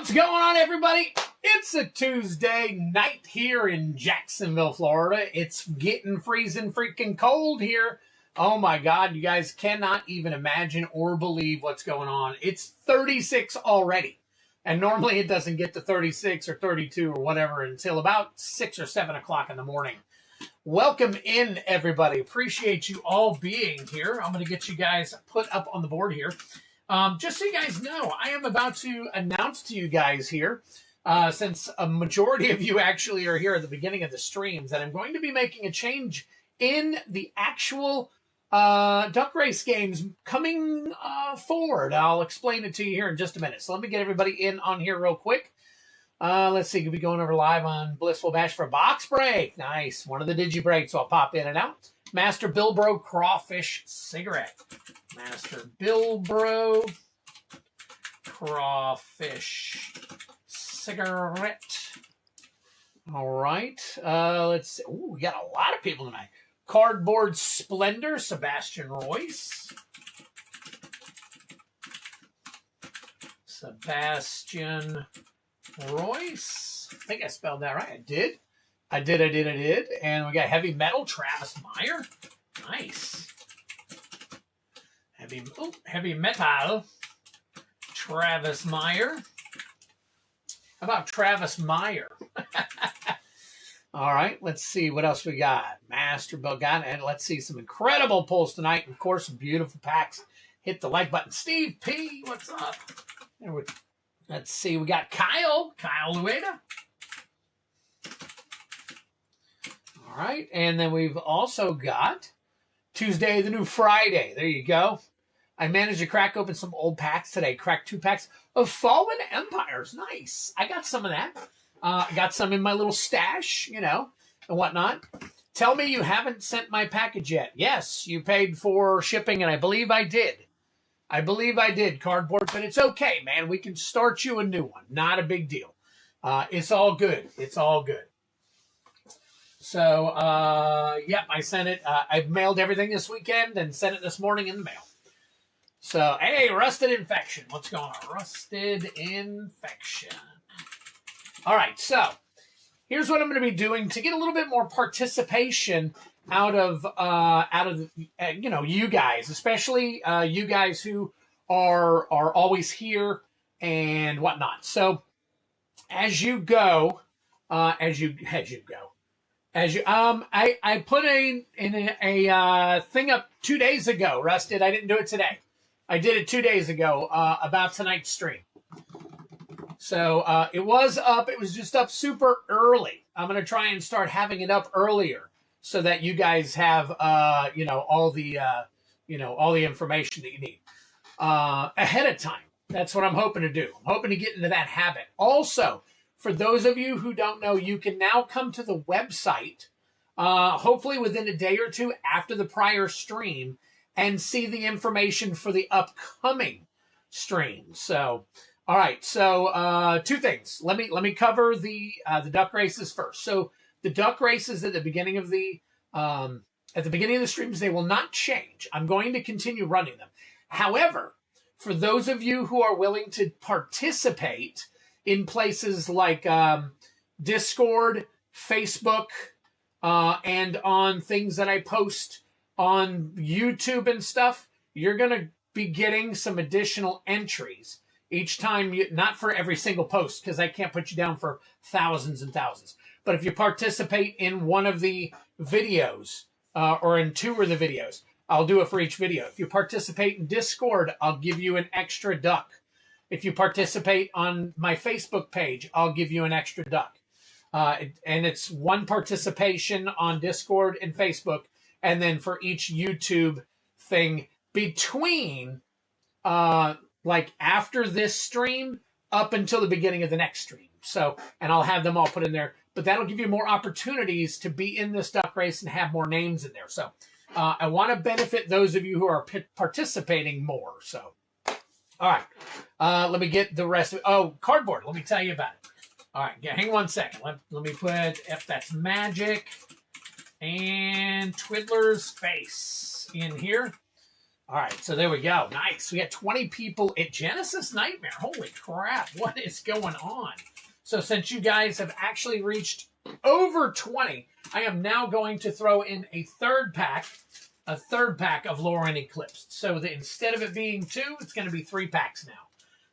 What's going on, everybody? It's a Tuesday night here in Jacksonville, Florida. It's getting freezing freaking cold here. Oh my God, you guys cannot even imagine or believe what's going on. It's 36 already. And normally it doesn't get to 36 or 32 or whatever until about 6 or 7 o'clock in the morning. Welcome in, everybody. Appreciate you all being here. I'm going to get you guys put up on the board here. Just so you guys know, I am about to announce to you guys here, since a majority of you actually are here at the beginning of the streams, that I'm going to be making a change in the actual duck race games coming forward. I'll explain it to you here in just a minute. So let me get everybody in on here real quick. Let's see, we'll be going over live on Blissful Bash for box break. Nice. One of the digi breaks, so I'll pop in and out. Master Bilbro Crawfish Cigarette. Master Bilbro Crawfish Cigarette. All right. Let's see. Ooh, we got a lot of people tonight. Cardboard Splendor, Sebastian Royce. Sebastian Royce. I think I spelled that right. I did. I did. And we got Heavy Metal, Travis Meyer. Nice. Heavy Metal, Travis Meyer. How about Travis Meyer? All right, let's see what else we got. Master Bogan, and let's see some incredible pulls tonight. And of course, some beautiful packs. Hit the like button. Steve P, what's up? Let's see, we got Kyle Lueda. All right, and then we've also got Tuesday, the new Friday. There you go. I managed to crack open some old packs today. Cracked 2 packs of Fallen Empires. Nice. I got some of that. I got some in my little stash, you know, and whatnot. Tell me you haven't sent my package yet. Yes, you paid for shipping, and I believe I did. Cardboard, but it's okay, man. We can start you a new one. Not a big deal. It's all good. It's all good. So, yep, I sent it. I mailed everything this weekend and sent it this morning in the mail. So, hey, Rusted Infection. What's going on? Rusted Infection. All right, so here's what I'm going to be doing to get a little bit more participation out of you know, you guys, especially you guys who are always here and whatnot. So, as you go, I put a thing up 2 days ago, Rusted. I didn't do it today. I did it 2 days ago about tonight's stream. So it was up. It was just up super early. I'm going to try and start having it up earlier so that you guys have, you know, all the information that you need ahead of time. That's what I'm hoping to do. I'm hoping to get into that habit. Also, for those of you who don't know, you can now come to the website, hopefully within a day or two after the prior stream, and see the information for the upcoming stream. So, all right. So, 2 things. Let me cover the duck races first. So, the duck races at the beginning of the streams, they will not change. I'm going to continue running them. However, for those of you who are willing to participate in places like Discord, Facebook, and on things that I post on YouTube and stuff, you're going to be getting some additional entries each time. Not for every single post, because I can't put you down for thousands and thousands. But if you participate in one of the videos or in 2 of the videos, I'll do it for each video. If you participate in Discord, I'll give you an extra duck. If you participate on my Facebook page, I'll give you an extra duck. And it's 1 participation on Discord and Facebook, and then for each YouTube thing between, like after this stream up until the beginning of the next stream. So, and I'll have them all put in there. But that'll give you more opportunities to be in this duck race and have more names in there. So, I want to benefit those of you who are participating more. So, all right. Let me get the rest of it. Oh, cardboard. Let me tell you about it. All right. Hang on 1 second. Let me put If That's Magic and Twiddler's face in here. All right, so there we go. Nice. We got 20 people at Genesis Nightmare. Holy crap, what is going on? So since you guys have actually reached over 20, I am now going to throw in a third pack of Lorwyn Eclipsed. So that instead of it being 2, it's going to be 3 packs now.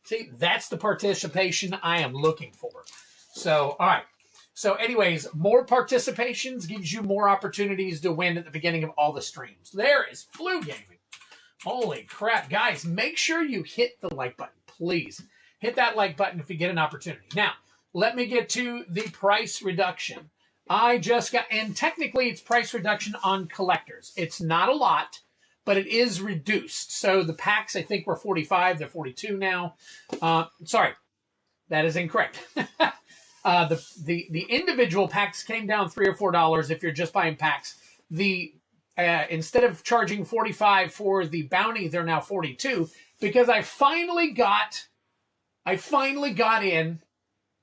See, that's the participation I am looking for. So, all right. So anyways, more participations gives you more opportunities to win at the beginning of all the streams. There is Flu Gaming. Holy crap. Guys, make sure you hit the like button, please. Hit that like button if you get an opportunity. Now, let me get to the price reduction. I just got, and technically it's price reduction on collectors. It's not a lot, but it is reduced. So the packs, I think, were 45. They're 42 now. Sorry, that is incorrect. The individual packs came down $3 or $4 if you're just buying packs. The instead of charging 45 for the bounty, they're now 42 because I finally got in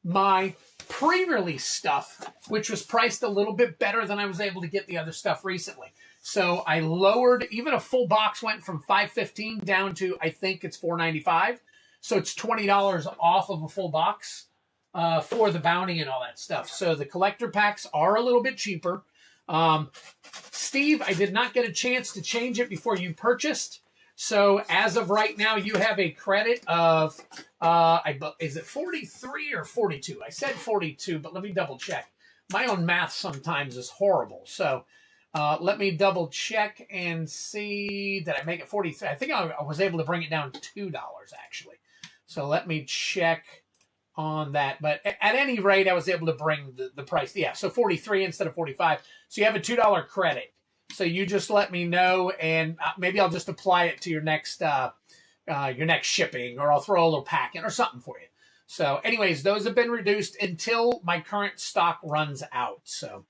my pre-release stuff, which was priced a little bit better than I was able to get the other stuff recently. So I lowered, even a full box went from $5.15 down to, I think it's $4.95. So it's $20 off of a full box for the bounty and all that stuff. So the collector packs are a little bit cheaper. Steve, I did not get a chance to change it before you purchased. So as of right now, you have a credit of, is it 43 or 42? I said 42, but let me double check. My own math sometimes is horrible. So let me double check and see, did I make it 43? I think I was able to bring it down to $2 actually. So let me check on that. But at any rate, I was able to bring the price. Yeah, so 43 instead of 45. So you have a $2 credit. So you just let me know, and maybe I'll just apply it to your next shipping, or I'll throw a little pack in or something for you. So anyways, those have been reduced until my current stock runs out. So,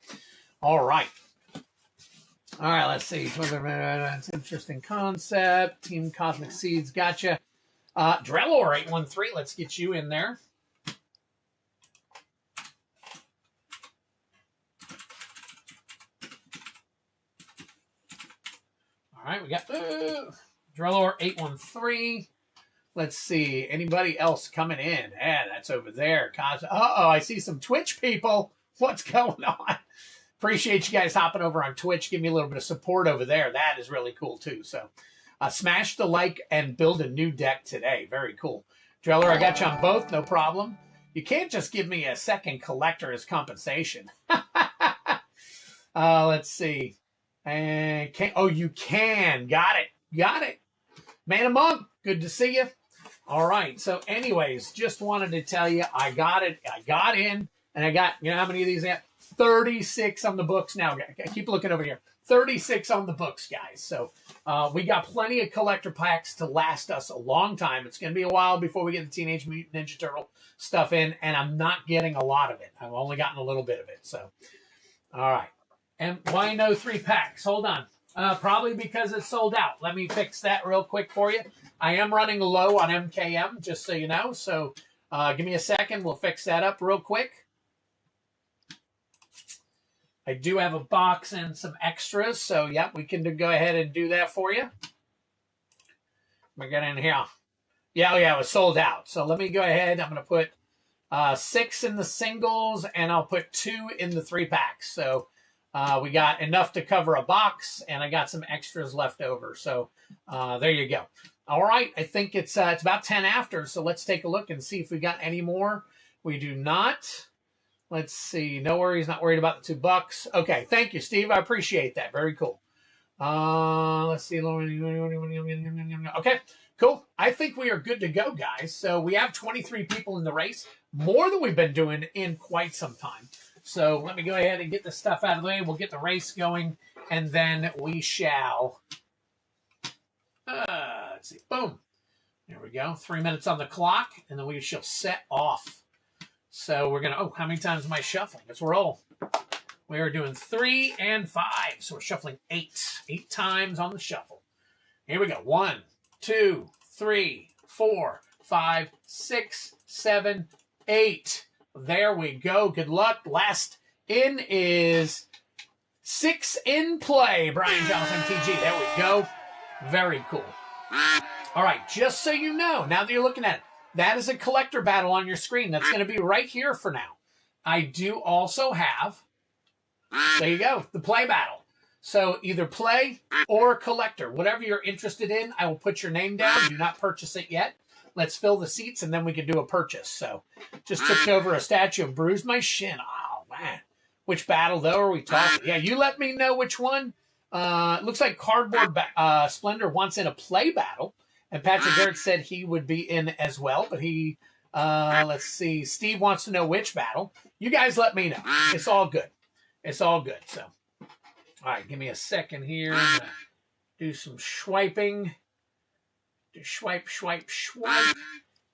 all right. All right, let's see. It's an interesting concept. Team Cosmic Seeds, gotcha. Drellor 813, let's get you in there. All right, we got Drellor 813. Let's see. Anybody else coming in? Yeah, that's over there. Uh-oh, I see some Twitch people. What's going on? Appreciate you guys hopping over on Twitch. Give me a little bit of support over there. That is really cool, too. So smash the like and build a new deck today. Very cool. Drellor, I got you on both. No problem. You can't just give me a second collector as compensation. Let's see. And you can. Got it. Man Monk, good to see you. All right. So anyways, just wanted to tell you, I got it. I got in, and I got, you know how many of these I have? 36 on the books now. I keep looking over here. 36 on the books, guys. So we got plenty of collector packs to last us a long time. It's going to be a while before we get the Teenage Mutant Ninja Turtle stuff in, and I'm not getting a lot of it. I've only gotten a little bit of it. So, all right. And why no 3 packs? Hold on. Probably because it's sold out. Let me fix that real quick for you. I am running low on MKM, just so you know. So give me a second. We'll fix that up real quick. I do have a box and some extras. So, yeah, we can go ahead and do that for you. Let me get in here. Yeah, it was sold out. So let me go ahead. I'm going to put 6 in the singles, and I'll put 2 in the 3 packs. So we got enough to cover a box, and I got some extras left over. So there you go. All right, I think it's about 10 after, so let's take a look and see if we got any more. We do not. Let's see. No worries, not worried about the $2. Okay, thank you, Steve. I appreciate that. Very cool. Let's see. Okay, cool. I think we are good to go, guys. So we have 23 people in the race, more than we've been doing in quite some time. So let me go ahead and get this stuff out of the way. We'll get the race going, and then we shall. Let's see. Boom. There we go. 3 minutes on the clock, and then we shall set off. So we're going to, how many times am I shuffling? Let's roll. We are doing 3 and 5. So we're shuffling 8. 8 times on the shuffle. Here we go. 1, 2, 3, 4, 5, 6, 7, 8. There we go. Good luck. Last in is 6 in play. Brian Johnson, TG. There we go. Very cool. All right, just so you know, now that you're looking at it, that is a collector battle on your screen. That's going to be right here for now. I do also have, there you go, the play battle. So either play or collector, whatever you're interested in, I will put your name down. Do not purchase it yet. Let's fill the seats, and then we can do a purchase. So just tipped over a statue and bruised my shin. Oh, man. Which battle, though, are we talking? Yeah, you let me know which one. It looks like Cardboard Splendor wants in a play battle. And Patrick Garrett said he would be in as well. But he, let's see, Steve wants to know which battle. You guys let me know. It's all good. It's all good. So, all right, give me a second here. I'm going to do some swiping. Do swipe, swipe, swipe.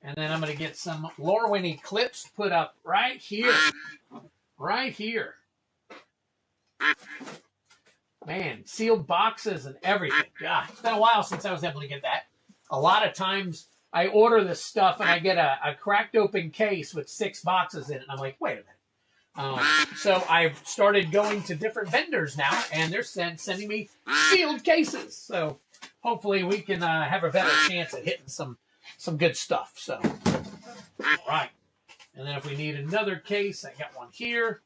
And then I'm going to get some Lorwyn Eclipsed put up right here. Right here. Man, sealed boxes and everything. God, it's been a while since I was able to get that. A lot of times I order this stuff and I get a cracked open case with 6 boxes in it. And I'm like, wait a minute. So I've started going to different vendors now, and they're sending me sealed cases. So hopefully we can have a better chance at hitting some good stuff. So, all right. And then if we need another case, I got one here.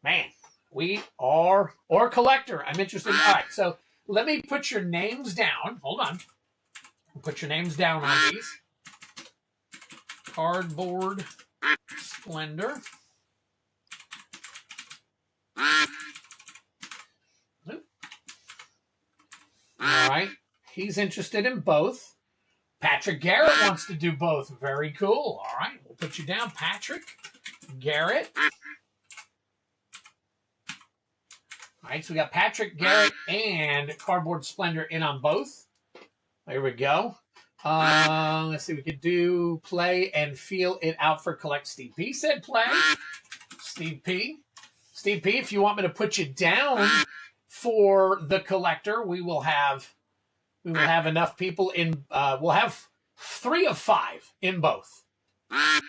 Man, we are, or collector. I'm interested in, all right. So let me put your names down. Hold on. Put your names down on these. Cardboard Splendor. All right. He's interested in both. Patrick Garrett wants to do both. Very cool. All right. We'll put you down, Patrick Garrett. All right. So we got Patrick Garrett and Cardboard Splendor in on both. There we go. Let's see. We could do play and feel it out for collect. Steve P said play. Steve P. Steve P, if you want me to put you down for the collector, we will have enough people in. We'll have 3 of 5 in both. I'm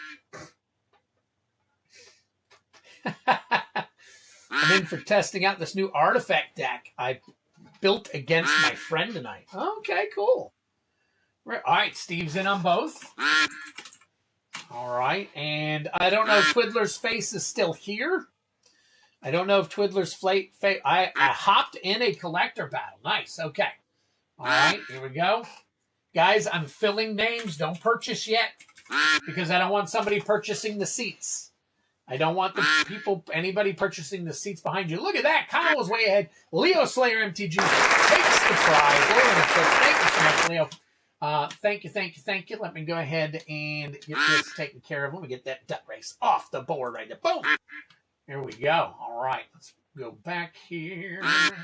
in for testing out this new artifact deck I built against my friend tonight. Okay, cool. All right, Steve's in on both. All right, and I don't know if Twiddler's Face is still here. I don't know if Twiddler's Face. I hopped in a collector battle. Nice. Okay. All right, here we go. Guys, I'm filling names. Don't purchase yet because I don't want somebody purchasing the seats. I don't want anybody purchasing the seats behind you. Look at that. Kyle was way ahead. Leo Slayer MTG takes the prize. Thank you so much, Leo. Thank you. Let me go ahead and get this taken care of. Let me get that duck race off the board right there. Boom. Here we go. All right. Let's go back here.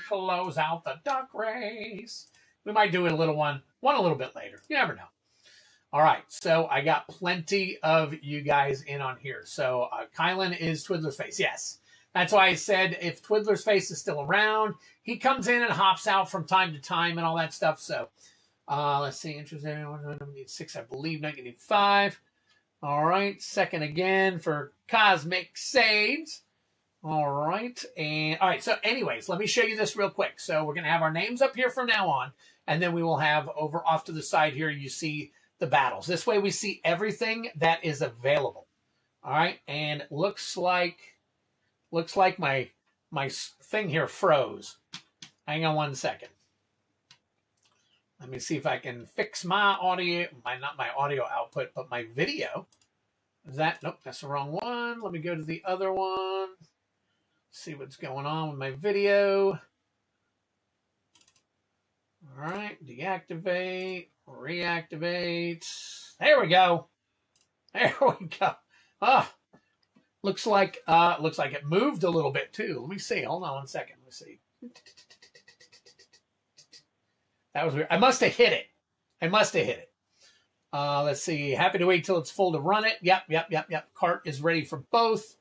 Close out the duck race. We might do it a little bit later. You never know. All right. So I got plenty of you guys in on here. So Kylan is Twiddler's Face. Yes. That's why I said if Twiddler's Face is still around, he comes in and hops out from time to time and all that stuff. So let's see. Interested in need 6, I believe. Not getting 5. All right. Second again for Cosmic Sades. All right. And all right. So anyways, let me show you this real quick. So we're going to have our names up here from now on. And then we will have over off to the side here, you see the battles. This way we see everything that is available. All right. And looks like my thing here froze. Hang on one second. Let me see if I can fix my audio, not my audio output, but my video. Is that, nope, that's the wrong one. Let me go to the other one. See what's going on with my video. All right, deactivate, reactivate. There we go. There we go. Oh, looks like it moved a little bit too. Let me see. Hold on one second. Let's see. That was weird. I must have hit it. Let's see. Happy to wait till it's full to run it. Yep. Cart is ready for both.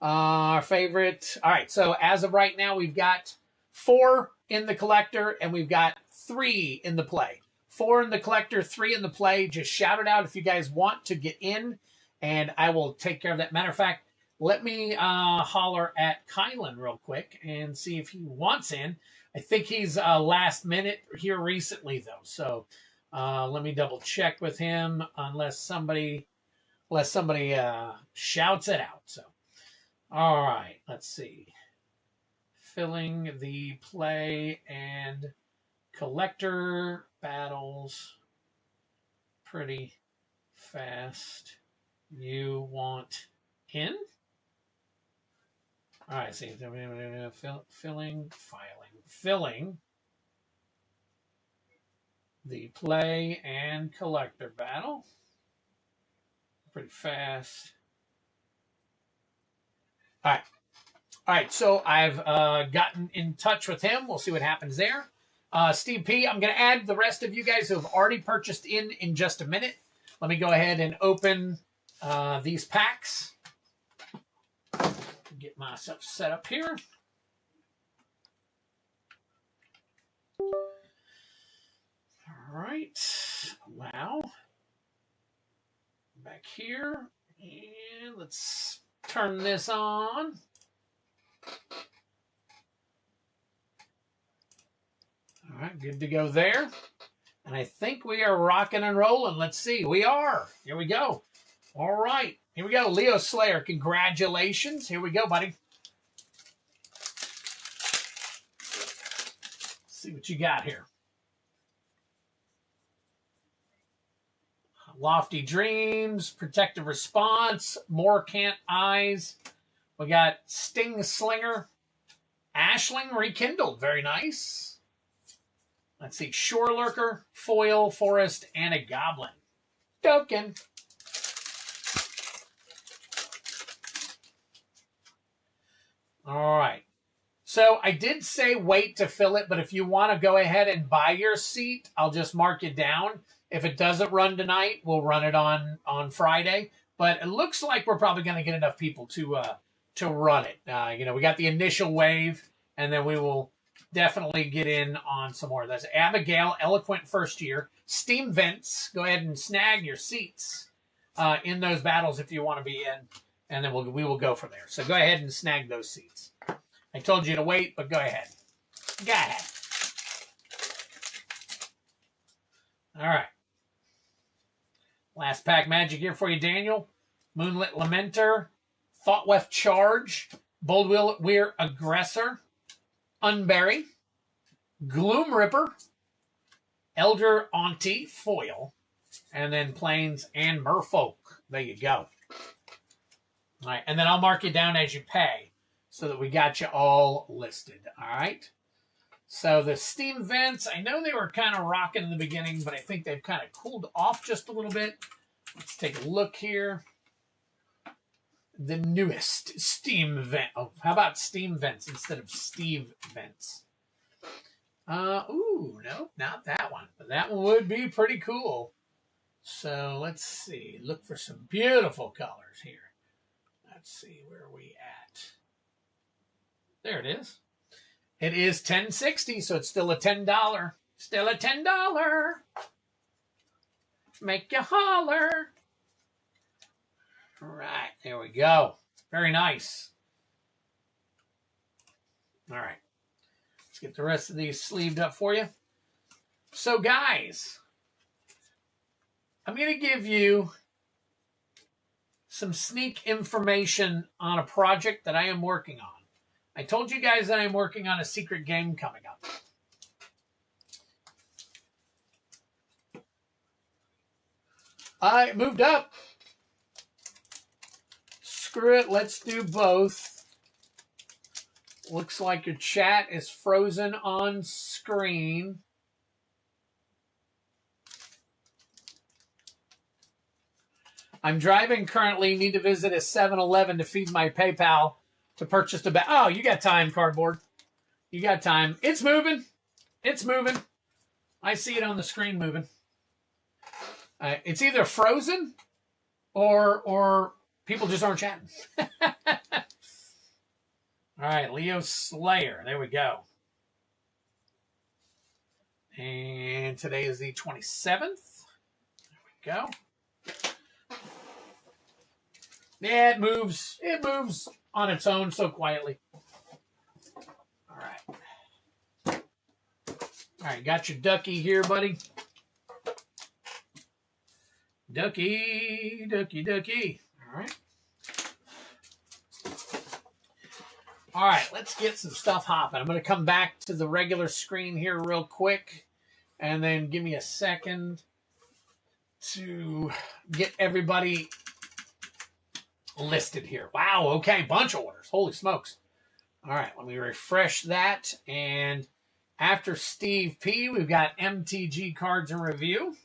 Our favorite. All right. So as of right now, we've got 4 in the collector and we've got 3 in the play. 4 in the collector, 3 in the play. Just shout it out if you guys want to get in and I will take care of that. Matter of fact, Let me holler at Kylan real quick and see if he wants in. I think he's last minute here recently, though. So let me double check with him unless somebody shouts it out. So, all right, let's see. Filling the play and collector battles pretty fast. You want in? All right, see, filling the play and collector battle pretty fast. All right. So I've gotten in touch with him. We'll see what happens there. Steve P, I'm going to add the rest of you guys who have already purchased in just a minute. Let me go ahead and open these packs. Get myself set up here. All right. Allow. Back here. And let's turn this on. All right, good to go there. And I think we are rocking and rolling. Let's see. We are. Here we go. All right. Here we go. Leo Slayer, congratulations. Here we go, buddy. Let's see what you got here. Lofty Dreams, Protective Response, Moorcant Eyes. We got Sting Slinger, Ashling Rekindled. Very nice. Let's see. Shore Lurker, Foil, Forest, and a Goblin. Token. All right. So I did say wait to fill it, but if you want to go ahead and buy your seat, I'll just mark it down. If it doesn't run tonight, we'll run it on Friday. But it looks like we're probably going to get enough people to run it. We got the initial wave, and then we will definitely get in on some more. That's Abigail, Eloquent First Year. Steam Vents, go ahead and snag your seats in those battles if you want to be in, and then we will go from there. So go ahead and snag those seats. I told you to wait, but go ahead. Go ahead. All right. Last pack magic here for you, Daniel. Moonlit Lamenter, Thoughtweft Charge, Bold Weir Aggressor, Unbury, Gloom Ripper, Elder Auntie Foil, and then Plains and Merfolk. There you go. All right, and then I'll mark you down as you pay so that we got you all listed. All right. So the Steam Vents, I know they were kind of rocking in the beginning, but I think they've kind of cooled off just a little bit. Let's take a look here. The newest Steam Vent. Oh, how about Steam Vents instead of Steve Vents? No, not that one. But that one would be pretty cool. So let's see. Look for some beautiful colors here. Let's see, where are we at? There it is. It is $10.60, so it's still a $10. Still a $10. Make you holler. All right, there we go. Very nice. All right. Let's get the rest of these sleeved up for you. So, guys, I'm going to give you some sneak information on a project that I am working on. I told you guys that I'm working on a secret game coming up. I moved up. Screw it. Let's do both. Looks like your chat is frozen on screen. I'm driving currently. Need to visit a 7-Eleven to feed my PayPal to purchase the bag. Oh, you got time, Cardboard. You got time. It's moving. It's moving. I see it on the screen moving. It's either frozen or people just aren't chatting. All right, Leo Slayer. There we go. And today is the 27th. There we go. Yeah, it moves. It moves on its own so quietly. All right. All right, got your ducky here, buddy. Ducky, ducky, ducky. All right. All right, let's get some stuff hopping. I'm going to come back to the regular screen here real quick, and then give me a second to get everybody listed here. Wow, okay, bunch of orders. Holy smokes. All right, let me refresh that. And after Steve P, we've got MTG Cards in Review.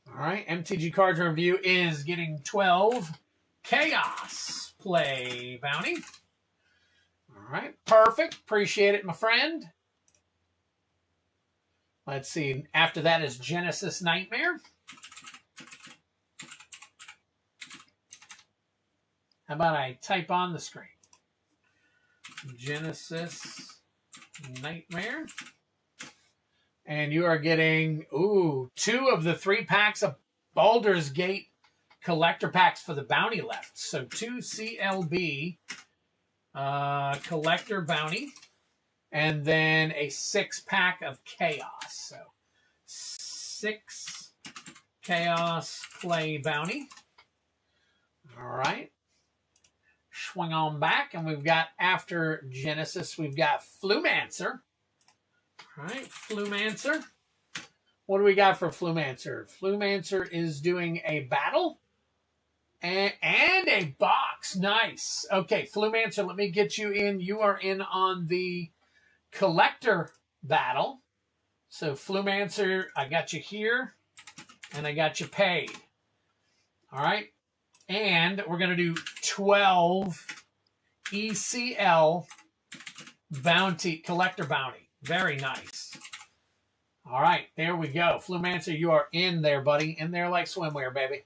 All right, MTG Cards in Review is getting 12 Chaos Play Bounty. All right, perfect. Appreciate it, my friend. Let's see. After that is Genesis Nightmare. How about I type on the screen? Genesis Nightmare. And you are getting, 2 of the 3 packs of Baldur's Gate collector packs for the bounty left. So 2 CLB collector bounty. And then a 6-pack of Chaos. So 6 Chaos Play Bounty. All right. Swing on back. And we've got, after Genesis, we've got Flumancer. All right, Flumancer. What do we got for Flumancer? Flumancer is doing a battle and a box. Nice. Okay, Flumancer, let me get you in. You are in on the collector battle. So Flumancer, I got you here, and I got you paid. All right. And we're going to do 12 ECL bounty, collector bounty. Very nice. All right, there we go. Flumancer, you are in there, buddy. In there like swimwear, baby.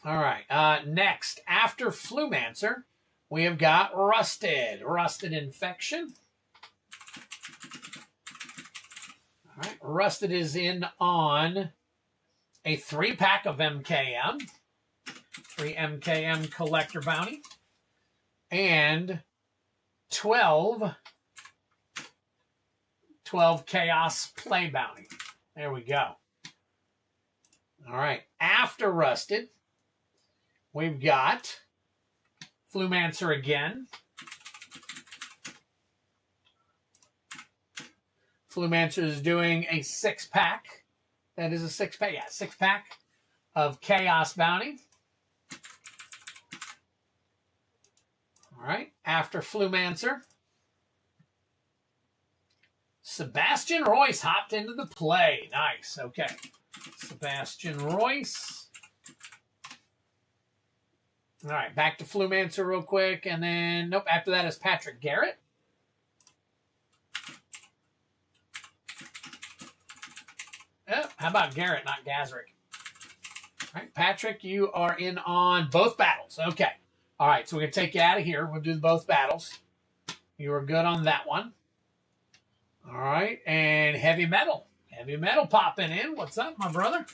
All right, next, after Flumancer, we have got Rusted. Rusted Infection. All right, Rusted is in on a 3-pack of MKM. 3 MKM collector bounty. And 12 Chaos Play Bounty. There we go. All right. After Rusted, we've got Flumancer again. Flumancer is doing a 6-pack. That is a 6-pack. Yeah, 6-pack of Chaos Bounty. All right. After Flumancer, Sebastian Royce hopped into the play. Nice. Okay. Sebastian Royce. All right. Back to Flumancer real quick. And then, nope, after that is Patrick Garrett. Oh, how about Garrett, not Gazrick? All right. Patrick, you are in on both battles. Okay. All right. So we're going to take you out of here. We'll do both battles. You were good on that one. All right, and Heavy Metal. Heavy Metal popping in. What's up, my brother?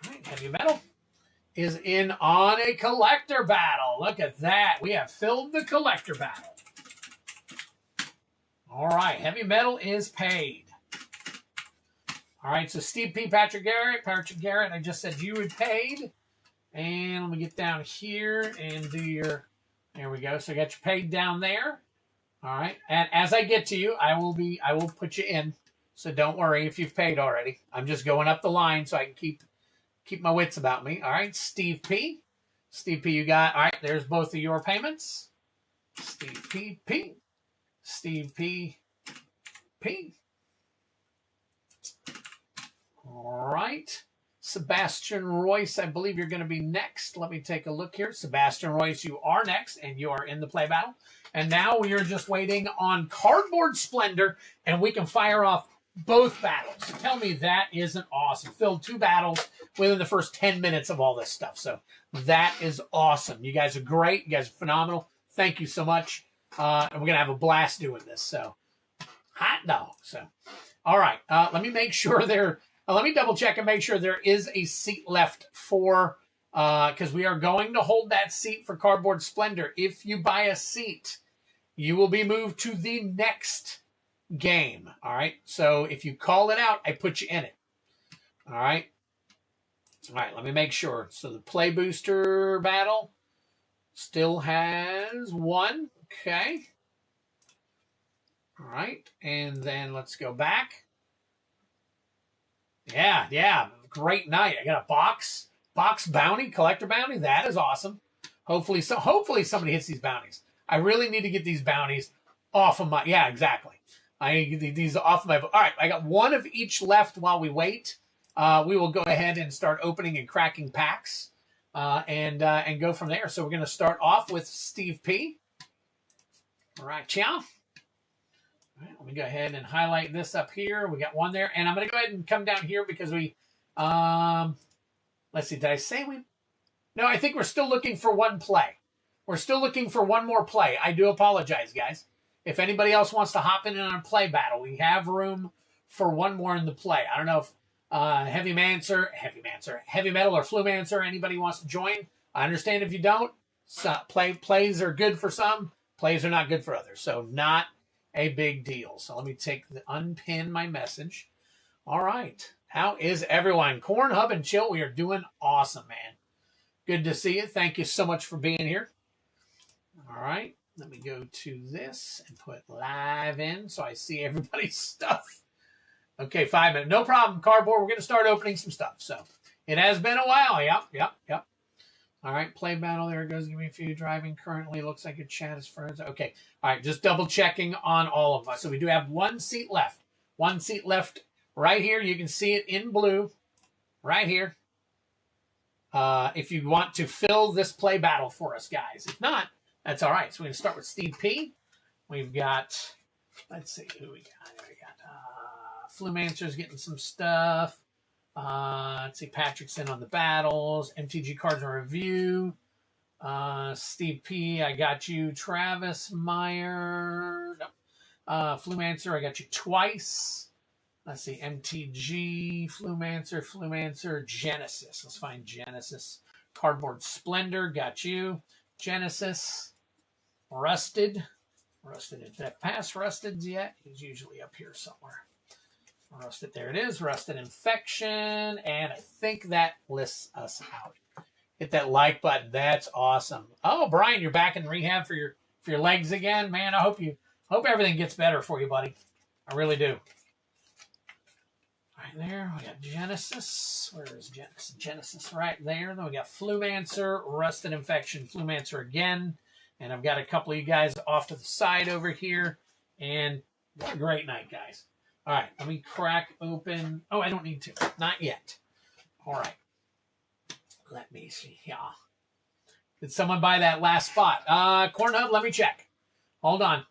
All right, Heavy Metal is in on a collector battle. Look at that. We have filled the collector battle. All right, Heavy Metal is paid. All right, so Steve P, Patrick Garrett, I just said you had paid. And let me get down here and do your, there we go. So I got you paid down there. All right, and as I get to you, I will put you in. So don't worry if you've paid already. I'm just going up the line so I can keep my wits about me. All right, Steve P. Steve P, you got, all right, there's both of your payments. Steve P, P. Steve P, P. All right. Sebastian Royce, I believe you're going to be next. Let me take a look here. Sebastian Royce, you are next, and you are in the play battle. And now we are just waiting on Cardboard Splendor, and we can fire off both battles. Tell me that isn't awesome. Filled 2 battles within the first 10 minutes of all this stuff. So that is awesome. You guys are great. You guys are phenomenal. Thank you so much. And we're going to have a blast doing this. So hot dog. So All right. Let me make sure there. Let me double check and make sure there is a seat left for, because we are going to hold that seat for Cardboard Splendor. If you buy a seat, you will be moved to the next game. All right. So if you call it out, I put you in it. All right. All right. Let me make sure. So the Play Booster battle still has one. Okay. All right. And then let's go back. Yeah. Great night. I got a box bounty, collector bounty. That is awesome. Hopefully somebody hits these bounties. I really need to get these bounties off of my, yeah, exactly. I need to get these off of my, all right, I got one of each left while we wait. We will go ahead and start opening and cracking packs and go from there. So we're going to start off with Steve P. All right, ciao. All right, let me go ahead and highlight this up here. We got one there. And I'm going to go ahead and come down here because we, let's see, did I say we? No, I think we're still looking for one play. We're still looking for one more play. I do apologize, guys. If anybody else wants to hop in on a play battle, we have room for one more in the play. I don't know if Heavy Metal or Flumancer, anybody wants to join. I understand if you don't. So plays are good for some. Plays are not good for others. So not a big deal. So let me unpin my message. All right. How is everyone? Corn Hub and Chill, we are doing awesome, man. Good to see you. Thank you so much for being here. All right. Let me go to this and put live in so I see everybody's stuff. Okay, 5 minutes. No problem, Cardboard. We're going to start opening some stuff. So it has been a while. Yep. All right, play battle. There it goes. Give me a few. Driving currently. Looks like your chat is frozen. Okay. All right, just double checking on all of us. So we do have one seat left. One seat left right here. You can see it in blue right here. If you want to fill this play battle for us, guys. If not, that's all right. So we're going to start with Steve P. We've got, let's see who we got. We got Flumancer's getting some stuff. Let's see, Patrick's in on the battles. MTG cards and review. Steve P, I got you. Travis Meyer. No. Flumancer, I got you twice. Let's see, MTG, Flumancer, Genesis. Let's find Genesis. Cardboard Splendor, got you. Genesis. Rusted. Did I pass Rusted yet? He's usually up here somewhere. Rusted, there it is. Rusted Infection. And I think that lists us out. Hit that like button. That's awesome. Oh, Brian, you're back in rehab for your legs again. Man, I hope everything gets better for you, buddy. I really do. Right there, we got Genesis. Where is Genesis? Genesis right there. Then we got Flumancer, Rusted Infection, Flumancer again. And I've got a couple of you guys off to the side over here. And what a great night, guys. All right, let me crack open. Oh, I don't need to. Not yet. All right. Let me see. Yeah. Did someone buy that last spot? Corn Hub, let me check. Hold on.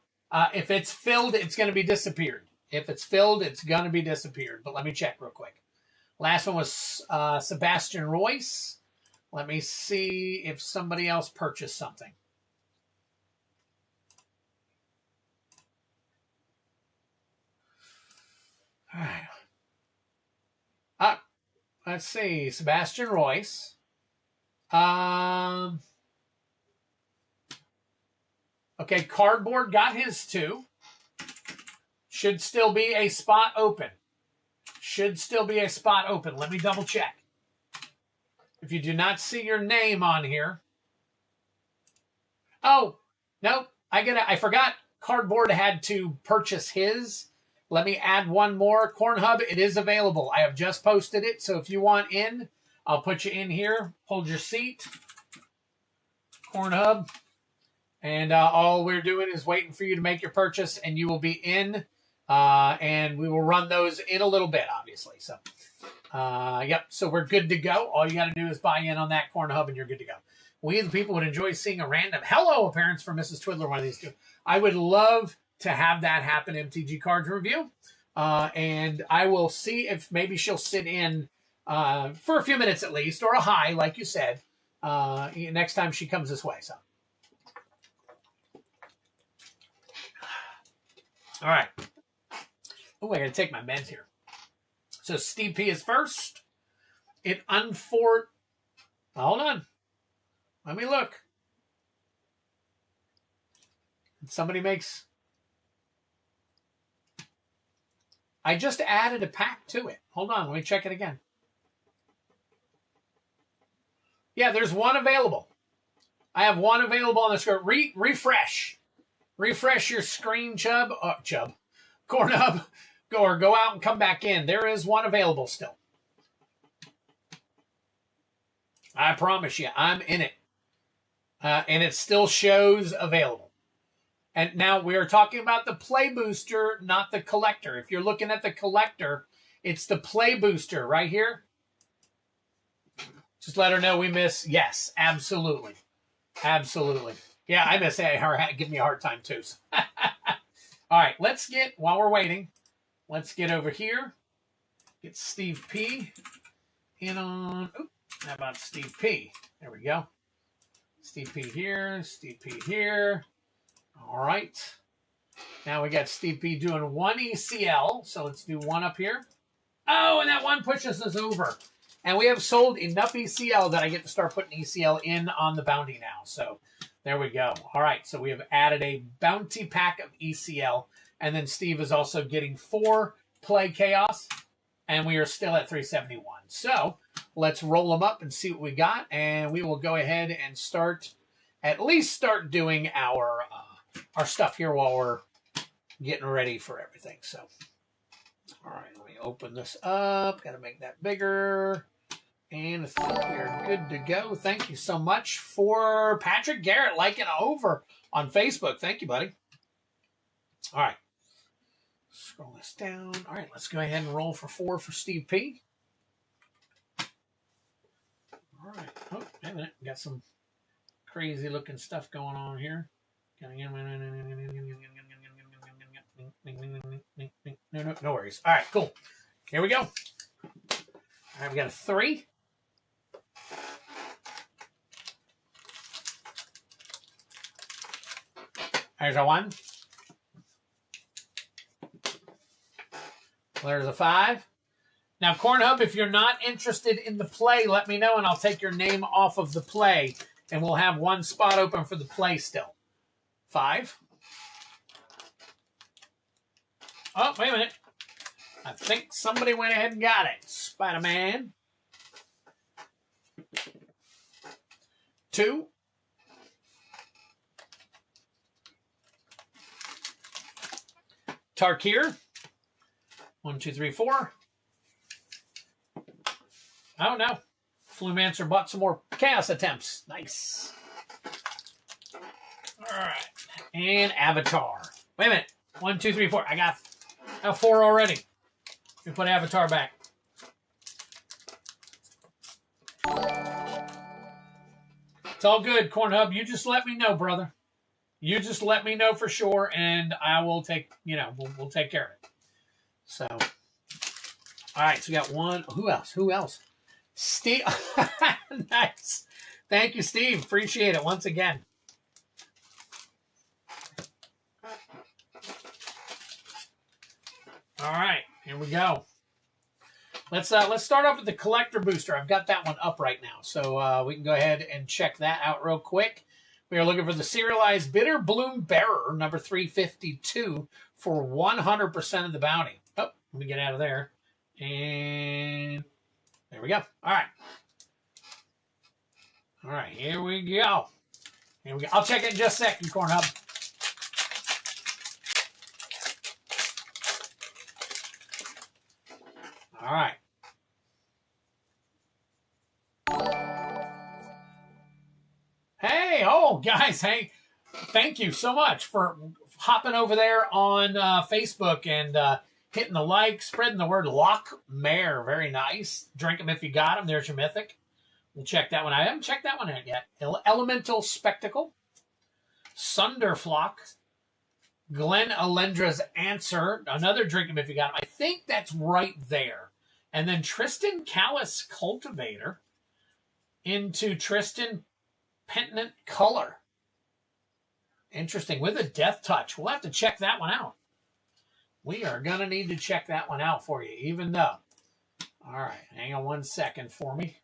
If it's filled, it's going to be disappeared. If it's filled, it's going to be disappeared. But let me check real quick. Last one was Sebastian Royce. Let me see if somebody else purchased something. All right. Let's see. Sebastian Royce. Okay, Cardboard got his too. Should still be a spot open. Let me double check. If you do not see your name on here. Oh, no. I forgot Cardboard had to purchase his. Let me add one more. Corn Hub, it is available. I have just posted it. So if you want in, I'll put you in here. Hold your seat. Corn Hub. And all we're doing is waiting for you to make your purchase, and you will be in. And we will run those in a little bit, obviously. So, yep. So we're good to go. All you got to do is buy in on that Corn Hub, and you're good to go. We, the people, would enjoy seeing a random hello appearance from Mrs. Twiddler, one of these two. I would love to have that happen, MTG Cards Review. And I will see if maybe she'll sit in for a few minutes at least, or a hi, like you said, next time she comes this way. So, all right. Oh, I got to take my meds here. So Steve P is first. Hold on. Let me look. Somebody makes... I just added a pack to it. Hold on, let me check it again. Yeah, there's one available. I have one available on the screen. Refresh. Refresh your screen, Chub. Cornhub. Go out and come back in. There is one available still. I promise you, I'm in it. And it still shows available. And now we are talking about the play booster, not the collector. If you're looking at the collector, it's the play booster right here. Just let her know we miss. Yes, absolutely. Absolutely. Yeah, I miss her. Give me a hard time too. All right, let's get, while we're waiting, let's get over here. Get Steve P in on, how about Steve P? There we go. Steve P here, Steve P here. All right. Now we got Steve P doing one ECL. So let's do one up here. Oh, and that one pushes us over. And we have sold enough ECL that I get to start putting ECL in on the bounty now. So there we go. All right. So we have added a bounty pack of ECL. And then Steve is also getting 4 play chaos. And we are still at 371. So let's roll them up and see what we got. And we will go ahead and at least start doing our stuff here while we're getting ready for everything. So, all right, let me open this up. Got to make that bigger. And I think we're good to go. Thank you so much for Patrick Garrett liking over on Facebook. Thank you, buddy. All right. Scroll this down. All right, let's go ahead and roll for 4 for Steve P. All right. Oh, wait a minute. Got some crazy looking stuff going on here. No worries. All right, cool. Here we go. All right, we got a 3. There's a 1. There's a 5. Now, Cornhub, if you're not interested in the play, let me know, and I'll take your name off of the play, and we'll have one spot open for the play still. 5. Oh, wait a minute. I think somebody went ahead and got it. Spider-Man. 2. Tarkir. 1, 2, 3, 4. Oh, no. Flumancer bought some more chaos attempts. Nice. All right. And Avatar. Wait a minute. 1, 2, 3, 4. I got 4 already. Let me put Avatar back. It's all good, Cornhub. You just let me know, brother. You just let me know for sure, and I will take, we'll take care of it. So, all right, so we got 1. Who else? Steve. Nice. Thank you, Steve. Appreciate it once again. All right, here we go. Let's start off with the collector booster. I've got that one up right now, so we can go ahead and check that out real quick. We are looking for the serialized Bitter Bloom Bearer, number 352, for 100% of the bounty. Oh, let me get out of there. And there we go. All right. All right, here we go. Here we go. I'll check it in just a second, Cornhub. All right. Hey, guys, hey, thank you so much for hopping over there on Facebook and hitting the like, spreading the word. Loch Mare, very nice. Drink them if you got them. There's your Mythic. We'll check that one out. I haven't checked that one out yet. Elemental Spectacle. Sunderflock. Glenn Alendra's Answer. Another drink them if you got them. I think that's right there. And then Tristan Callus Cultivator into Tristan Pentant Color. Interesting. With a Death Touch. We'll have to check that one out. We are going to need to check that one out for you, even though. All right, hang on 1 second for me.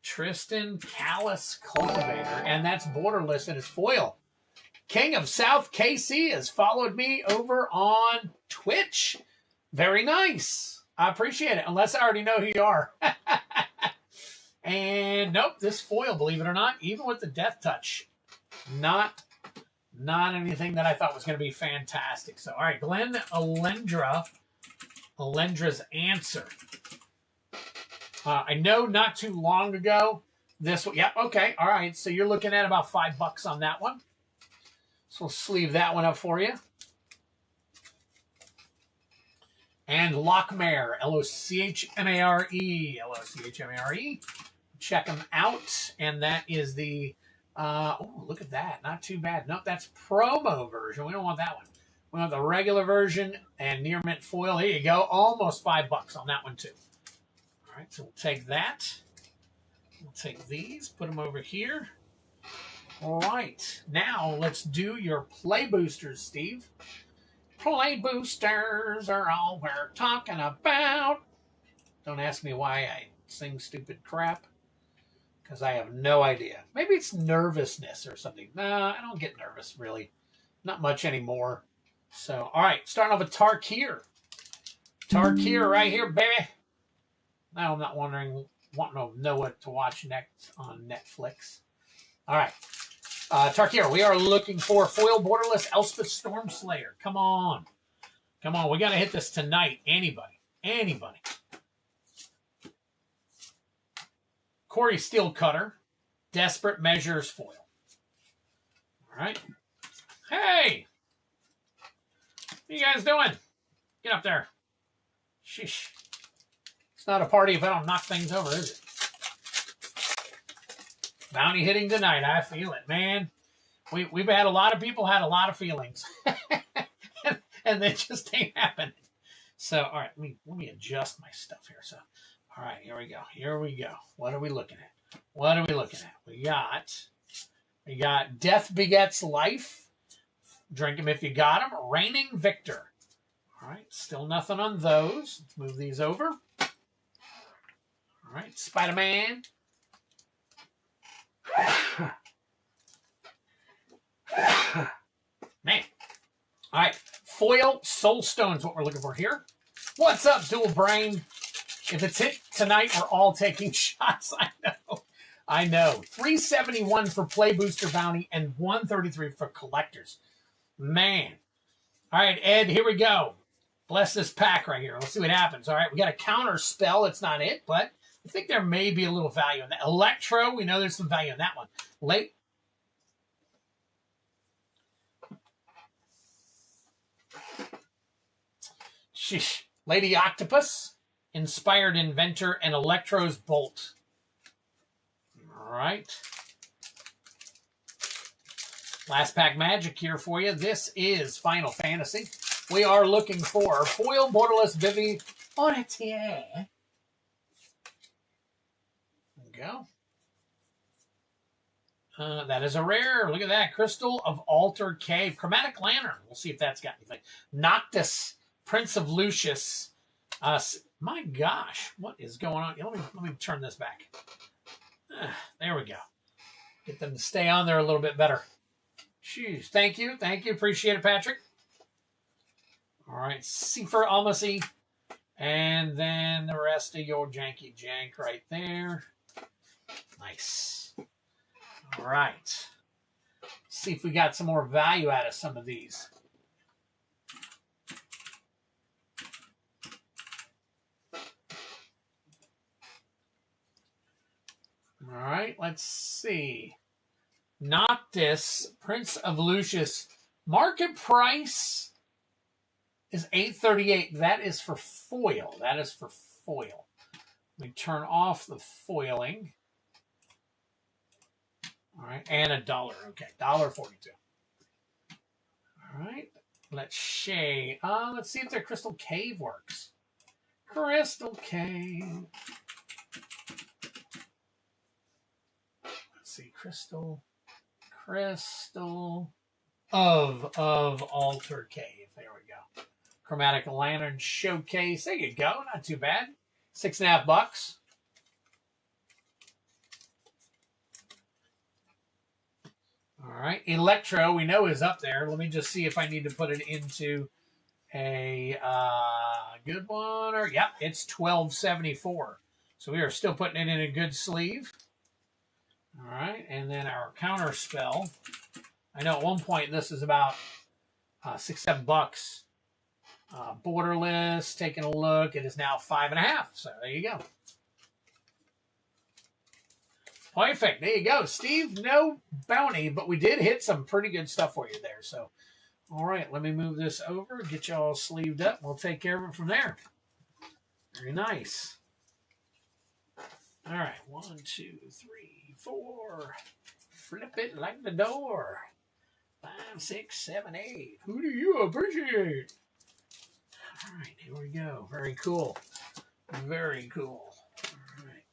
Tristan Callus Cultivator, and that's borderless in his foil. King of South KC has followed me over on Twitch. Very nice. I appreciate it, unless I already know who you are. And nope, this foil, believe it or not, even with the Death Touch, not anything that I thought was going to be fantastic. So, all right, Glenn Alendra's Answer. I know not too long ago, this one, yep, okay, all right. So you're looking at about $5 on that one. So we'll sleeve that one up for you. And Lochmare, Lochmare, Lochmare. Check them out. And that is the, oh, look at that. Not too bad. Nope, that's promo version. We don't want that one. We want the regular version and near mint foil. Here you go. Almost $5 on that one, too. All right, so we'll take that. We'll take these, put them over here. All right, now let's do your play boosters, Steve. Play boosters are all we're talking about. Don't ask me why I sing stupid crap, because I have no idea. Maybe it's nervousness or something. Nah, I don't get nervous, really. Not much anymore. So, all right, starting off with Tarkir. Tarkir right here, baby. Now I'm not wanting to know what to watch next on Netflix. All right. Tarkir, we are looking for foil borderless Elspeth Stormslayer. Come on. Come on. We got to hit this tonight. Anybody. Anybody. Corey Steelcutter. Desperate Measures foil. All right. Hey. What you guys doing? Get up there. Sheesh. It's not a party if I don't knock things over, is it? Bounty hitting tonight. I feel it, man. We've had a lot of people had a lot of feelings. and they just ain't happening. So, all right, let me adjust my stuff here. So, all right, here we go. Here we go. What are we looking at? What are we looking at? We got Death Begets Life. Drink 'em if you got 'em. Reigning Victor. All right, still nothing on those. Let's move these over. All right, Spider-Man. Man. All right, foil Soul Stone's what we're looking for here. What's up, Dual Brain? If it's hit tonight, we're all taking shots. I know. 371 for Play Booster Bounty and 133 for Collectors. Man. All right, Ed, here we go. Bless this pack right here. Let's see what happens. All right, we got a counter spell. It's not it, but I think there may be a little value in that. Electro, we know there's some value in that one. Lady Octopus, Inspired Inventor, and Electro's Bolt. All right. Last pack magic here for you. This is Final Fantasy. We are looking for foil borderless Vivi Oretier. There we go. That is a rare. Look at that. Crystal of Alter Cave. Chromatic Lantern. We'll see if that's got anything. Noctis, Prince of Lucius. My gosh. What is going on? Let me turn this back. There we go. Get them to stay on there a little bit better. Jeez. Thank you. Thank you. Appreciate it, Patrick. All right. Sefer Almasi. And then the rest of your janky jank right there. Nice. All right. See if we got some more value out of some of these. All right, let's see. Noctis, Prince of Lucius. Market price is $8.38. That is for foil. That is for foil. Let me turn off the foiling. All right, and $1. Okay, $1.42. All right, let's see if their Crystal Cave works. Crystal Cave. Let's see, Crystal. of Alter Cave. There we go. Chromatic Lantern Showcase. There you go. Not too bad. $6.50. All right. Electro, we know, is up there. Let me just see if I need to put it into a good one. Or yep, it's $12.74. So we are still putting it in a good sleeve. All right. And then our counter spell. I know at one point this is about $6-7. Borderless, taking a look. It is now $5.50. So there you go. Perfect. There you go. Steve, no bounty, but we did hit some pretty good stuff for you there. So, all right, let me move this over, get you all sleeved up. We'll take care of it from there. Very nice. All right, 1, 2, 3, 4. Flip it like the door. 5, 6, 7, 8. Who do you appreciate? All right, here we go. Very cool. Very cool. All right.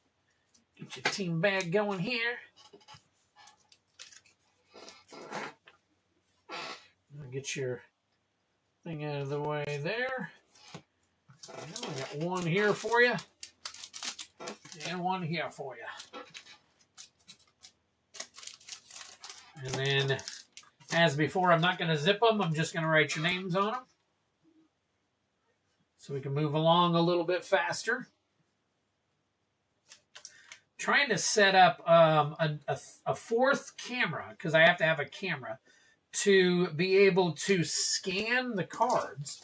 Get your team bag going here. Get your thing out of the way there. I got one here for you. And one here for you. And then, as before, I'm not going to zip them. I'm just going to write your names on them. So we can move along a little bit faster. Trying to set up a fourth camera, because I have to have a camera, to be able to scan the cards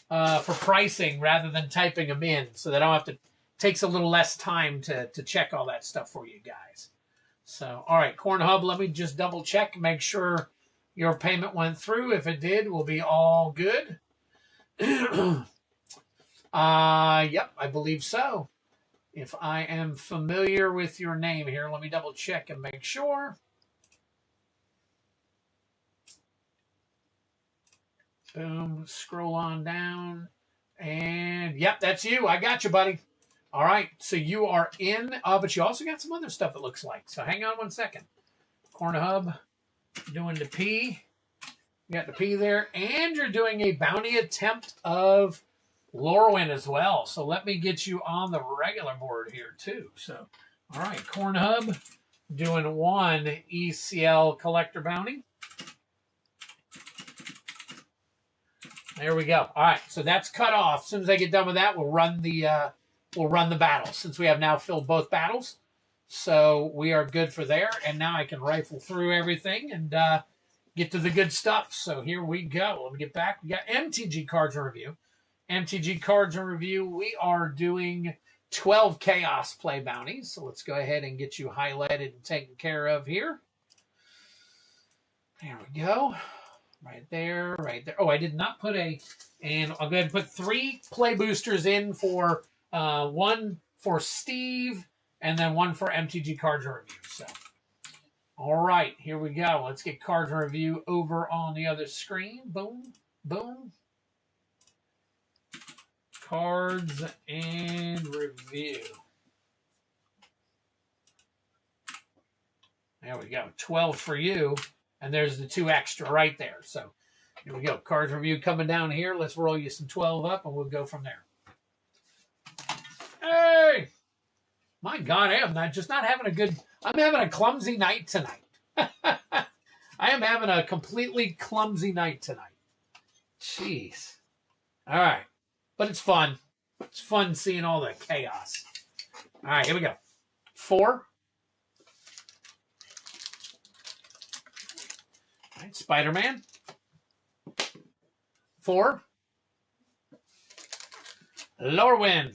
for pricing rather than typing them in, so that I don't have to. Takes a little less time to check all that stuff for you guys. So, all right, Corn Hub, let me just double check and make sure your payment went through. If it did, we'll be all good. Yep, I believe so. If I am familiar with your name here, let me double check and make sure. Boom, scroll on down. And yep, that's you. I got you, buddy. All right, so you are in, but you also got some other stuff it looks like. So hang on one second. Corn Hub, doing the P. You got the P there. And you're doing a bounty attempt of Lorwyn as well. So let me get you on the regular board here too. So, all right, Corn Hub, doing one ECL collector bounty. There we go. All right, so that's cut off. As soon as I get done with that, we'll run the battle, since we have now filled both battles. So we are good for there. And now I can rifle through everything and get to the good stuff. So here we go. Let me get back. We got MTG cards in review. MTG cards in review. We are doing 12 Chaos play bounties. So let's go ahead and get you highlighted and taken care of here. There we go. Right there, right there. Oh, I did not put and I'll go ahead and put 3 play boosters in for one for Steve and then one for MTG cards in review. So, all right, here we go. Let's get cards in review over on the other screen. Boom, boom. Cards and review. There we go. 12 for you. And there's the 2 extra right there. So here we go. Cards review coming down here. Let's roll you some 12 up and we'll go from there. Hey! My God, I am not having a good... I'm having a clumsy night tonight. I am having a completely clumsy night tonight. Jeez. All right. But it's fun. It's fun seeing all the chaos. All right, here we go. 4. All right, Spider-Man. 4. Lorwyn.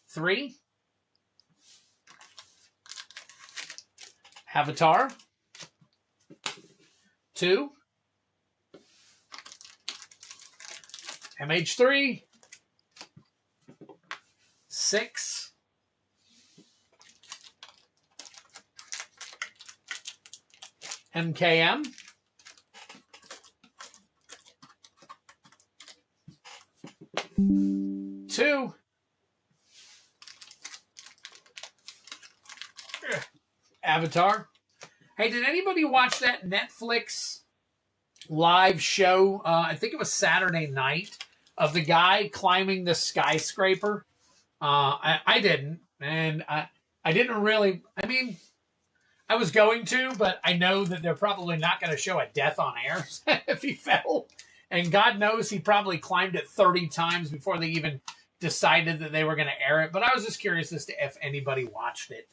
3. Avatar. 2. MH3. 6. MKM. 2. Avatar. Hey, did anybody watch that Netflix live show? I think it was Saturday night, of the guy climbing the skyscraper. I didn't, and I didn't really. I mean, I was going to, but I know that they're probably not going to show a death on air if he fell. And God knows he probably climbed it 30 times before they even decided that they were going to air it. But I was just curious as to if anybody watched it.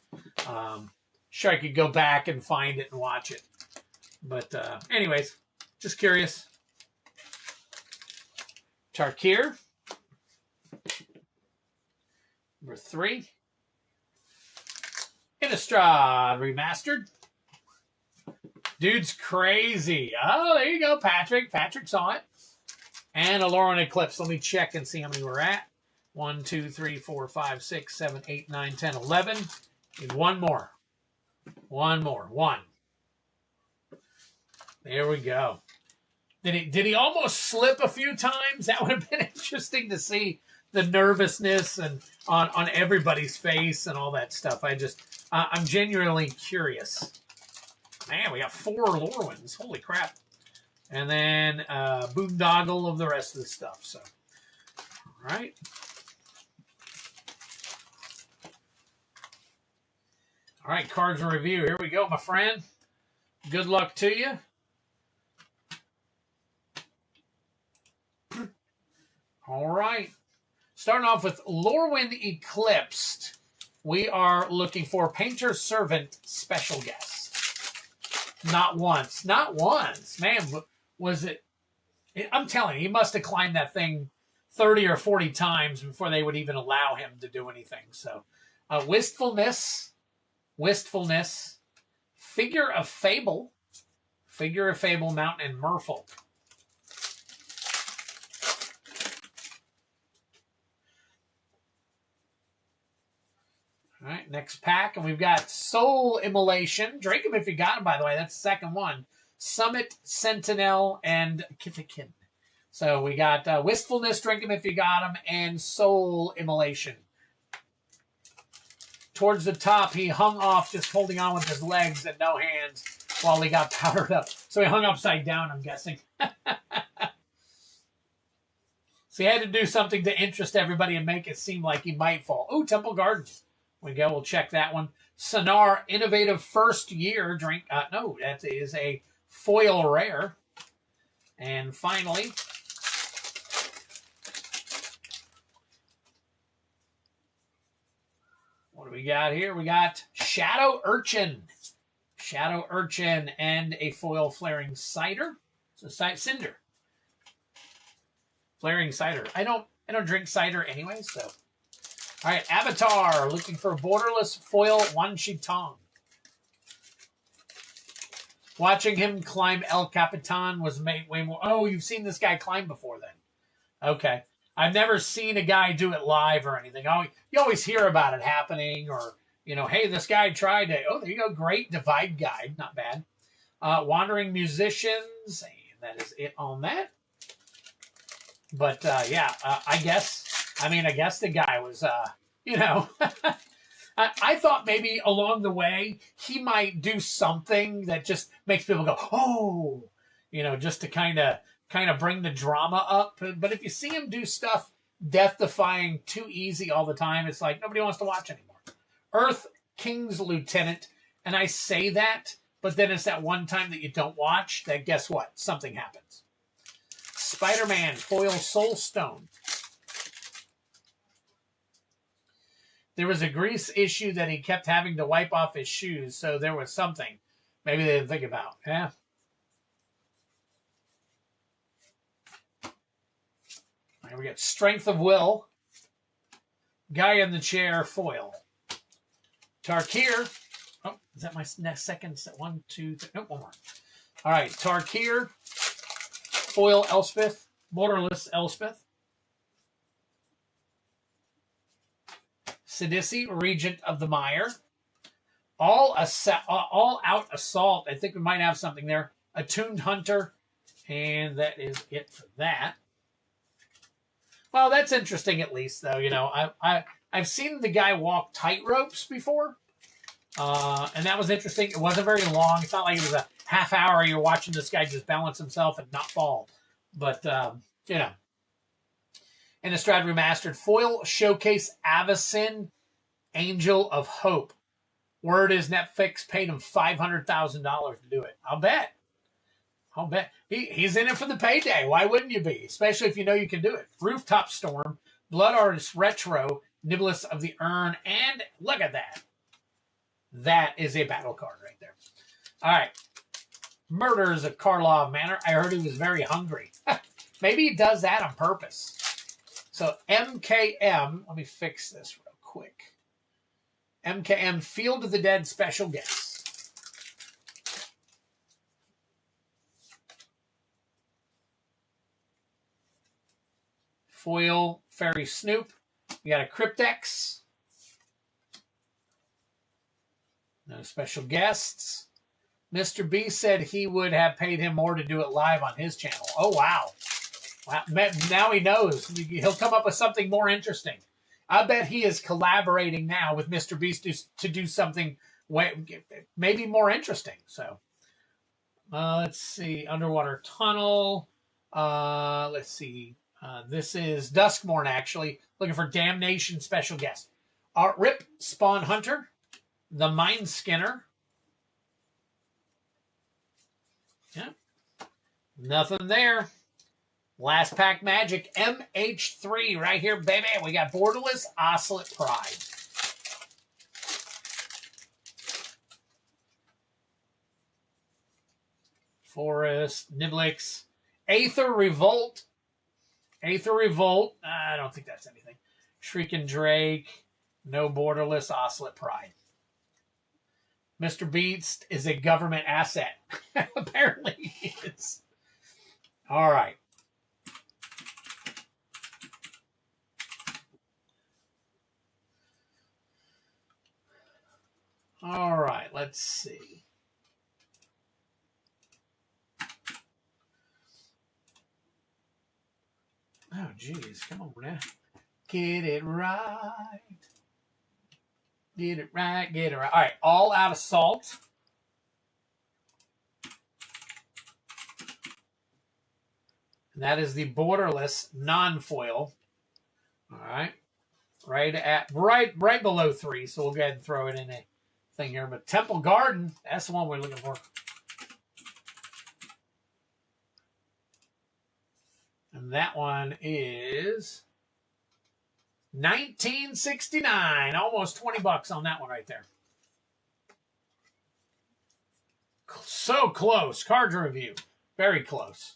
Sure, I could go back and find it and watch it. But anyways, just curious. Tarkir. Number 3. Innistrad Remastered. Dude's crazy. Oh, there you go, Patrick. Patrick saw it. And a Lorwyn Eclipse. Let me check and see how many we're at. 1, 2, 3, 4, 5, 6, 7, 8, 9, 10, 11. Need one more. One more. 1. There we go. Did he almost slip a few times? That would have been interesting to see the nervousness and on everybody's face and all that stuff. I'm genuinely curious. Man, we got 4 Lorwyns. Holy crap. And then boondoggle of the rest of the stuff. So, all right. All right, cards and review. Here we go, my friend. Good luck to you. All right. Starting off with Lorwyn Eclipsed. We are looking for Painter Servant Special Guest. Not once. Not once. Man, was it... I'm telling you, he must have climbed that thing 30 or 40 times before they would even allow him to do anything. So, Wistfulness. Figure of Fable, Mountain and Merfolk. All right, next pack, and we've got Soul Immolation. Drink them if you got them, by the way. That's the second one. Summit, Sentinel, and Kithikin. So we got Wistfulness, drink them if you got them, and Soul Immolation. Towards the top, he hung off just holding on with his legs and no hands while he got powdered up. So he hung upside down, I'm guessing. So he had to do something to interest everybody and make it seem like he might fall. Oh, Temple Gardens. We go. We'll check that one. Sonar Innovative First Year drink. No, that is a foil rare. And finally, what do we got here? We got Shadow Urchin. Shadow Urchin and a foil Flaring Cider. So Cinder. Flaring Cider. I don't drink cider anyway, so. All right, Avatar, looking for Borderless Foil Wan Shi Tong. Watching him climb El Capitan was way more... Oh, you've seen this guy climb before then. Okay. I've never seen a guy do it live or anything. You always hear about it happening or, hey, this guy tried it. Oh, there you go. Great Divide Guide. Not bad. Wandering Musicians. And that is it on that. But, yeah, I guess the guy was, I thought maybe along the way he might do something that just makes people go, oh, just to kind of bring the drama up. But if you see him do stuff death-defying too easy all the time, it's like nobody wants to watch anymore. Earth King's Lieutenant, and I say that, but then it's that one time that you don't watch that guess what? Something happens. Spider-Man Foil Soulstone. There was a grease issue that he kept having to wipe off his shoes, so there was something maybe they didn't think about. Yeah. All right, we got Strength of Will. Guy in the Chair Foil. Tarkir. Oh, is that my next second set? 1, 2, 3. Nope, one more. All right, Tarkir. Foil Elspeth. Borderless Elspeth. Sidisi, Regent of the Mire. All Out Assault. I think we might have something there. Attuned Hunter. And that is it for that. Well, that's interesting at least, though. I've seen the guy walk tightropes before. And that was interesting. It wasn't very long. It's not like it was a half hour you're watching this guy just balance himself and not fall. But, you know. Innistrad Remastered. Foil Showcase Avacyn, Angel of Hope. Word is Netflix paid him $500,000 to do it. I'll bet. He's in it for the payday. Why wouldn't you be? Especially if you know you can do it. Rooftop Storm, Blood Artist Retro, Nibelus of the Urn, and look at that. That is a battle card right there. All right. Murders of Karlov Manor. I heard he was very hungry. Maybe he does that on purpose. So MKM, let me fix this real quick. MKM Field of the Dead special guest. Foil Fairy Snoop. You got a Cryptex. No special guests. Mr. B said he would have paid him more to do it live on his channel. Oh, wow. Wow. Now he knows. He'll come up with something more interesting. I bet he is collaborating now with Mr. Beast to do something maybe more interesting. So, let's see. Underwater Tunnel. Let's see. This is Duskmorn, actually. Looking for Damnation special guest. Rip Spawn Hunter. The Mind Skinner. Yeah. Nothing there. Last Pack Magic. MH3 right here, baby. We got Borderless Oscillate Pride. Forest. Nibelix. Aether Revolt. Aether Revolt. I don't think that's anything. Shrieking Drake. No Borderless Oscillate Pride. Mr. Beast is a government asset. Apparently he is. All right. All right, let's see. Oh, geez. Come on now. Get it right. Get it right. Get it right. All right. All Out Assault. And that is the borderless non-foil. All right. Right below 3. So we'll go ahead and throw it in a thing here. But Temple Garden, that's the one we're looking for. And that one is $19.69. Almost $20 on that one right there. So close. Card review. Very close.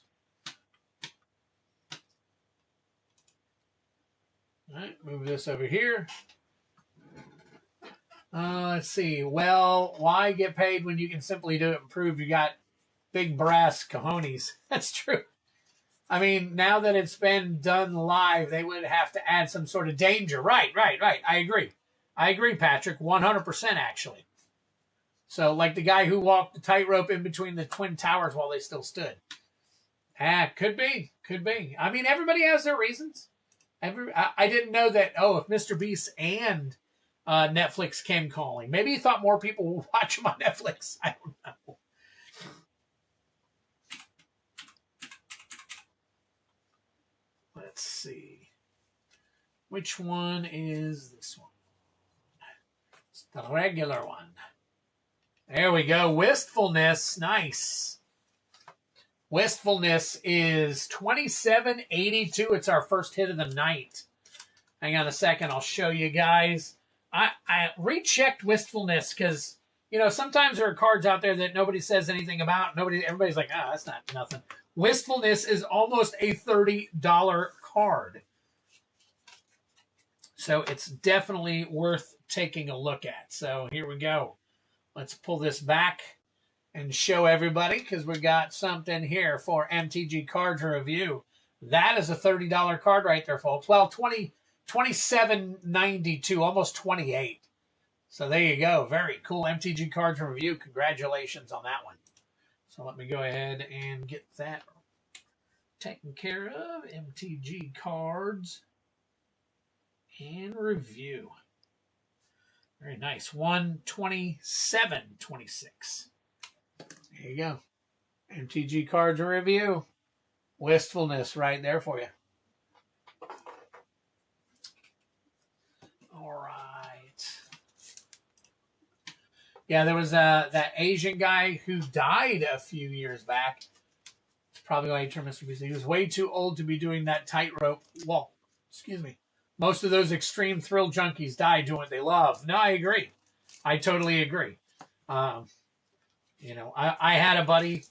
All right, move this over here. Let's see. Well, why get paid when you can simply do it and prove you got big brass cojones? That's true. I mean, now that it's been done live, they would have to add some sort of danger. Right. I agree, Patrick. 100% actually. So, like the guy who walked the tightrope in between the Twin Towers while they still stood. Could be. I mean, everybody has their reasons. I didn't know that, if Mr. Beast and Netflix came calling. Maybe he thought more people would watch him on Netflix. I don't know. Let's see. Which one is this one? It's the regular one. There we go. Wistfulness. Nice. Wistfulness is $27.82. It's our first hit of the night. Hang on a second. I'll show you guys. I rechecked Wistfulness because, sometimes there are cards out there that nobody says anything about. Everybody's like, that's not nothing. Wistfulness is almost a $30 card. So it's definitely worth taking a look at. So here we go. Let's pull this back and show everybody because we got something here for MTG Cards Review. That is a $30 card right there, folks. Well, $27.92, almost $28. So there you go. Very cool MTG Cards Review. Congratulations on that one. So let me go ahead and get that taken care of. MTG Cards and Review. Very nice. 127.26. There you go. MTG cards review. Wistfulness right there for you. All right. Yeah, there was that Asian guy who died a few years back. It's probably why he turned Mr. Beast. He was way too old to be doing that tightrope. Well, excuse me. Most of those extreme thrill junkies die doing what they love. No, I agree. I totally agree. You know, I had a buddy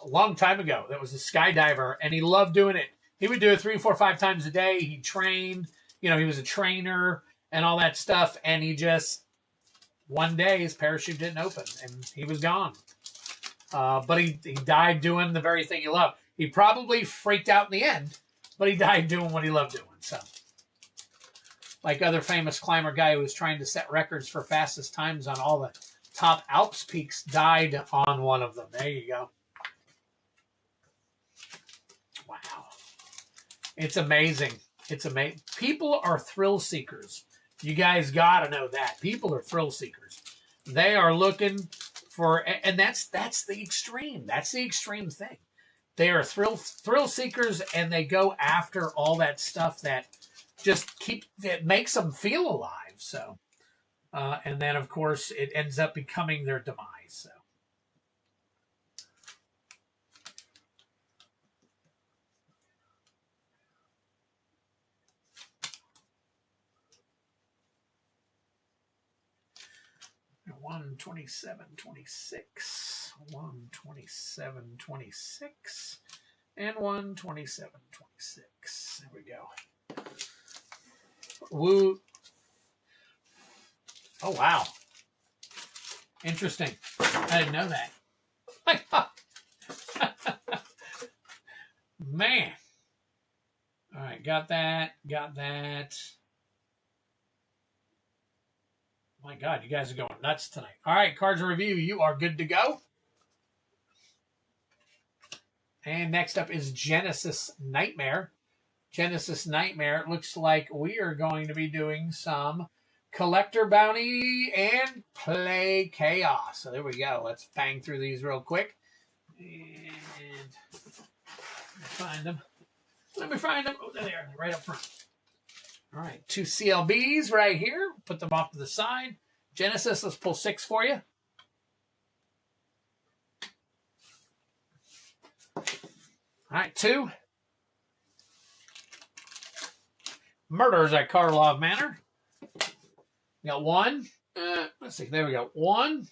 a long time ago that was a skydiver, and he loved doing it. He would do it 3, 4, 5 times a day. He trained. You know, he was a trainer and all that stuff, and he just, one day his parachute didn't open, and he was gone. But he died doing the very thing he loved. He probably freaked out in the end, but he died doing what he loved doing. So, like other famous climber guy who was trying to set records for fastest times on all the top Alps peaks, died on one of them. There you go. Wow. It's amazing. It's amazing. People are thrill seekers. You guys got to know that. People are thrill seekers. They are looking for, and that's the extreme. That's the extreme thing. They are thrill seekers, and they go after all that stuff that just that makes them feel alive. So, and then of course it ends up becoming their demise. So. And 127.26, 127.26, and 127.26. There we go. Woo. Oh, wow. Interesting. I didn't know that. Man. All right, got that. Got that. My God, you guys are going nuts tonight. All right, cards review. You are good to go. And next up is Genesis Nightmare. Genesis Nightmare. It looks like we are going to be doing some collector bounty and play chaos. So there we go. Let's bang through these real quick. And find them. Let me find them. Oh, there they are, right up front. All right, 2 CLBs right here. Put them off to the side. Genesis, let's pull 6 for you. All right, 2. Murders at Karlov Manor. We got 1. Let's see, there we go. 1.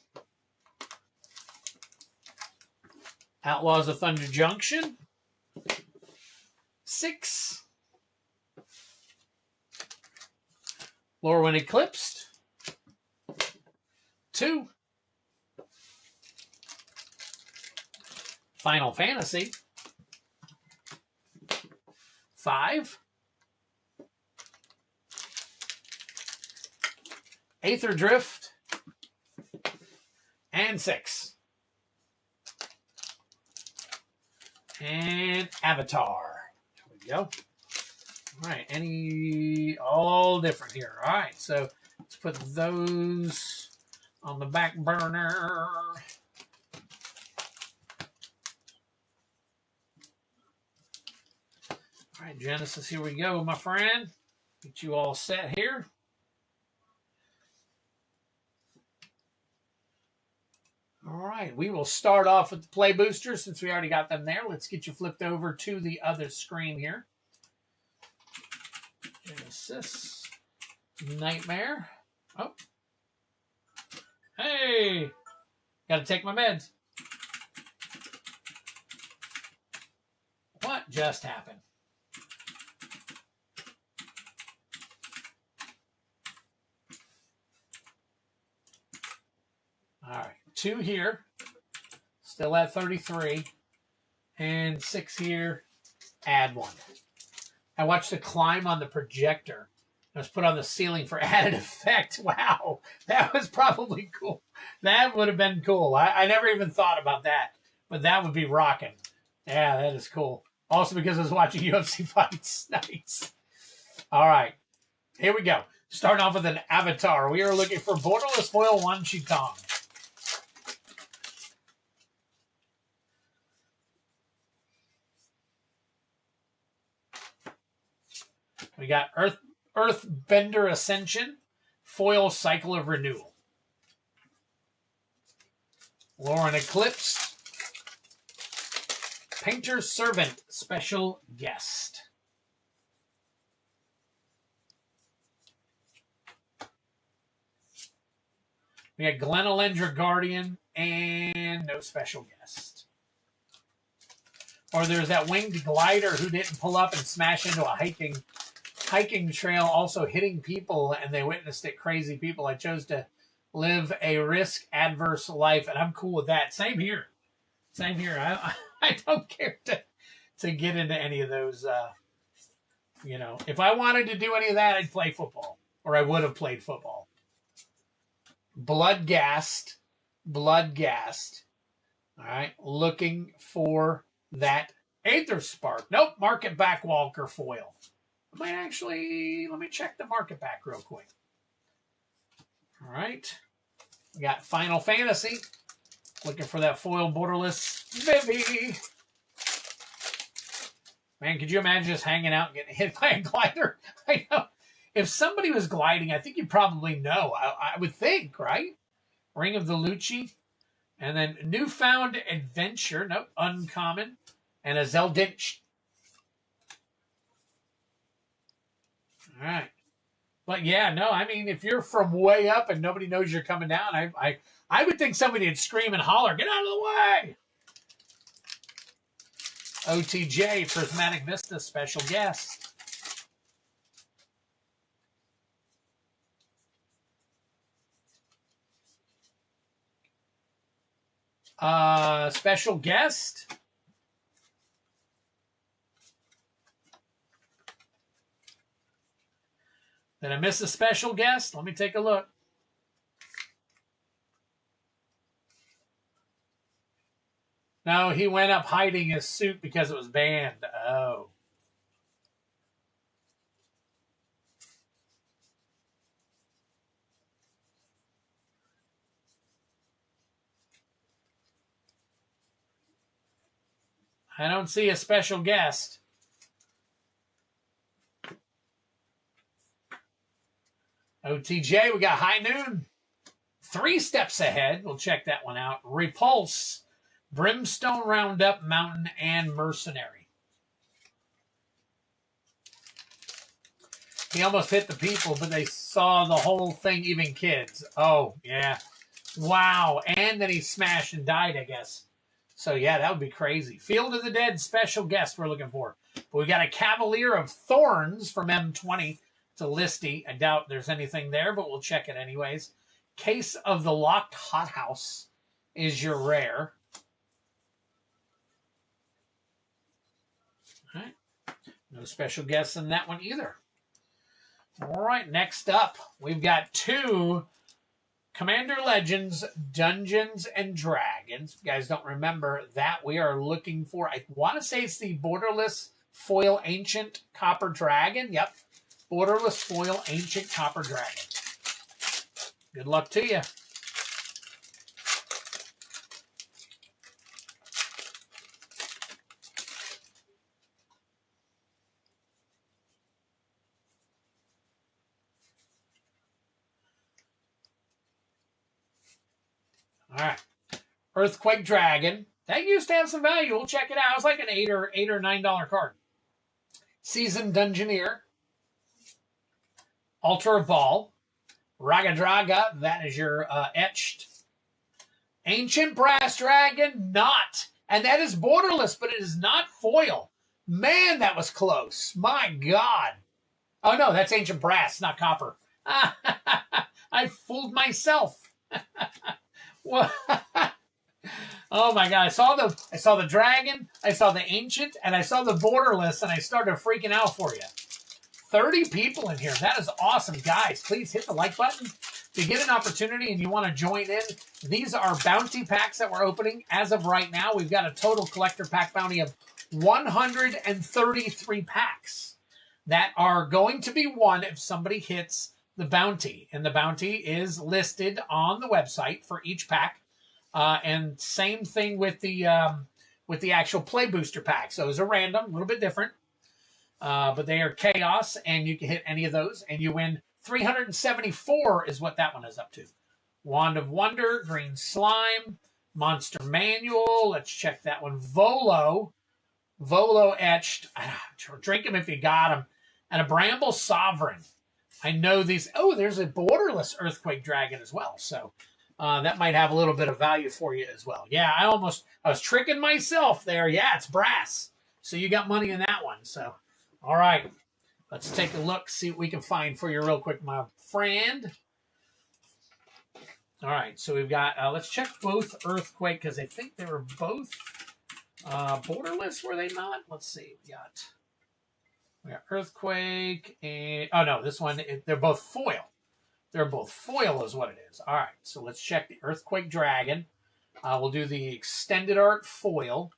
Outlaws of Thunder Junction. 6. Lorwyn Eclipsed. 2. Final Fantasy. 5. Aether Drift. And 6. And Avatar. There we go. All right, all different here. All right, so let's put those on the back burner. All right, Genesis, here we go, my friend. Get you all set here. All right, we will start off with the play boosters since we already got them there. Let's get you flipped over to the other screen here. Genesis Nightmare. Oh. Hey. Got to take my meds. What just happened? All right. 2 here. Still at 33. And 6 here. Add 1. I watched the climb on the projector. It was put on the ceiling for added effect. Wow. That was probably cool. That would have been cool. I never even thought about that. But that would be rocking. Yeah, that is cool. Also because I was watching UFC fights. Nice. All right. Here we go. Starting off with an Avatar. We are looking for borderless foil Wan Chi-Kong. We got Earthbender Ascension, foil Cycle of Renewal. Lorwyn Eclipsed, Painter's Servant, Special Guest. We got Glenelendra Guardian and no special guest. Or there's that winged glider who didn't pull up and smash into a hiking trail, also hitting people, and they witnessed it. Crazy people. I chose to live a risk-adverse life, and I'm cool with that. Same here. Same here. I don't care to get into any of those. You know, if I wanted to do any of that, I'd play football, or I would have played football. Bloodghast. All right, looking for that Aether Spark. Nope, Market Back Walker foil. I might actually, let me check the Market Back real quick. All right, we got Final Fantasy. Looking for that foil borderless Vivi. Man, could you imagine just hanging out and getting hit by a glider? I know. If somebody was gliding, I think you'd probably know. I would think, right? Ring of the Lucci. And then Newfound Adventure. Nope, uncommon. And a Zeldinch. All right. But yeah, no, I mean, if you're from way up and nobody knows you're coming down, I would think somebody would scream and holler, get out of the way. OTJ, Prismatic Vista, special guest. Special guest. Did I miss a special guest? Let me take a look. No, he went up hiding his suit because it was banned. Oh. I don't see a special guest. OTJ, we got High Noon. 3 steps ahead. We'll check that one out. Repulse, Brimstone Roundup, Mountain, and Mercenary. He almost hit the people, but they saw the whole thing, even kids. Oh, yeah. Wow. And then he smashed and died, I guess. So, yeah, that would be crazy. Field of the Dead, special guest we're looking for. But we got a Cavalier of Thorns from M20. It's a listy. I doubt there's anything there, but we'll check it anyways. Case of the Locked Hothouse is your rare. All right. No special guests in that one either. All right, next up, we've got 2 Commander Legends, Dungeons and Dragons. If you guys don't remember that, we are looking for, I want to say it's the Borderless Foil Ancient Copper Dragon. Yep, Borderless Foil Ancient Copper Dragon. Good luck to you. All right. Earthquake Dragon. That used to have some value. We'll check it out. It's like an $8 or $9 card. Seasoned Dungeoneer. Altar of Ball. Ragadraga. That is your etched. Ancient Brass Dragon. Not. And that is borderless, but it is not foil. Man, that was close. My God. Oh, no, that's Ancient Brass, not copper. I fooled myself. What? Oh my God! I saw the dragon, I saw the ancient, and I saw the borderless, and I started freaking out for you. 30 people in here. That is awesome, guys. Please hit the like button if you get an opportunity and you want to join in. These are bounty packs that we're opening as of right now. We've got a total collector pack bounty of 133 packs that are going to be won if somebody hits the bounty, and the bounty is listed on the website for each pack. And same thing with the actual play booster pack. So it's a random, a little bit different, but they are chaos, and you can hit any of those, and you win 374 is what that one is up to. Wand of Wonder, Green Slime, Monster Manual. Let's check that one. Volo etched. Drink them if you got them. And a Bramble Sovereign. I know these. Oh, there's a borderless Earthquake Dragon as well. So that might have a little bit of value for you as well. Yeah, I was tricking myself there. Yeah, it's brass. So you got money in that one. So, all right. Let's take a look, see what we can find for you real quick, my friend. All right, so we've got, let's check both Earthquake, because I think they were both borderless, were they not? Let's see, we got Earthquake, and, oh no, this one, they're both foil. They're both foil is what it is. All right, so let's check the Earthquake Dragon. We'll do the extended art foil.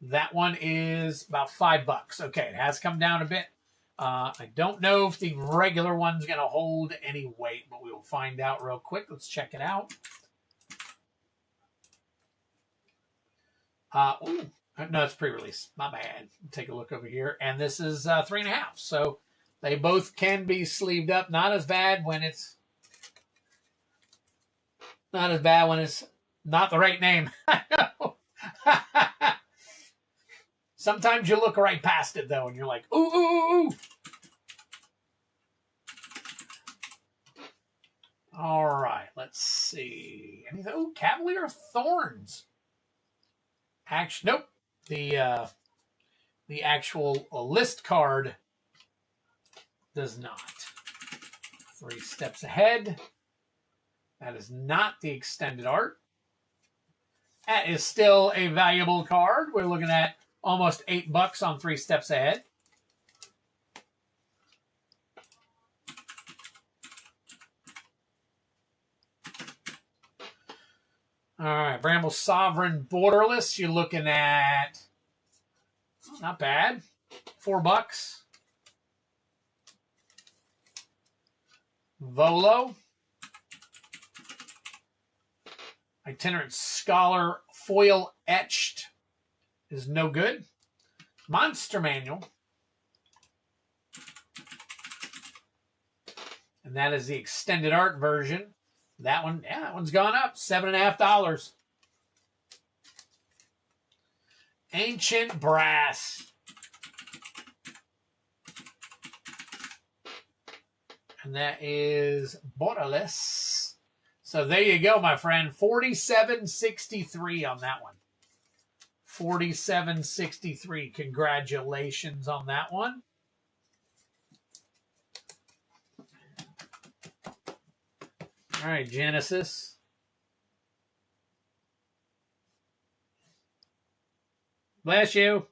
That one is about $5. Okay, it has come down a bit. I don't know if the regular one's going to hold any weight, but we will find out real quick. Let's check it out. No, it's pre-release. My bad. Take a look over here. And this is 3.5. So they both can be sleeved up. Not as bad when it's not the right name. I know. Sometimes you look right past it, though, and you're like, ooh, ooh, ooh, ooh. All right, let's see. Anything? Oh, Cavalier of Thorns. Actually, nope. The actual list card does not. 3 steps ahead. That is not the extended art. That is still a valuable card. We're looking at almost $8 on 3 steps ahead. All right, Bramble Sovereign borderless. You're looking at not bad, $4. Volo, Itinerant Scholar foil etched is no good. Monster Manual. And that is the extended art version. That one, yeah, that one's gone up. $7.50. Ancient Brass. And that is borderless. So there you go, my friend. $47.63 on that one. $47.63. Congratulations on that one. All right, Genesis. Bless you.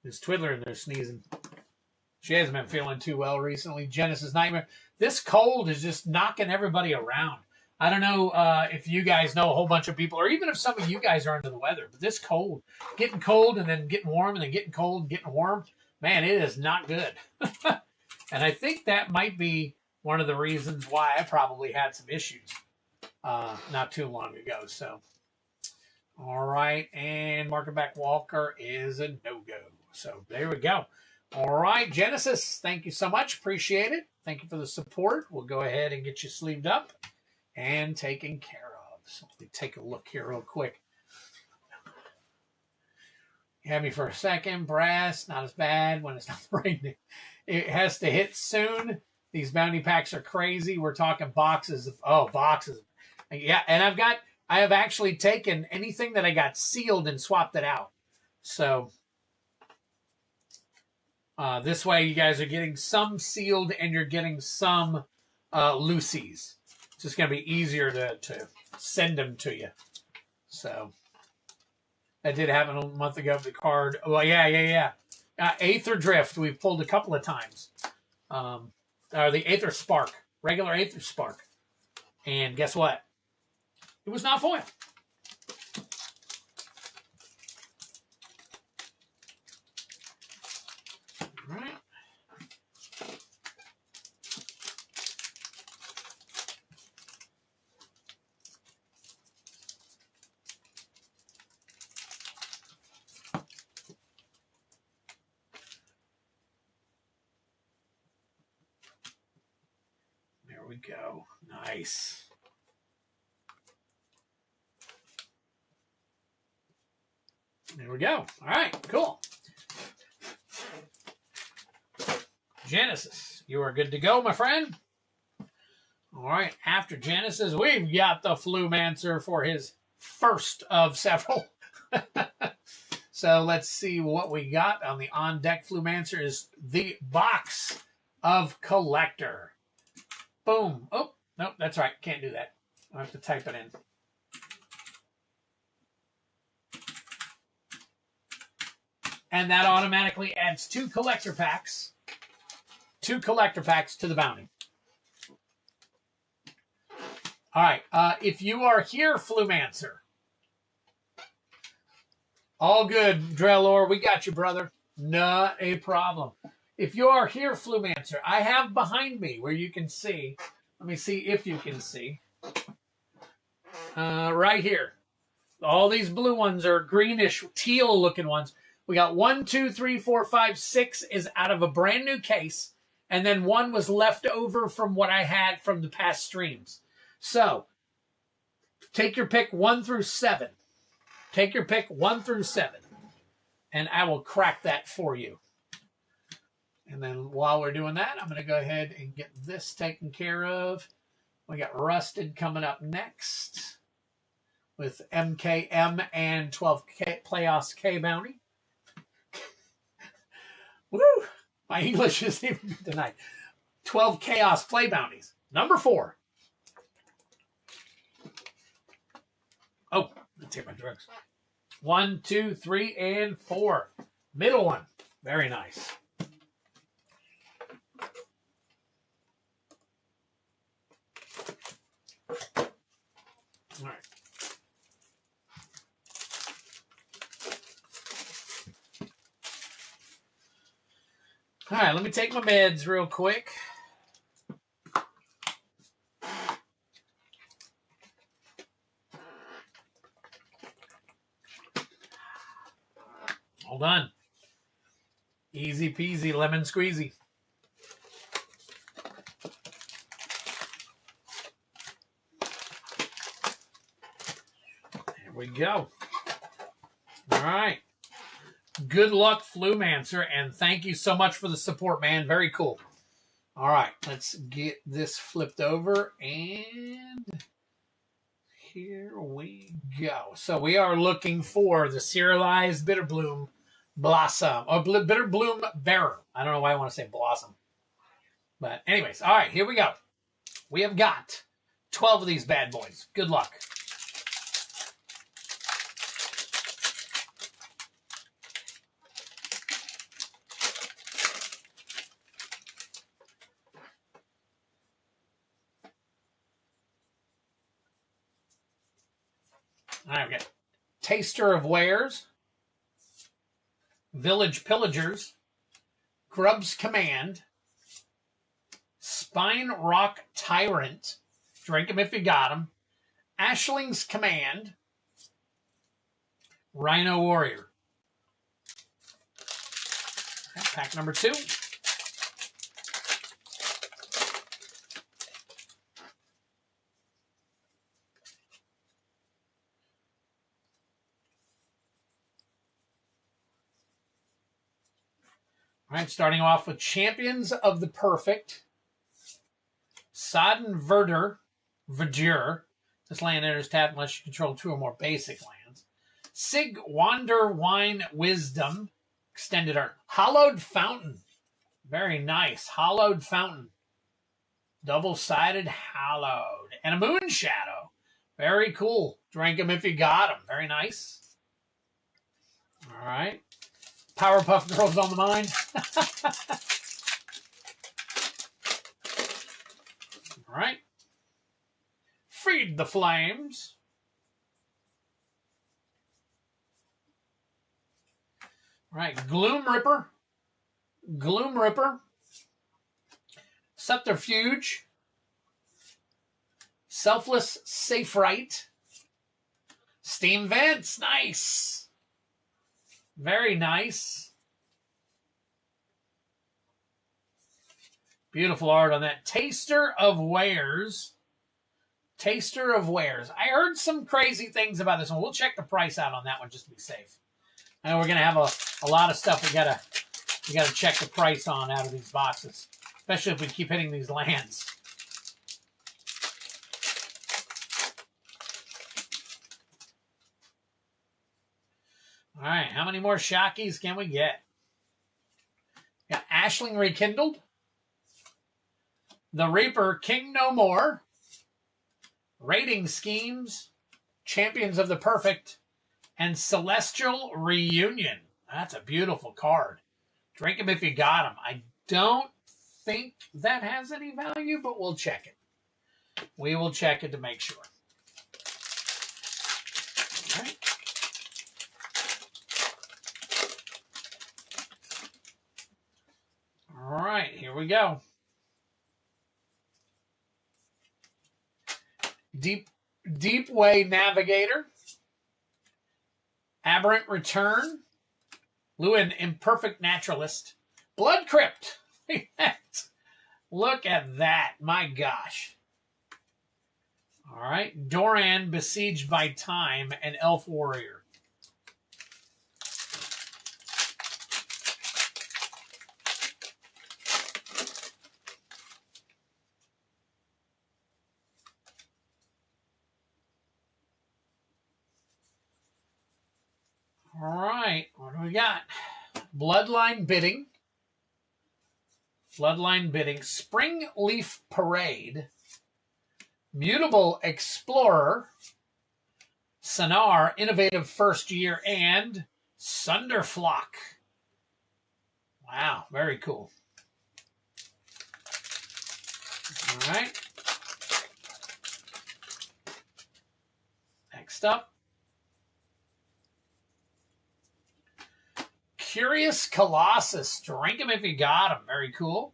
There's Twiddler in there sneezing. She hasn't been feeling too well recently. Genesis Nightmare. This cold is just knocking everybody around. I don't know if you guys know a whole bunch of people, or even if some of you guys are under the weather, but this cold, getting cold and then getting warm and then getting cold and getting warm, man, it is not good. And I think that might be one of the reasons why I probably had some issues not too long ago. So, all right. And Market Back Walker is a no-go. So there we go. All right, Genesis, thank you so much. Appreciate it. Thank you for the support. We'll go ahead and get you sleeved up and taken care of. So let me take a look here real quick. You had me for a second. Brass, not as bad when it's not the right name. It has to hit soon. These bounty packs are crazy. We're talking boxes of, boxes. Yeah, and I have actually taken anything that I got sealed and swapped it out. So this way you guys are getting some sealed and you're getting some loosies. It's just going to be easier to send them to you. So that did happen a month ago. The card. Well, yeah. Aether Drift, we've pulled a couple of times. The Aether Spark, regular Aether Spark. And guess what? It was not foil. All right. There we go. Nice. There we go. All right, cool. Genesis, you are good to go, my friend. All right, after Genesis, we've got the Flumancer for his first of several. So let's see what we got on the on-deck Flumancer is the box of Collector. Boom. Oh, nope, that's right. Can't do that. I have to type it in. And that automatically adds 2 collector packs. 2 collector packs to the bounty. All right. If you are here, Flumancer. All good, Drellor. We got you, brother. Not a problem. If you are here, Flumancer, I have behind me where you can see. Let me see if you can see. Right here. All these blue ones are greenish, teal-looking ones. We got 1, 2, 3, 4, 5, 6 is out of a brand new case. And then 1 was left over from what I had from the past streams. So, take your pick 1 through 7. Take your pick 1 through 7. And I will crack that for you. And then while we're doing that, I'm going to go ahead and get this taken care of. We got Rusted coming up next with MKM and 12K Playoffs K Bounty. Woo! My English isn't even good tonight. 12 Chaos Play Bounties. Number 4. Oh, let's take my drugs. 1, 2, 3, and 4. Middle one. Very nice. All right. All right, let me take my meds real quick. All done. Easy peasy, lemon squeezy. There we go. All right. Good luck, Flumancer, and thank you so much for the support, man. Very cool. All right, let's get this flipped over, and here we go. So we are looking for the serialized Bitterbloom Blossom, or Bitterbloom Bearer. I don't know why I want to say Blossom. But anyways, all right, here we go. We have got 12 of these bad boys. Good luck. All right, we got Taster of Wares, Village Pillagers, Grub's Command, Spine Rock Tyrant, drink him if you got him, Ashling's Command, Rhino Warrior. Okay, pack number 2. All right, starting off with Champions of the Perfect, Sodden Verdure. This land enters tap unless you control 2 or more basic lands. Sig Wander Wine Wisdom, extended art. Hollowed Fountain, very nice. Hollowed Fountain, double-sided hallowed. And a Moon Shadow, very cool. Drink them if you got them, very nice. All right. Powerpuff Girls on the mind. All right. Feed the Flames. All right. Gloom Ripper. Subterfuge. Selfless Safe Right. Steam Vents. Nice. Very nice. Beautiful art on that. Taster of Wares. Taster of Wares. I heard some crazy things about this one. We'll check the price out on that one just to be safe. I know we're gonna have a lot of stuff we gotta check the price on out of these boxes, especially if we keep hitting these lands. All right, how many more Shockies can we get? Got Ashling Rekindled, The Reaper, King No More, Rating Schemes, Champions of the Perfect, and Celestial Reunion. That's a beautiful card. Drink them if you got them. I don't think that has any value, but we'll check it. We will check it to make sure. All right. All right, here we go. Deep Way Navigator, Aberrant Return, Lorwyn Imperfect Naturalist, Blood Crypt. Look at that, my gosh. All right, Doran Besieged by Time, and Elf Warrior. All right, what do we got? Bloodline Bidding. Bloodline Bidding. Spring Leaf Parade. Mutable Explorer. Sonar, Innovative First Year, and Sunderflock. Wow, very cool. All right. Next up. Curious Colossus. Drink them if you got them. Very cool.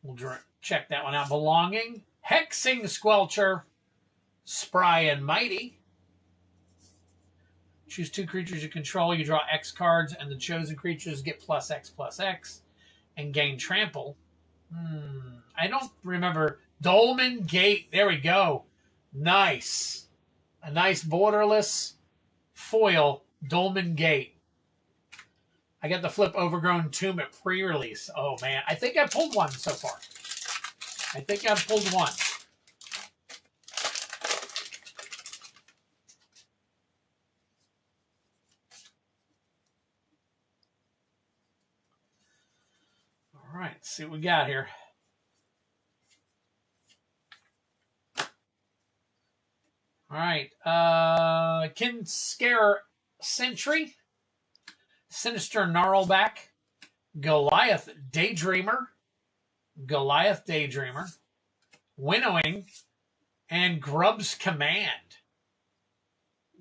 We'll check that one out. Belonging. Hexing Squelcher. Spry and Mighty. Choose 2 creatures you control. You draw X cards, and the chosen creatures get +X/+X and gain trample. I don't remember. Dolmen Gate. There we go. Nice. A nice borderless foil Dolmen Gate. I got the Flip Overgrown Tomb at pre-release. Oh, man. I think I pulled one so far. I think I've pulled one. All right. Let's see what we got here. All right. Kinscare Sentry. Sinister Gnarlback, Goliath Daydreamer, Winnowing, and Grub's Command.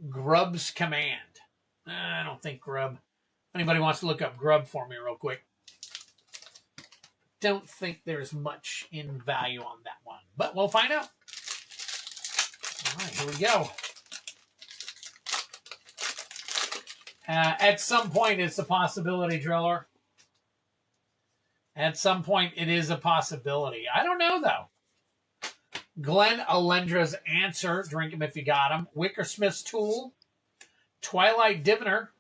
Grub's Command. I don't think Grub. Anybody wants to look up Grub for me real quick? Don't think there's much in value on that one, but we'll find out. All right, here we go. At some point, it's a possibility, Driller. At some point, it is a possibility. I don't know, though. Glenn Alendra's Answer. Drink him if you got him. Wickersmith's Tool. Twilight Diviner.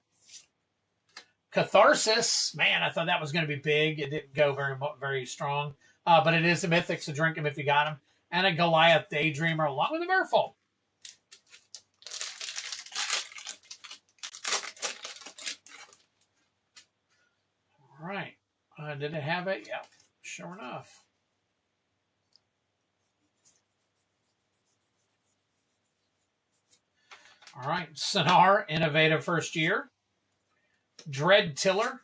Catharsis. Man, I thought that was going to be big. It didn't go very strong. But it is a Mythic, so drink him if you got him. And a Goliath Daydreamer along with a Merfolk. All right. Did it have it? Yeah, sure enough. All right. Sonar, Innovative First Year. Dread Tiller.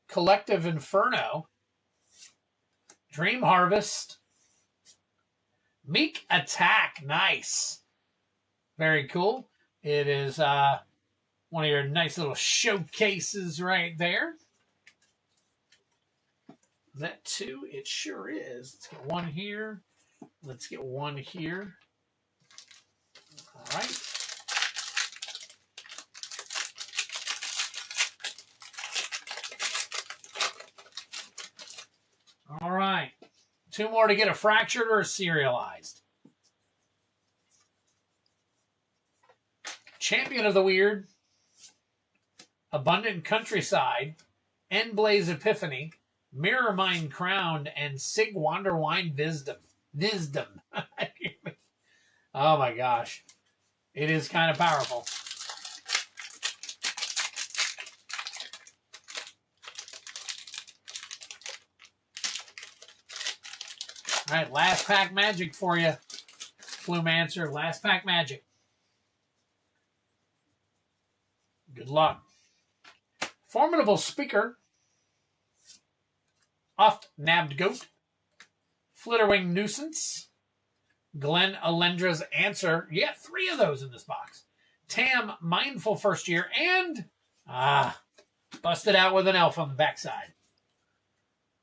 Collective Inferno. Dream Harvest. Meek Attack. Nice. Very cool. It is one of your nice little showcases right there. Is that 2? It sure is. Let's get one here. Let's get one here. All right. All right. 2 more to get a fractured or a serialized. Champion of the Weird, Abundant Countryside, Endblaze Epiphany, Mirror Mind Crowned, and Sig Wanderwine Wisdom. Oh my gosh. It is kind of powerful. All right, last pack magic for you, Flumancer. Last pack magic. Good luck. Formidable Speaker, Oft Nabbed Goat, Flitterwing Nuisance, Glenn Alendra's Answer. Yeah, 3 of those in this box. Tam Mindful First Year, and busted out with an elf on the backside.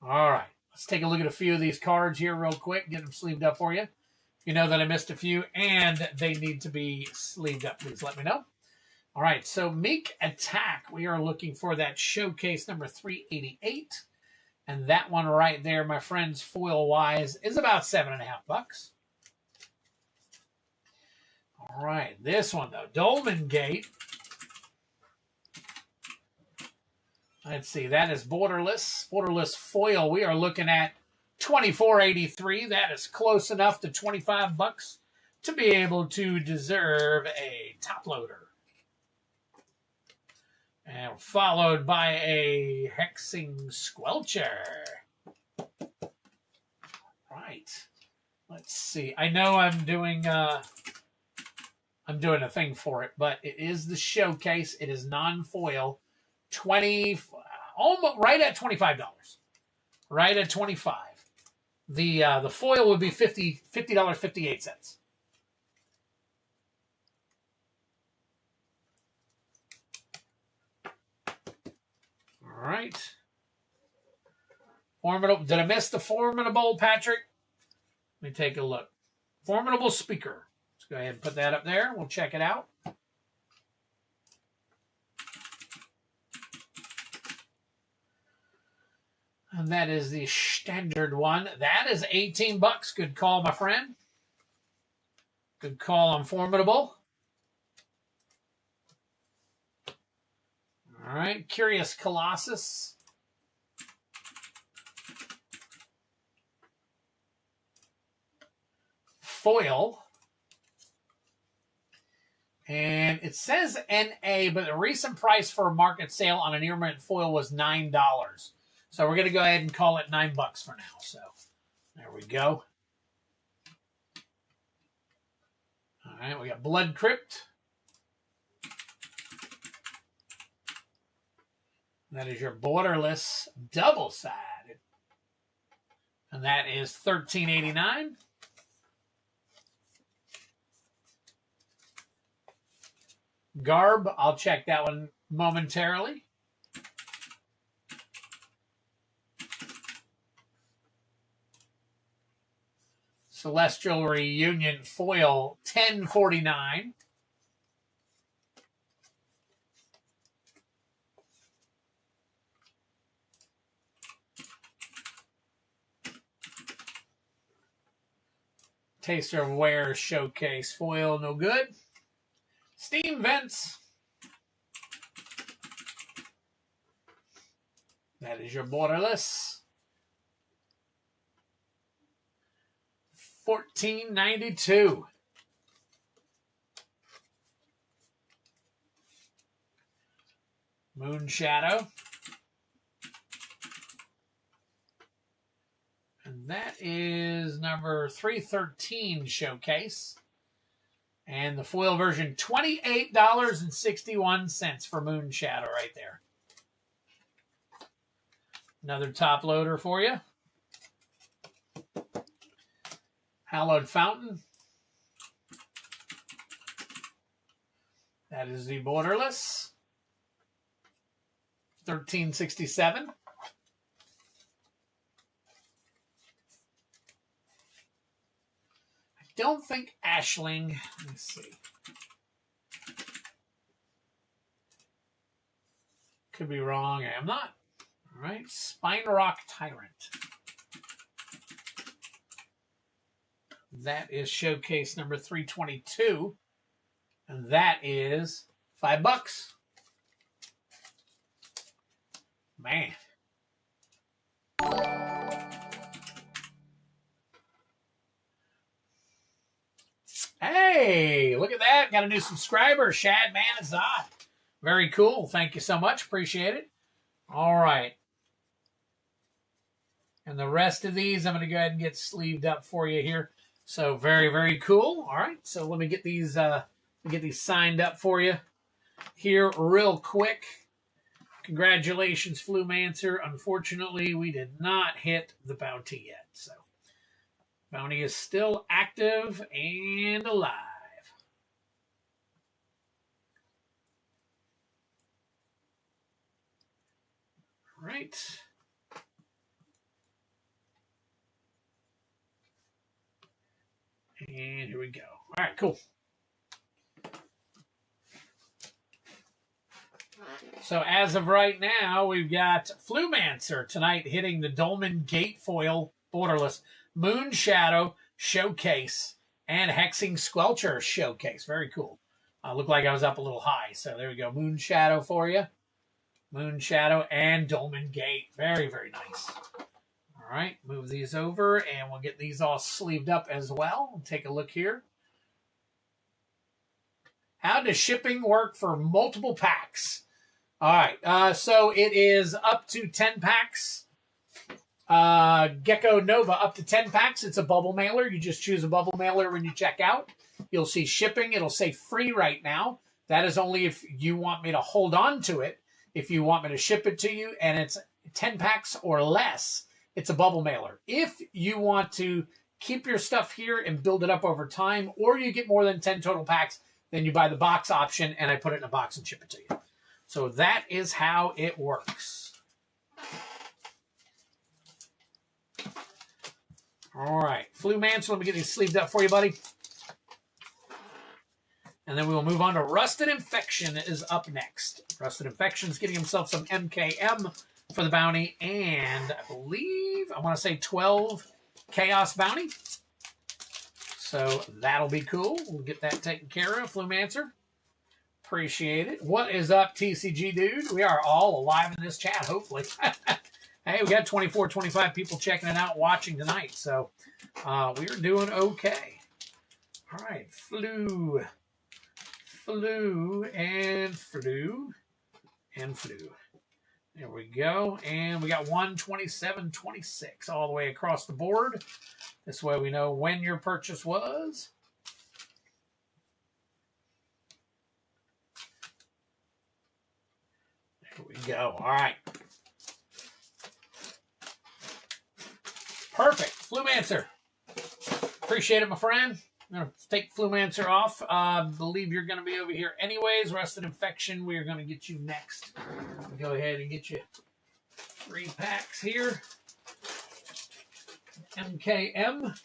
All right, let's take a look at a few of these cards here real quick. Get them sleeved up for you. You know that I missed a few, and they need to be sleeved up. Please let me know. All right, so Meek Attack. We are looking for that showcase number 388. And that one right there, my friends, foil-wise, is about $7.50. All right, this one, though, Dolmen Gate. Let's see, that is borderless foil. We are looking at $24.83. That is close enough to $25 to be able to deserve a top loader. And followed by a Hexing Squelcher. Right. Let's see. I know I'm doing a thing for it, but it is the showcase. It is non-foil. Almost right at $25. Right at $25. The foil would be $50.58. All right. Formidable. Did I miss the Formidable, Patrick? Let me take a look. Formidable Speaker. Let's go ahead and put that up there. We'll check it out. And that is the standard one. That is $18. Good call, my friend. Good call on Formidable. All right, Curious Colossus. Foil. And it says NA, but the recent price for a market sale on an earment foil was $9. So we're going to go ahead and call it $9 for now. So there we go. All right, we got Blood Crypt. That is your borderless double-sided. And that is $13.89. Garb, I'll check that one momentarily. Celestial Reunion foil, $10.49. Taster of Wear showcase foil, no good. Steam Vents. That is your borderless. $14.92. Moon Shadow. And that is number 313 showcase. And the foil version, $28.61 for Moon Shadow right there. Another top loader for you. Hallowed Fountain. That is the borderless. $13.67. Don't think Ashling. Let me see. Could be wrong. I am not. All right. Spine Rock Tyrant. That is showcase number 322. And that is $5. Man. Hey, look at that. Got a new subscriber, Shad Manazad. Very cool. Thank you so much. Appreciate it. All right. And the rest of these, I'm going to go ahead and get sleeved up for you here. So very, very cool. All right. So let me get these signed up for you here real quick. Congratulations, Flumancer. Unfortunately, we did not hit the bounty yet. So bounty is still active and alive. All right. And here we go. All right, cool. So as of right now, we've got Flumancer tonight hitting the Dolmen Gate Foil Borderless, Moon Shadow Showcase, and Hexing Squelcher Showcase. Very cool. Looked like I was up a little high. So there we go. Moon Shadow for you. Moon Shadow and Dolmen Gate. Very, very nice. All right, move these over, and we'll get these all sleeved up as well. Take a look here. How does shipping work for multiple packs? All right, so it is up to 10 packs. Gecko Nova, up to 10 packs. It's a bubble mailer. You just choose a bubble mailer when you check out. You'll see shipping. It'll say free right now. That is only if you want me to hold on to it. If you want me to ship it to you, and it's 10 packs or less, it's a bubble mailer. If you want to keep your stuff here and build it up over time, or you get more than 10 total packs, then you buy the box option, and I put it in a box and ship it to you. So that is how it works. All right. Flumancer, let me get these sleeved up for you, buddy. And then we will move on to Rusted Infection is up next. Rusted Infection is getting himself some MKM for the bounty, and I believe, I want to say 12 Chaos bounty. So that'll be cool. We'll get that taken care of, Flumancer. Appreciate it. What is up, TCG dude? We are all alive in this chat, hopefully. Hey, we got 24, 25 people checking it out, watching tonight. So we're doing okay. All right, Flu, and Flu. There we go. And we got 127.26 all the way across the board. This way we know when your purchase was. There we go. All right. Perfect. Flumancer. Appreciate it, my friend. I'm going to take Flumancer off. Believe you're going to be over here anyways. Rusted Infection, we are going to get you next. Go ahead and get you 3 packs here. MKM.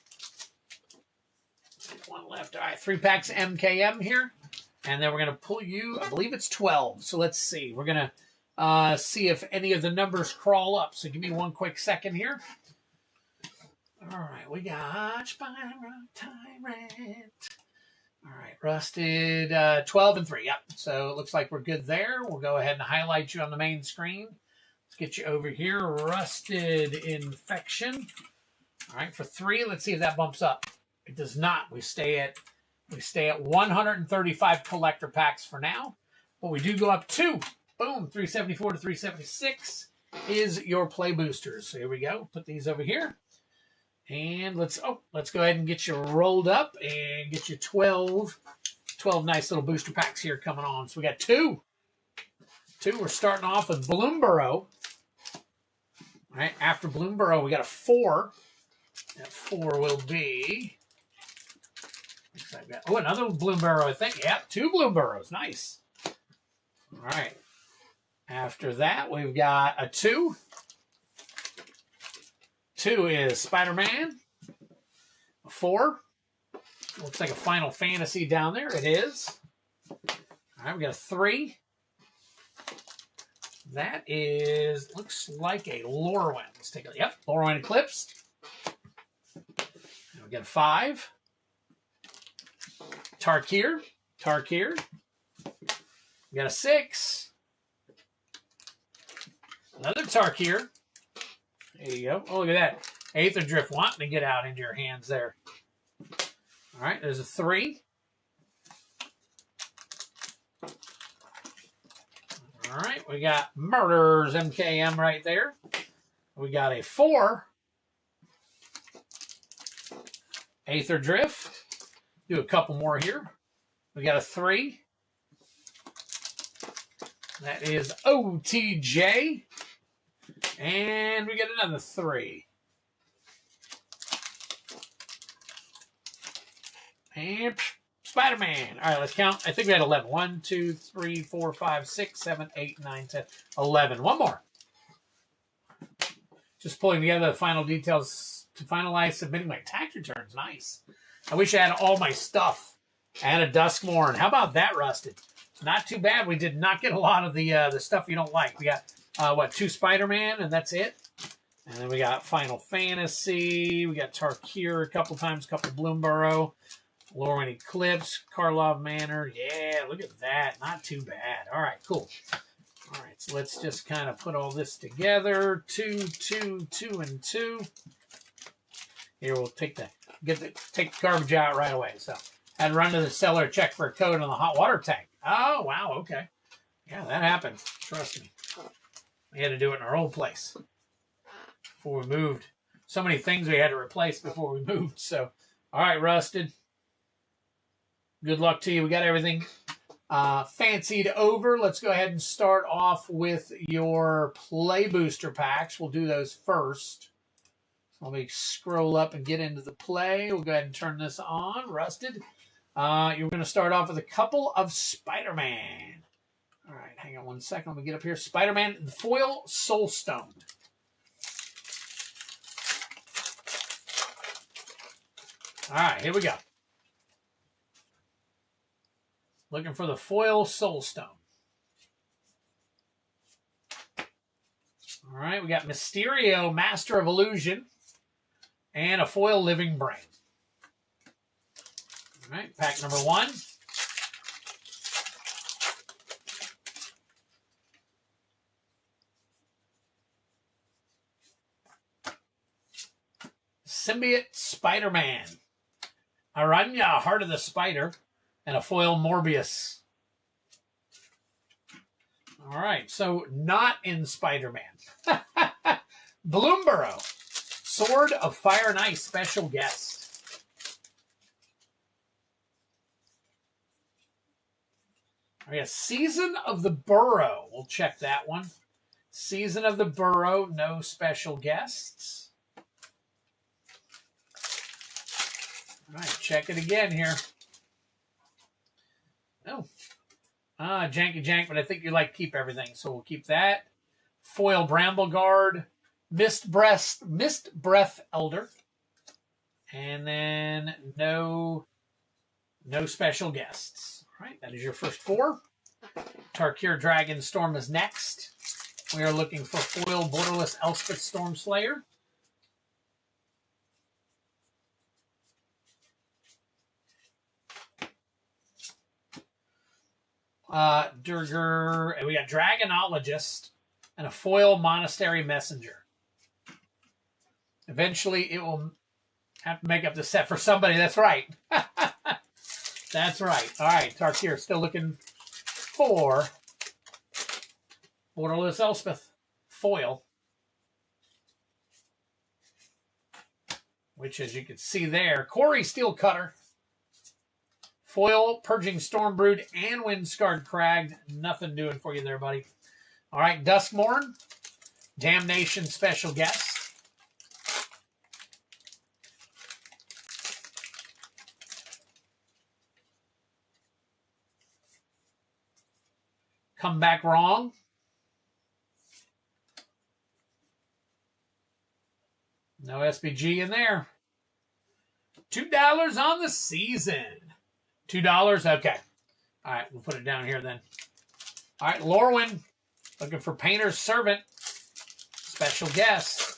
One left. All right, 3 packs of MKM here. And then we're going to pull you, I believe it's 12. So let's see. We're going to see if any of the numbers crawl up. So give me one quick second here. All right, we got Spyro Tyrant. All right, Rusted 12 and 3. Yep, so it looks like we're good there. We'll go ahead and highlight you on the main screen. Let's get you over here. Rusted Infection. All right, for 3, let's see if that bumps up. It does not. We stay at 135 collector packs for now. But we do go up 2. Boom, 374 to 376 is your play boosters. So here we go. Put these over here. And let's go ahead and get you rolled up and get you 12 nice little booster packs here coming on. So we got 2. We're starting off with Bloomborough. All right, after Bloomborough, we got a 4. That 4 will be, another Bloomborough, I think. Yep, 2 Bloomburrows. Nice. All right. After that, we've got a 2. 2 is Spider-Man. 4. Looks like a Final Fantasy down there. It is. All right, we got a 3. That is, looks like a Lorwyn. Let's take a look. Yep, Lorwyn Eclipsed. And we got a 5. Tarkir. We got a 6. Another Tarkir. There you go. Oh, look at that. Aether Drift wanting to get out into your hands there. All right, there's a 3. All right, we got Murderers MKM right there. We got a 4. Aether Drift. Do a couple more here. We got a 3. That is OTJ. And we got another 3. And Spider-Man. All right, let's count. I think we had 11. 1, 2, 3, 4, 5, 6, 7, 8, 9, 10, 11. One more. Just pulling together the final details to finalize submitting my tax returns. Nice. I wish I had all my stuff. I had a Duskmorn. How about that, Rusted? Not too bad. We did not get a lot of the stuff you don't like. We got, 2 Spider-Man, and that's it. And then we got Final Fantasy. We got Tarkir a couple times, a couple Bloomborough. Lorwyn Eclipsed, Karlov Manor. Yeah, look at that. Not too bad. All right, cool. All right, so let's just kind of put all this together. 2, 2, 2, and 2. Here, we'll take the garbage out right away. So, had to run to the cellar, check for a code on the hot water tank. Oh, wow, okay. Yeah, that happened. Trust me. We had to do it in our old place before we moved. So many things we had to replace before we moved. So, all right, Rusted. Good luck to you. We got everything fancied over. Let's go ahead and start off with your play booster packs. We'll do those first. So let me scroll up and get into the play. We'll go ahead and turn this on. Rusted. You're going to start off with a couple of Spider-Man. All right, hang on one second. Let me get up here. Spider-Man, the foil Soulstone. All right, here we go. Looking for the foil Soulstone. All right, we got Mysterio, Master of Illusion, and a foil Living Brain. All right, pack number 1. Symbiote Spider-Man. Aranya, Heart of the Spider. And a foil Morbius. All right, so not in Spider-Man. Bloomborough, Sword of Fire and Ice, special guest. We have Season of the Burrow. We'll check that one. Season of the Burrow, no special guests. All right, check it again here. Oh, janky jank, but I think you like to keep everything, so we'll keep that. Foil Brambleguard, Mist Breath Elder, and then no special guests. All right, that is your first 4. Tarkir Dragon Storm is next. We are looking for foil Borderless Elspeth Stormslayer. Durger, and we got Dragonologist and a foil Monastery Messenger. Eventually, it will have to make up the set for somebody. That's right. That's right. All right, Tarkir still looking for Borderless Elspeth foil, which, as you can see there, Corey Steelcutter. Foil, Purging Stormbrood, and Windscarred Crag. Nothing doing for you there, buddy. All right, Duskmorn. Damnation special guest. Come Back Wrong. No SBG in there. $2 on the season. $2? Okay. All right, we'll put it down here then. All right, Lorwyn. Looking for Painter's Servant. Special guest.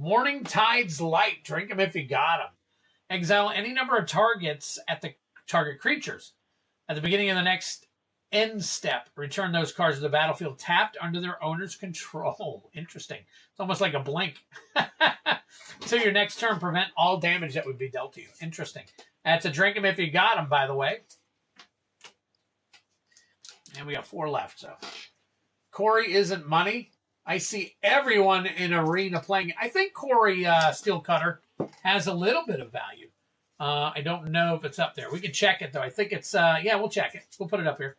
Morning Tide's Light. Drink them if you got them. Exile any number of targets at the target creatures. At the beginning of the next end step, return those cards to the battlefield tapped under their owner's control. Interesting. It's almost like a blink. Until your next turn, prevent all damage that would be dealt to you. Interesting. That's a drink 'em if you got them, by the way. And we got 4 left. So Corey isn't money. I see everyone in Arena playing. I think Corey Steelcutter has a little bit of value. I don't know if it's up there. We can check it, though. I think it's, yeah, we'll check it. We'll put it up here.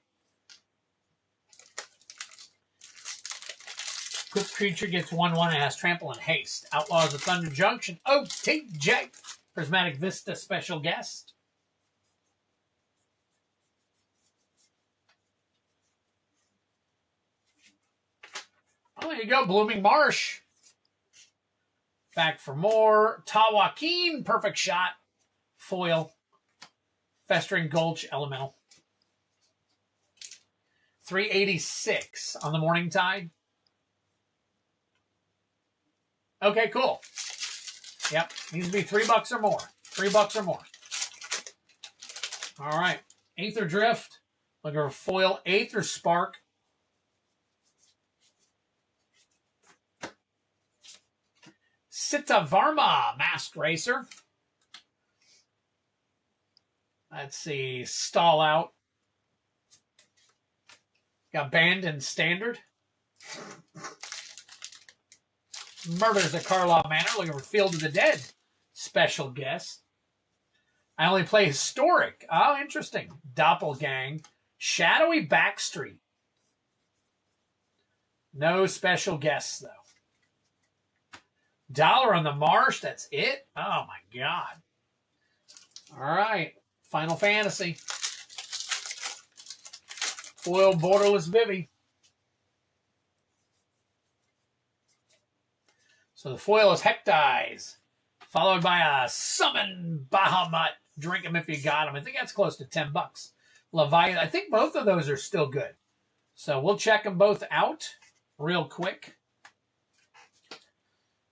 Quick creature gets 1/1 and has trample and haste. Outlaws of Thunder Junction. OTJ. Prismatic Vista special guest. Oh, there you go. Blooming Marsh. Back for more. Tawakeen. Perfect shot. Foil. Festering Gulch Elemental. 386 on the Morning Tide. Okay, cool. Yep, needs to be $3 or more. $3 or more. All right, Aether Drift. Looking for foil. Aether Spark. Sitavarma, Masked Racer. Let's see, Stall Out. Got Banned and Standard. Murders at Karlov Manor, looking for Field of the Dead. Special guest. I only play Historic. Oh, interesting. Doppelgang. Shadowy Backstreet. No special guests, though. Dollar on the Marsh, that's it? Oh, my God. All right. Final Fantasy. Foil Borderless Vivi. So the foil is Hectize, followed by a Summon Bahamut. Drink them if you got them. I think that's close to $10. Leviathan. I think both of those are still good. So we'll check them both out real quick.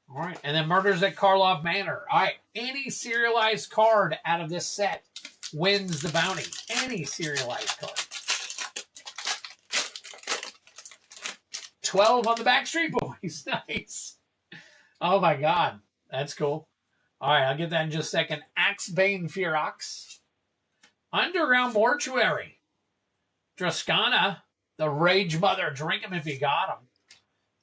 All right. And then Murders at Karlov Manor. All right. Any serialized card out of this set wins the bounty. Any serialized card. 12 on the Backstreet Boys. Nice. Oh, my God. That's cool. All right, I'll get that in just a second. Axebane Ferox. Underground Mortuary. Drascana. The Rage Mother. Drink 'em if you got 'em.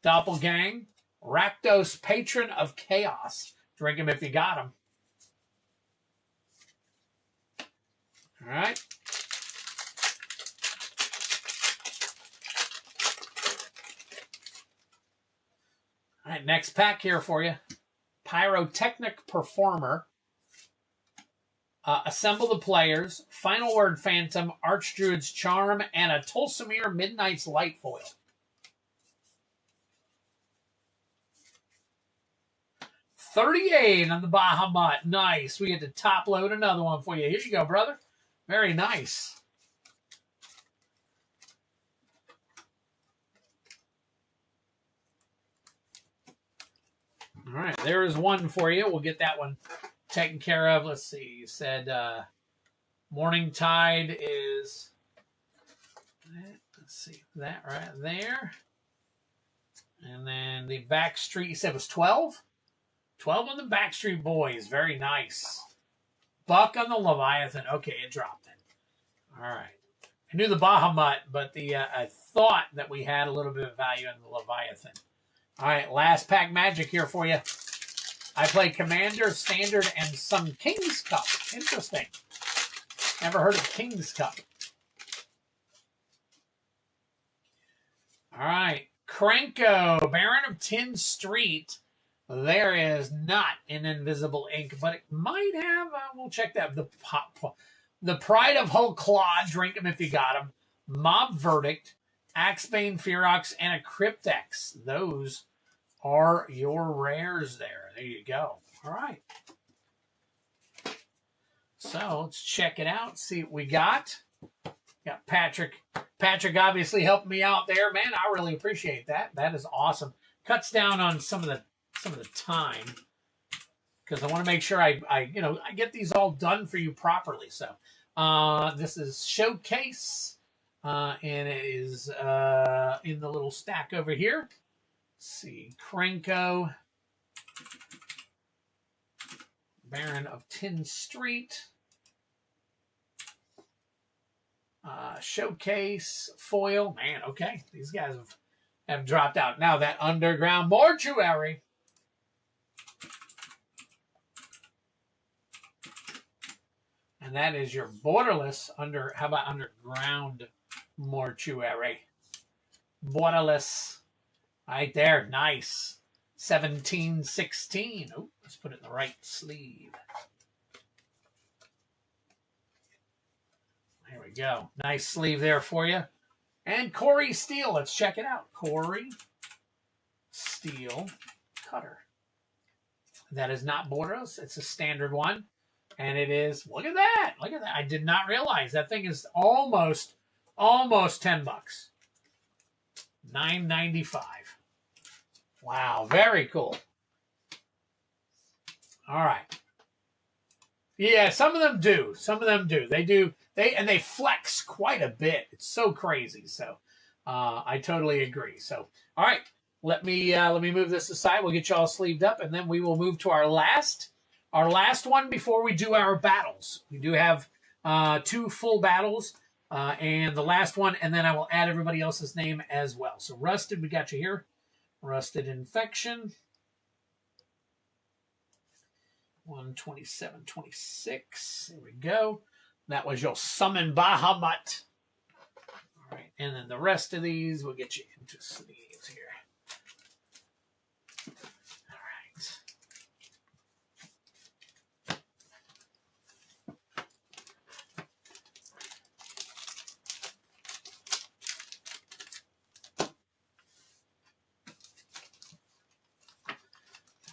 Doppelgang. Rakdos, Patron of Chaos. Drink 'em if you got 'em. All right. All right, next pack here for you. Pyrotechnic Performer. Assemble the Players. Final Word Phantom. Archdruid's Charm. And a Tulsamir Midnight's Light foil. $38 on the Bahamut. Nice. We get to top load another one for you. Here you go, brother. Very nice. All right, there is one for you. We'll get that one taken care of. Let's see. You said Morning Tide is, let's see, that right there. And then the Backstreet, you said was 12? 12 on the Backstreet Boys. Very nice. Buck on the Leviathan. Okay, it dropped then. All right. I knew the Bahamut, but I thought that we had a little bit of value in the Leviathan. All right, last pack magic here for you. I play Commander, Standard, and some King's Cup. Interesting. Never heard of King's Cup. All right, Krenko, Baron of Tin Street. There is not an invisible ink, but it might have. We'll check that. The Pride of Hull Claw. Drink them if you got them. Mob Verdict, Axebane Ferox, and a Cryptex. Those are your rares there. There you go. All right. So let's check it out. See what we got. Got Patrick. Patrick obviously helped me out there. Man, I really appreciate that. That is awesome. Cuts down on some of the some of the time because I want to make sure I get these all done for you properly. So this is Showcase, and it is in the little stack over here. Let's see, Krenko, Baron of Tin Street, Showcase, Foil. Man, okay, these guys have dropped out. Now that Underground Mortuary. And that is your borderless how about Underground Mortuary? Borderless. Right there. Nice. 1716. Oh, let's put it in the right sleeve. There we go. Nice sleeve there for you. And Corey Steele. Let's check it out. Corey Steele Cutter. That is not borderless. It's a standard one. And it is, look at that. Look at that. I did not realize that thing is almost $10. $9.95. Wow, very cool. All right. Yeah, some of them do. Some of them do. They do. They flex quite a bit. It's so crazy. So I totally agree. So all right, let me move this aside. We'll get you all sleeved up, and then we will move to our last one before we do our battles. We do have 2 full battles, and the last one, and then I will add everybody else's name as well. So Rusted, we got you here. Rusted Infection. 127.26. There we go. That was your Summon Bahamut. All right, and then the rest of these will get you into sleeves here.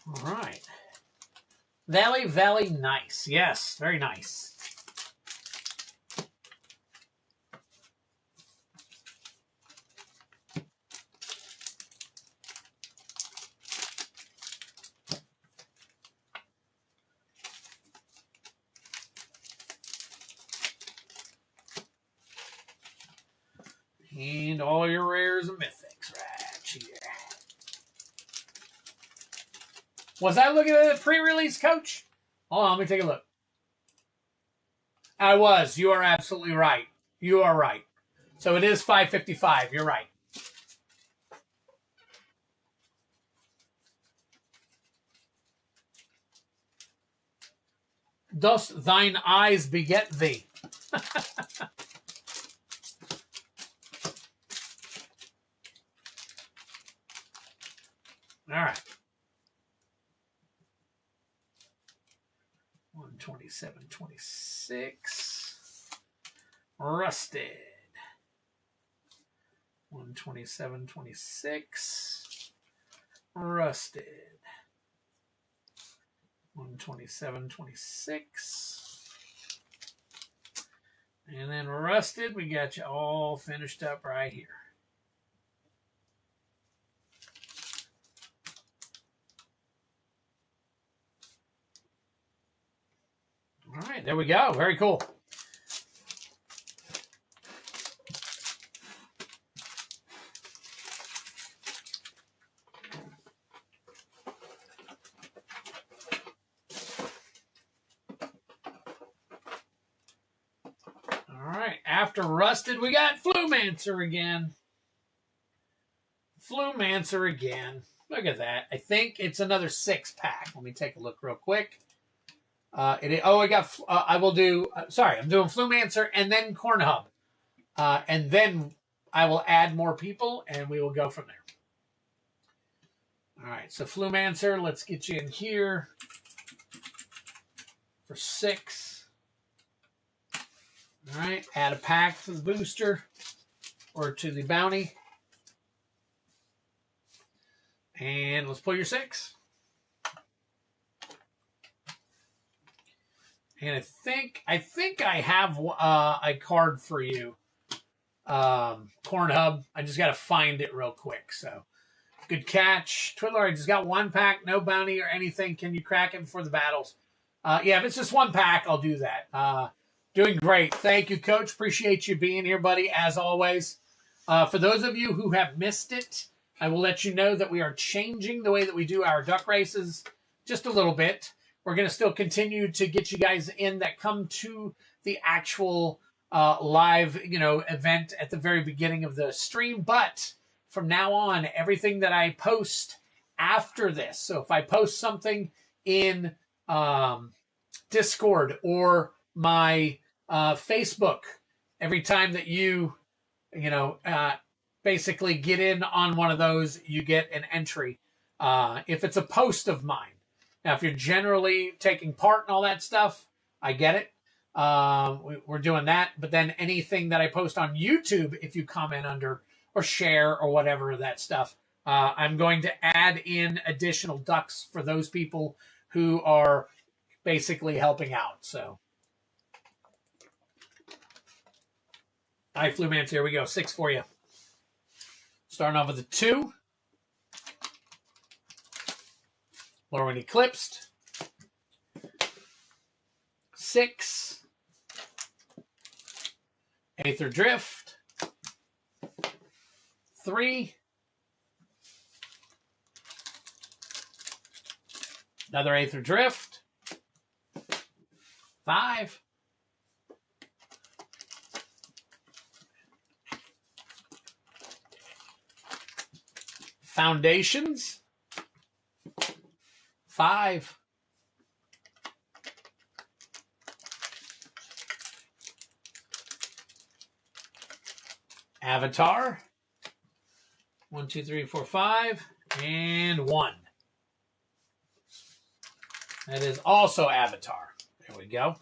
All right. Valley, nice. Yes, very nice. And all your rares and mythics right here. Was I looking at the pre-release, Coach? Hold on, let me take a look. I was. You are absolutely right. You are right. So it is $5.55. You're right. Dost thine eyes beget thee? All right. 127.26. Rusted. 127.26. Rusted. 127.26. And then Rusted, we got you all finished up right here. All right, there we go. Very cool. All right, after Rusted, we got Flumancer again. Flumancer again. Look at that. I think it's another 6-pack. Let me take a look real quick. I will do, I'm doing Flumancer and then Corn Hub. And then I will add more people and we will go from there. All right, so Flumancer, let's get you in here for 6. All right, add a pack to the booster or to the bounty. And let's pull your 6. And I think I have a card for you, Corn Hub. I just got to find it real quick. So Good catch. Twiddler, I just got one pack, no bounty or anything. Can you crack it before the battles? Yeah, if it's just one pack, I'll do that. Doing great. Thank you, Coach. Appreciate you being here, buddy, as always. For those of you who have missed it, I will let you know that we are changing the way that we do our duck races just a little bit. We're going to still continue to get you guys in that come to the actual live, event at the very beginning of the stream. But from now on, everything that I post after this, so if I post something in Discord or my Facebook, every time that you basically get in on one of those, you get an entry. If it's a post of mine. Now, if you're generally taking part in all that stuff, I get it. We're doing that. But then anything that I post on YouTube, if you comment under or share or whatever that stuff, I'm going to add in additional ducks for those people who are basically helping out. So, all right, Flumancer, here we go. 6 for you. Starting off with a 2. Lorwyn Eclipsed. 6. Aether Drift. 3. Another Aether Drift. 5. Foundations. 5. Avatar. 1, 2, 3, 4, 5. And 1. That is also Avatar. There we go.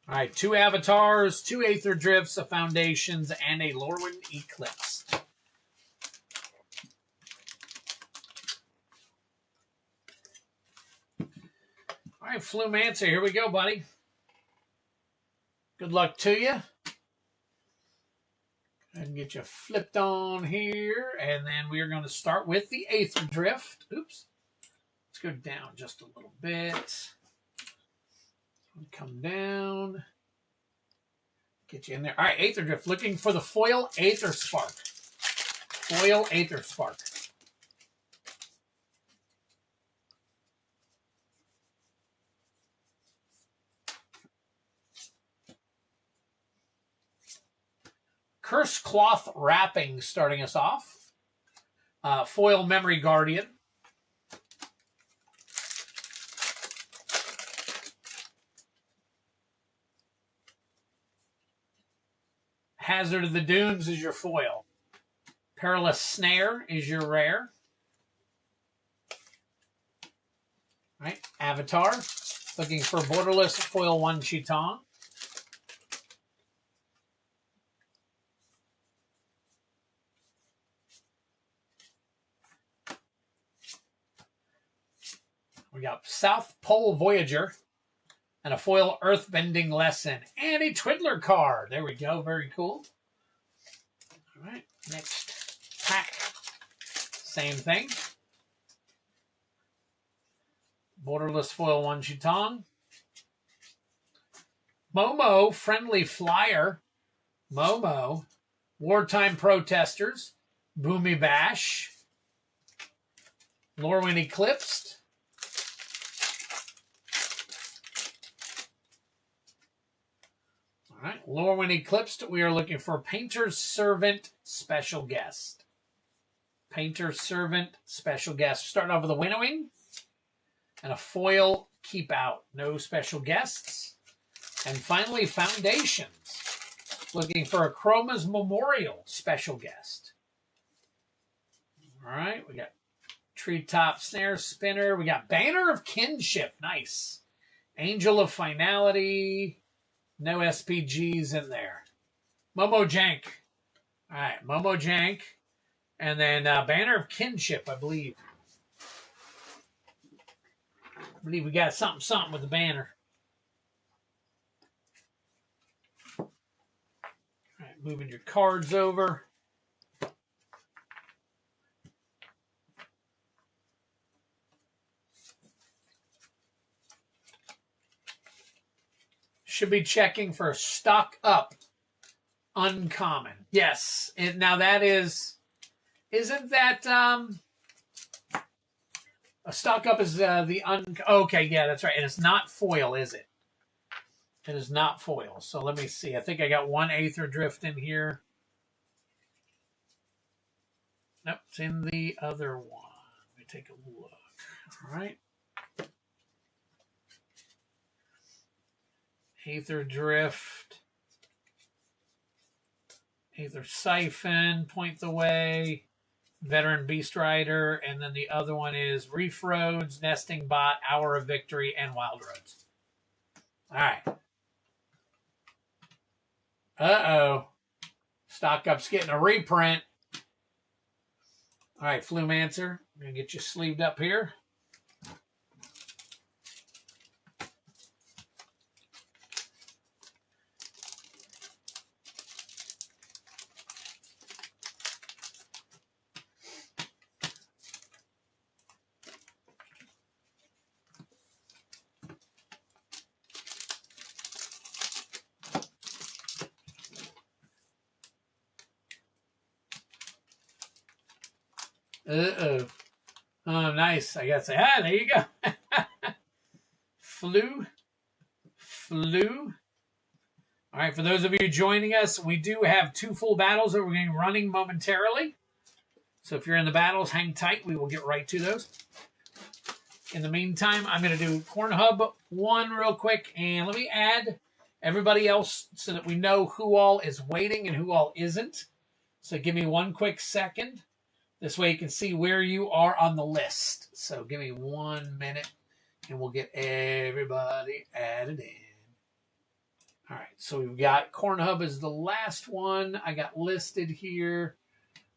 All right, 2 Avatars, 2 Aether Drifts, a Foundations, and a Lorwyn Eclipse. All right, Flumancer, here we go, buddy. Good luck to you. And get you flipped on here, and then we are going to start with the Aether Drift. Oops. Let's go down just a little bit. Come down. Get you in there. All right, Aether Drift. Looking for the foil Aether Spark. Foil Aether Spark. Curse Cloth Wrapping starting us off. Foil Memory Guardian. Hazard of the Dunes is your foil. Perilous Snare is your rare. All right, Avatar. Looking for Borderless Foil 1 Chitong. We got South Pole Voyager and a foil Earthbending Lesson and a Twiddler card. There we go. Very cool. All right. Next pack. Same thing. Borderless foil 1 Chitong. Momo Friendly Flyer. Momo. Wartime Protesters. Boomy Bash. Lorwyn Eclipsed. All right, Lorwyn Eclipsed. We are looking for Painter's Servant Special Guest. Painter's Servant Special Guest. Starting off with a Winnowing and a foil Keep Out. No special guests. And finally, Foundations. Looking for a Chroma's Memorial Special Guest. All right, we got Treetop Snare Spinner. We got Banner of Kinship. Nice. Angel of Finality. No SPGs in there. Momo Jank. All right, Momo Jank. And then Banner of Kinship, I believe. I believe we got something with the banner. All right, moving your cards over. should be checking for stock up uncommon. Yes. Now that is, isn't that a stock up is okay, yeah, that's right. And it's not foil, is it? It is not foil. So let me see. I think I got one Aether Drift in here. Nope, it's in the other one. Let me take a look. All right. Aether Drift. Aether Siphon, Point the Way, Veteran Beast Rider, and then the other one is Reef Roads, Nesting Bot, Hour of Victory, and Wild Roads. All right. Uh-oh. Stock Up's getting a reprint. All right, Flumancer, I'm going to get you sleeved up here. Uh-oh. Oh, nice. I got to say, there you go. Flu. All right, for those of you joining us, we do have 2 full battles that we're going to be running momentarily. So if you're in the battles, hang tight. We will get right to those. In the meantime, I'm going to do Corn Hub 1 real quick. And let me add everybody else so that we know who all is waiting and who all isn't. So give me 1 quick second. This way you can see where you are on the list. So give me 1 minute and we'll get everybody added in. All right, so we've got Corn Hub is the last one I got listed here.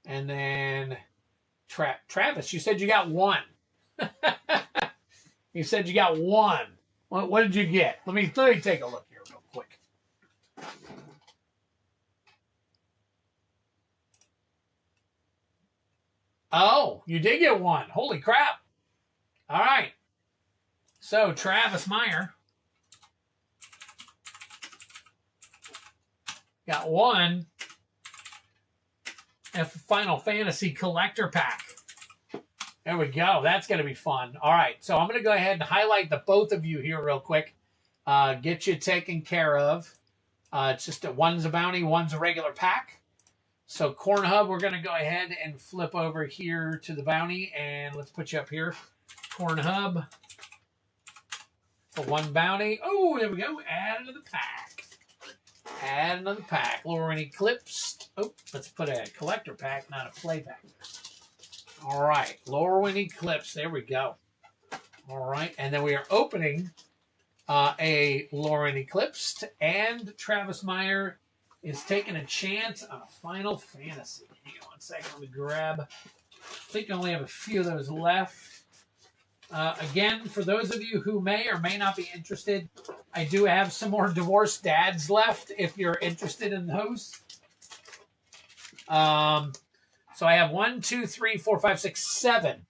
And then Travis, you said you got 1. You said you got 1. What did you get? Let me take a look here real quick. Oh, you did get 1. Holy crap. All right. So, Travis Meyer got 1 Final Fantasy Collector Pack. There we go. That's going to be fun. All right. So, I'm going to go ahead and highlight the both of you here real quick. Get you taken care of. It's just one's a bounty, one's a regular pack. So Corn Hub, we're going to go ahead and flip over here to the bounty, and let's put you up here. Corn Hub for 1 bounty. Oh, there we go. Add another pack. Add another pack. Lorwyn Eclipsed. Oh, let's put a collector pack, not a play pack. All right. Lorwyn Eclipsed. There we go. All right. And then we are opening a Lorwyn Eclipsed, and Travis Meyer is taking a chance on a Final Fantasy. Hang on 1 second. Let me grab. I think I only have a few of those left. Again, for those of you who may or may not be interested, I do have some more Divorced Dads left if you're interested in those. So I have 1, 2, 3, 4, 5, 6, 7.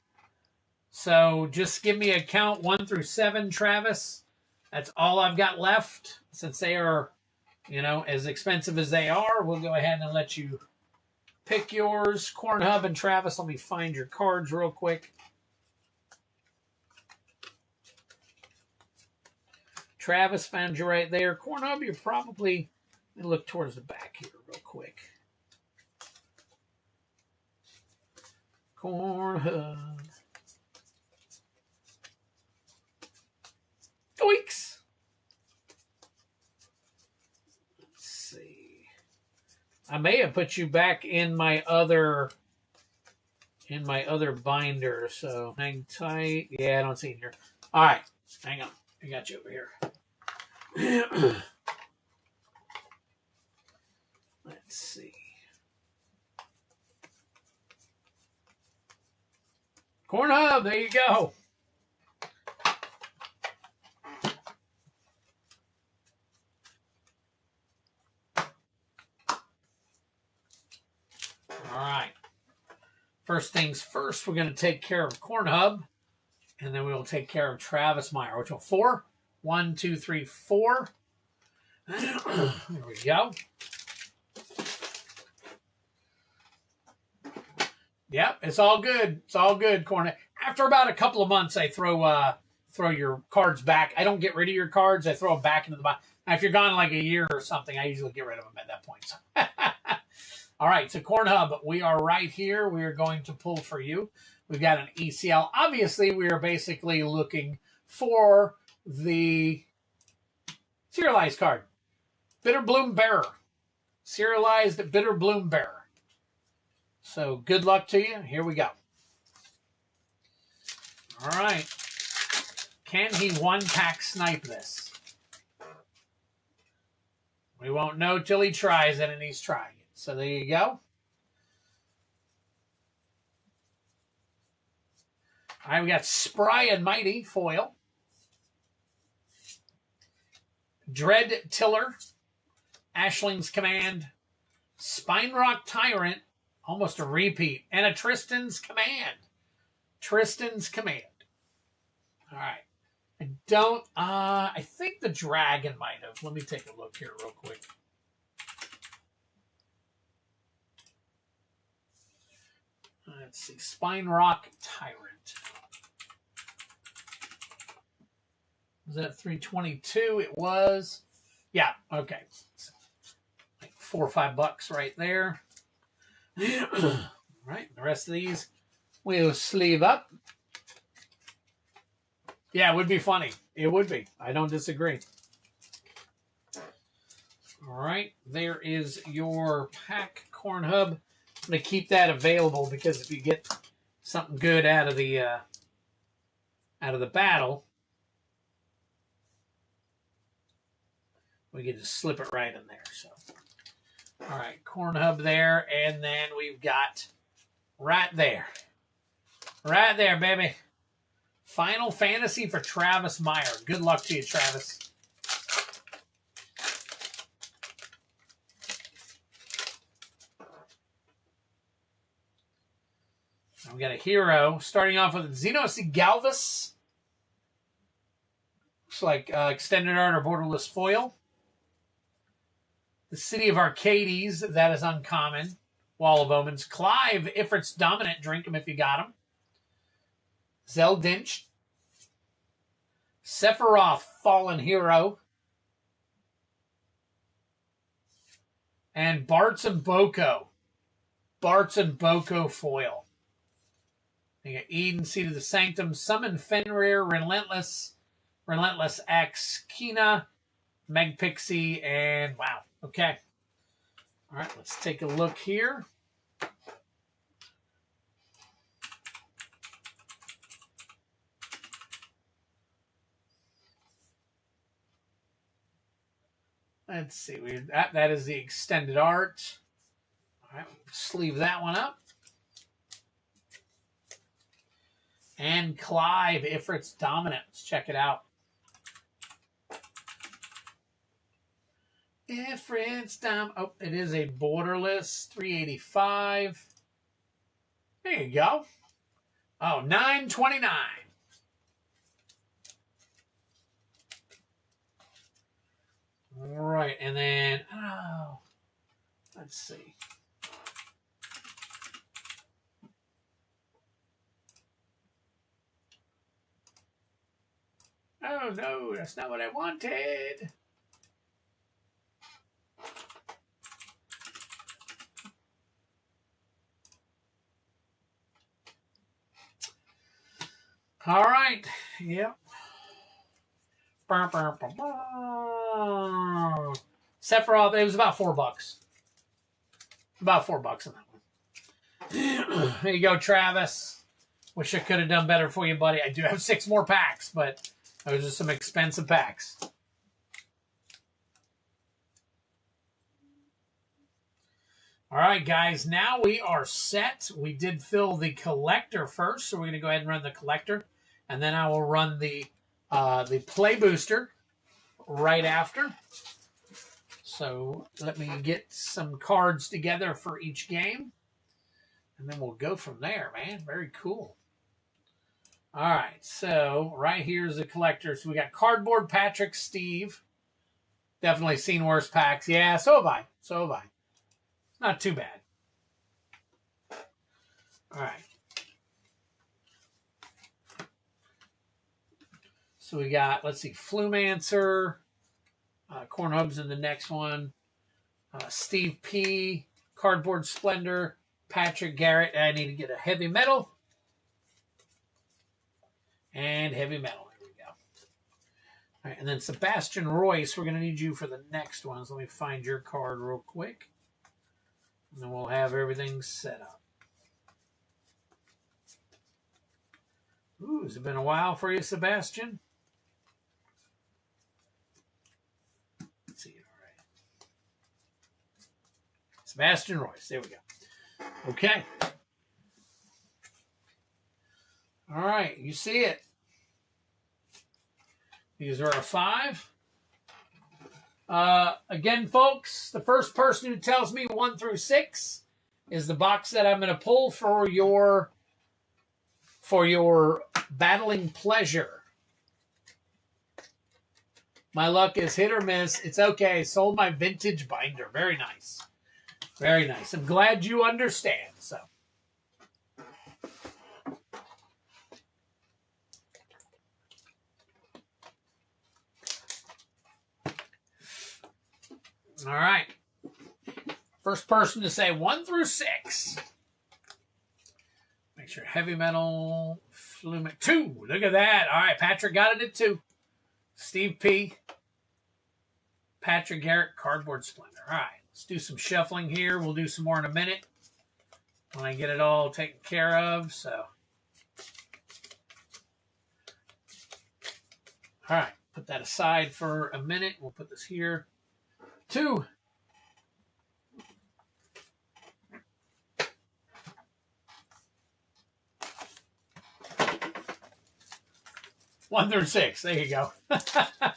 So just give me a count 1 through 7, Travis. That's all I've got left. Since they are, as expensive as they are, we'll go ahead and let you pick yours. Corn Hub and Travis, let me find your cards real quick. Travis, found you right there. Corn Hub, you're probably, let me look towards the back here real quick. Corn Hub. Doinks! Let's see. I may have put you back in my other binder, so hang tight. Yeah, I don't see it here. All right, hang on. I got you over here. Let's see. Corn Hub, there you go. All right. First things first, we're going to take care of Corn Hub, and then we will take care of Travis Meyer. Which one? 4? 1, 2, 3, 4. There we go. Yep, it's all good. It's all good, Cornet. After about a couple of months, I throw your cards back. I don't get rid of your cards. I throw them back into the box. Now, if you're gone like a year or something, I usually get rid of them at that point. All right, so Corn Hub, we are right here. We are going to pull for you. We've got an ECL. Obviously, we are basically looking for the serialized card. Bitter Bloom Bearer. Serialized Bitter Bloom Bearer. So good luck to you. Here we go. All right. Can he one-pack snipe this? We won't know till he tries it, and he's trying it. So there you go. All right, we got Spry and Mighty foil. Dread Tiller. Ashling's Command. Spinerock Tyrant. Almost a repeat. And a Tristan's Command. Tristan's Command. All right. I don't, I think the Dragon might have. Let me take a look here real quick. Let's see. Spinerock Tyrant. Was that 322? It was. Yeah, okay. Like $4 or $5 right there. All right, the rest of these we'll sleeve up. Yeah, it would be funny. It would be. I don't disagree. All right, there is your pack, Corn Hub. I'm going to keep that available because if you get something good out of the battle, we can just slip it right in there. So, all right, Corn Hub there, and then we've got right there, baby. Final Fantasy for Travis Meyer. Good luck to you, Travis. We got a hero starting off with Xenos Galvus. Looks like extended art or borderless foil. The City of Arcades, that is uncommon. Wall of Omens. Clive, Ifrit's Dominant, drink him if you got him. Zeldinch. Sephiroth, Fallen Hero. And Bartz and Boko. Bartz and Boko foil. You got Eden, Seed of the Sanctum, Summon Fenrir, Relentless X, Kina, Meg Pixie, and wow. Okay. All right, let's take a look here. Let's see. That is the extended art. All right, sleeve that one up. And Clive, Ifrit's Dominant. Let's check it out. Ifrit's Dominant. Oh, it is a borderless 385. There you go. Oh, 929. All right, and then, let's see. Oh, no, that's not what I wanted. All right, yep. Sephiroth, it was about $4. About $4 on that one. There you go, Travis. Wish I could have done better for you, buddy. I do have 6 more packs, but those are some expensive packs. All right, guys. Now we are set. We did fill the collector first, so we're going to go ahead and run the collector. And then I will run the play booster right after. So let me get some cards together for each game. And then we'll go from there, man. Very cool. All right, so right here's the collector. So we got Cardboard Patrick Steve. Definitely seen worse packs. Yeah, so have I. So have I. Not too bad. All right. So we got, let's see, Flumancer, Corn Hubs in the next one, Steve P, Cardboard Splendor, Patrick Garrett. I need to get a heavy metal. And heavy metal. Here we go. All right, and then Sebastian Royce, we're going to need you for the next ones. Let me find your card real quick. And then we'll have everything set up. Ooh, has it been a while for you, Sebastian? Let's see. All right. Sebastian Royce. There we go. Okay. All right. You see it. These are a 5. Again, folks, the first person who tells me 1 through 6 is the box that I'm going to pull for your battling pleasure. My luck is hit or miss. It's okay. Sold my vintage binder. Very nice. Very nice. I'm glad you understand. So. All right. First person to say 1 through 6. Make sure heavy metal, 2. Look at that. All right, Patrick got it at 2. Steve P. Patrick Garrett, Cardboard Splendor. All right, let's do some shuffling here. We'll do some more in a minute when I get it all taken care of. So, all right, put that aside for a minute. We'll put this here. 2. One through 6. There you go. All right.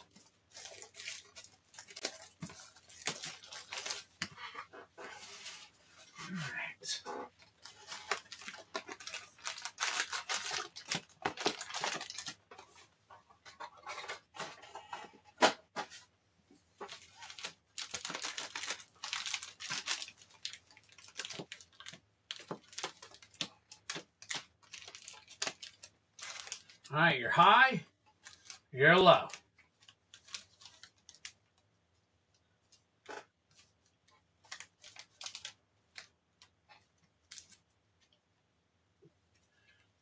All right, you're high, you're low.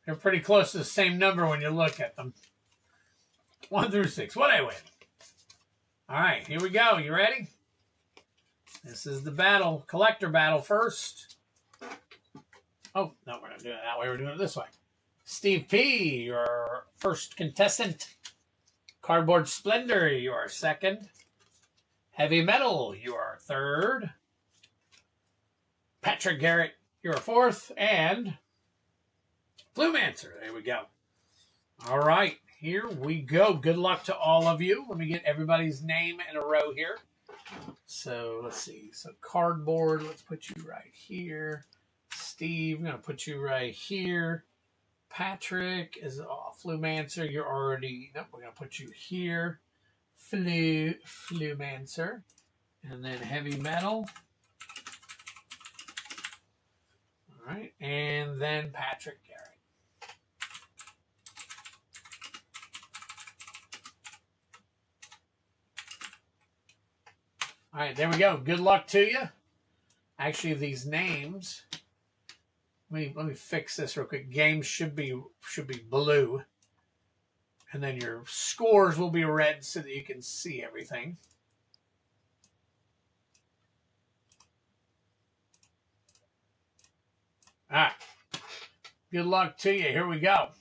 They're pretty close to the same number when you look at them. 1 through 6. What I win? All right, here we go. You ready? This is the battle, collector battle first. Oh, no, we're not doing it that way. We're doing it this way. Steve P., your first contestant. Cardboard Splendor, your second. Heavy Metal, your third. Patrick Garrett, your fourth. And Flumancer, there we go. All right, here we go. Good luck to all of you. Let me get everybody's name in a row here. So let's see. So Cardboard, let's put you right here. Steve, I'm going to put you right here. Patrick is Flumancer. You're already, nope, we're going to put you here. Flumancer. And then Heavy Metal. All right. And then Patrick Garrett. All right, there we go. Good luck to you. Actually, these names... Let me fix this real quick. Games should be blue. And then your scores will be red so that you can see everything. All right. Good luck to you. Here we go.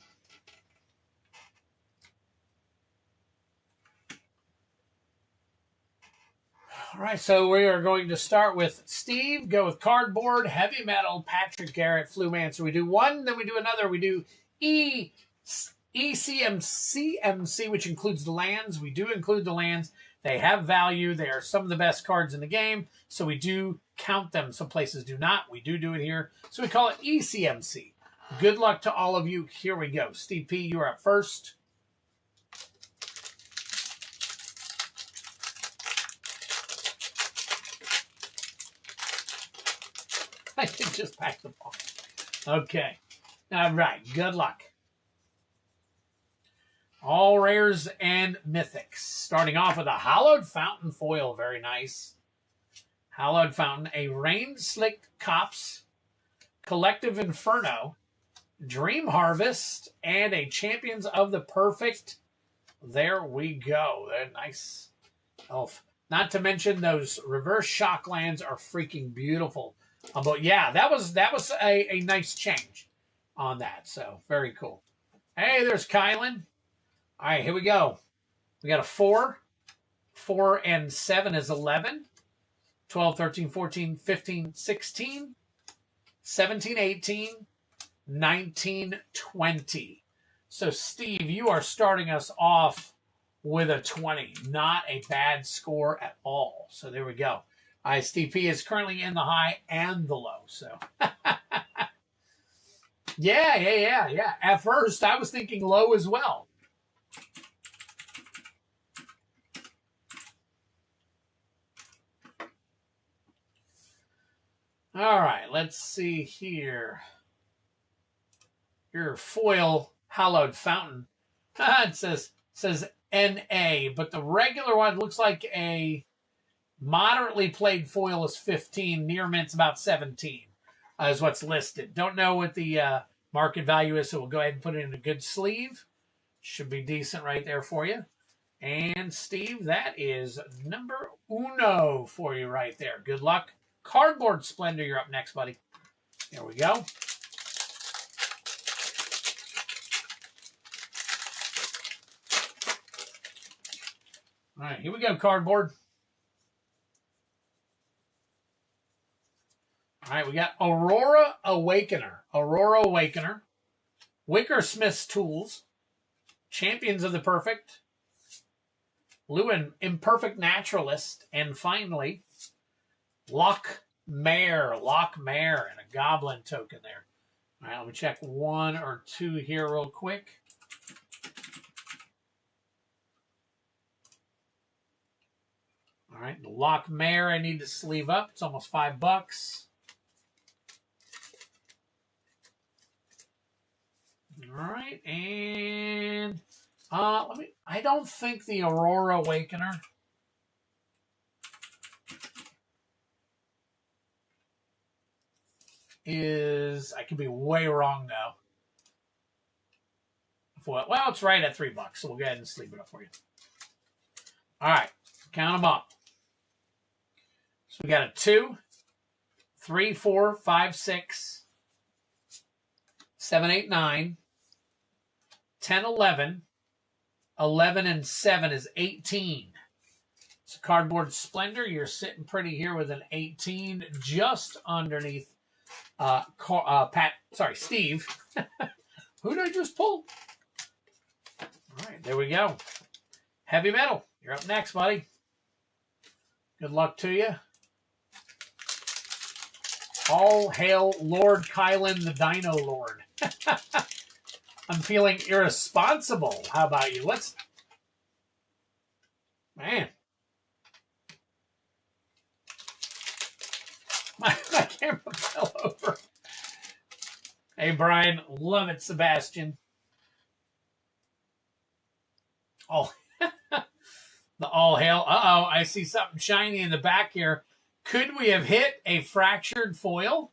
All right, so we are going to start with Steve, go with Cardboard, Heavy Metal, Patrick Garrett, Flumancer. We do one, then we do another. We do ECMC, which includes the lands. We do include the lands. They have value. They are some of the best cards in the game, so we do count them. Some places do not. We do it here. So we call it ECMC. Good luck to all of you. Here we go. Steve P., you are up first. I can just pack the ball. Okay. All right. Good luck. All rares and mythics. Starting off with a hallowed fountain foil. Very nice. Hallowed fountain. A rain slicked copse. Collective Inferno. Dream Harvest. And a Champions of the Perfect. There we go. They're nice. Elf. Not to mention those reverse shock lands are freaking beautiful. But yeah, that was a nice change on that. So very cool. Hey, there's Kylan. All right, here we go. We got a 4. 4 and 7 is 11. 12, 13, 14, 15, 16. 17, 18. 19, 20. So, Steve, you are starting us off with a 20. Not a bad score at all. So there we go. All right, Steve P is currently in the high and the low. So, yeah. At first, I was thinking low as well. All right, let's see here. Your foil hallowed fountain. It says NA, but the regular one looks like a moderately played foil is 15. Near mint's about 17 is what's listed. Don't know what the market value is, so we'll go ahead and put it in a good sleeve. Should be decent right there for you. And Steve, that is number uno for you right there. Good luck. Cardboard Splendor, you're up next, buddy. There we go. All right, here we go, Cardboard. All right, we got Aurora Awakener. Aurora Awakener. Wickersmith's Tools. Champions of the Perfect. Lorwyn, Imperfect Naturalist. And finally, Lochmare, and a goblin token there. All right, let me check 1 or 2 here real quick. All right, the Lochmare I need to sleeve up. It's almost $5. All right, and I don't think the Aurora Awakener is, I could be way wrong though. Well, it's right at $3, so we'll go ahead and sleeve it up for you. All right, count them up. So we got a 2, 3, 4, 5, 6, 7, 8, 9, 10, 11. 11 and 7 is 18. So Cardboard Splendor, you're sitting pretty here with an 18, just underneath Steve. Who did I just pull? All right, there we go. Heavy Metal, you're up next, buddy. Good luck to you. All hail Lord Kylan, the Dino Lord. I'm feeling irresponsible. How about you? Man. My camera fell over. Hey, Brian. Love it, Sebastian. Oh, the all hail. Uh-oh, I see something shiny in the back here. Could we have hit a fractured foil?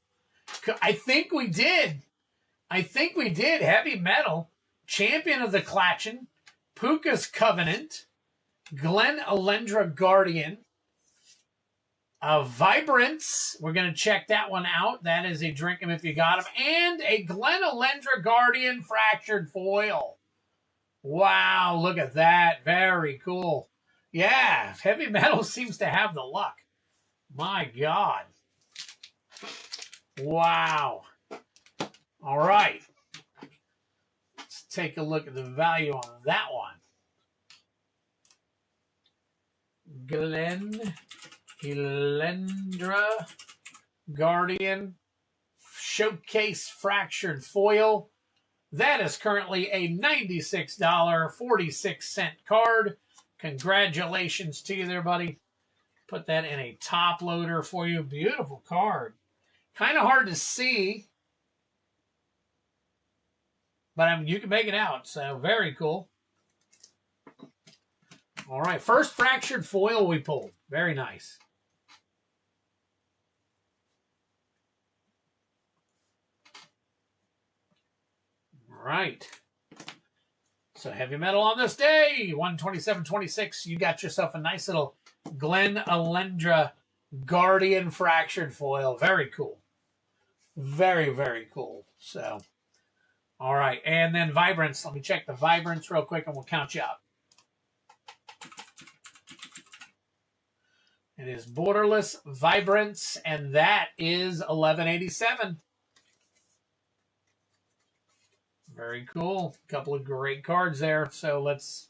I think we did. Heavy Metal, Champion of the Clatchin, Puka's Covenant, Glen Elendra Guardian, Vibrance. We're going to check that one out. That is a drink 'em if you got 'em. And a Glen Elendra Guardian fractured foil. Wow, look at that. Very cool. Yeah, Heavy Metal seems to have the luck. My God. Wow. All right. Let's take a look at the value on that one. Glen Elendra Guardian Showcase Fractured Foil. That is currently a $96.46 card. Congratulations to you there, buddy. Put that in a top loader for you. Beautiful card. Kind of hard to see, but I mean, you can make it out. So very cool. All right, first fractured foil we pulled. Very nice. All right. So heavy metal on this day, 127.26. You got yourself a nice little Glen Alendra Guardian fractured foil. Very cool. Very, very cool. So, all right. And then Vibrance. Let me check the Vibrance real quick and we'll count you up. It is Borderless Vibrance, and that is 1187. Very cool. A couple of great cards there. So let's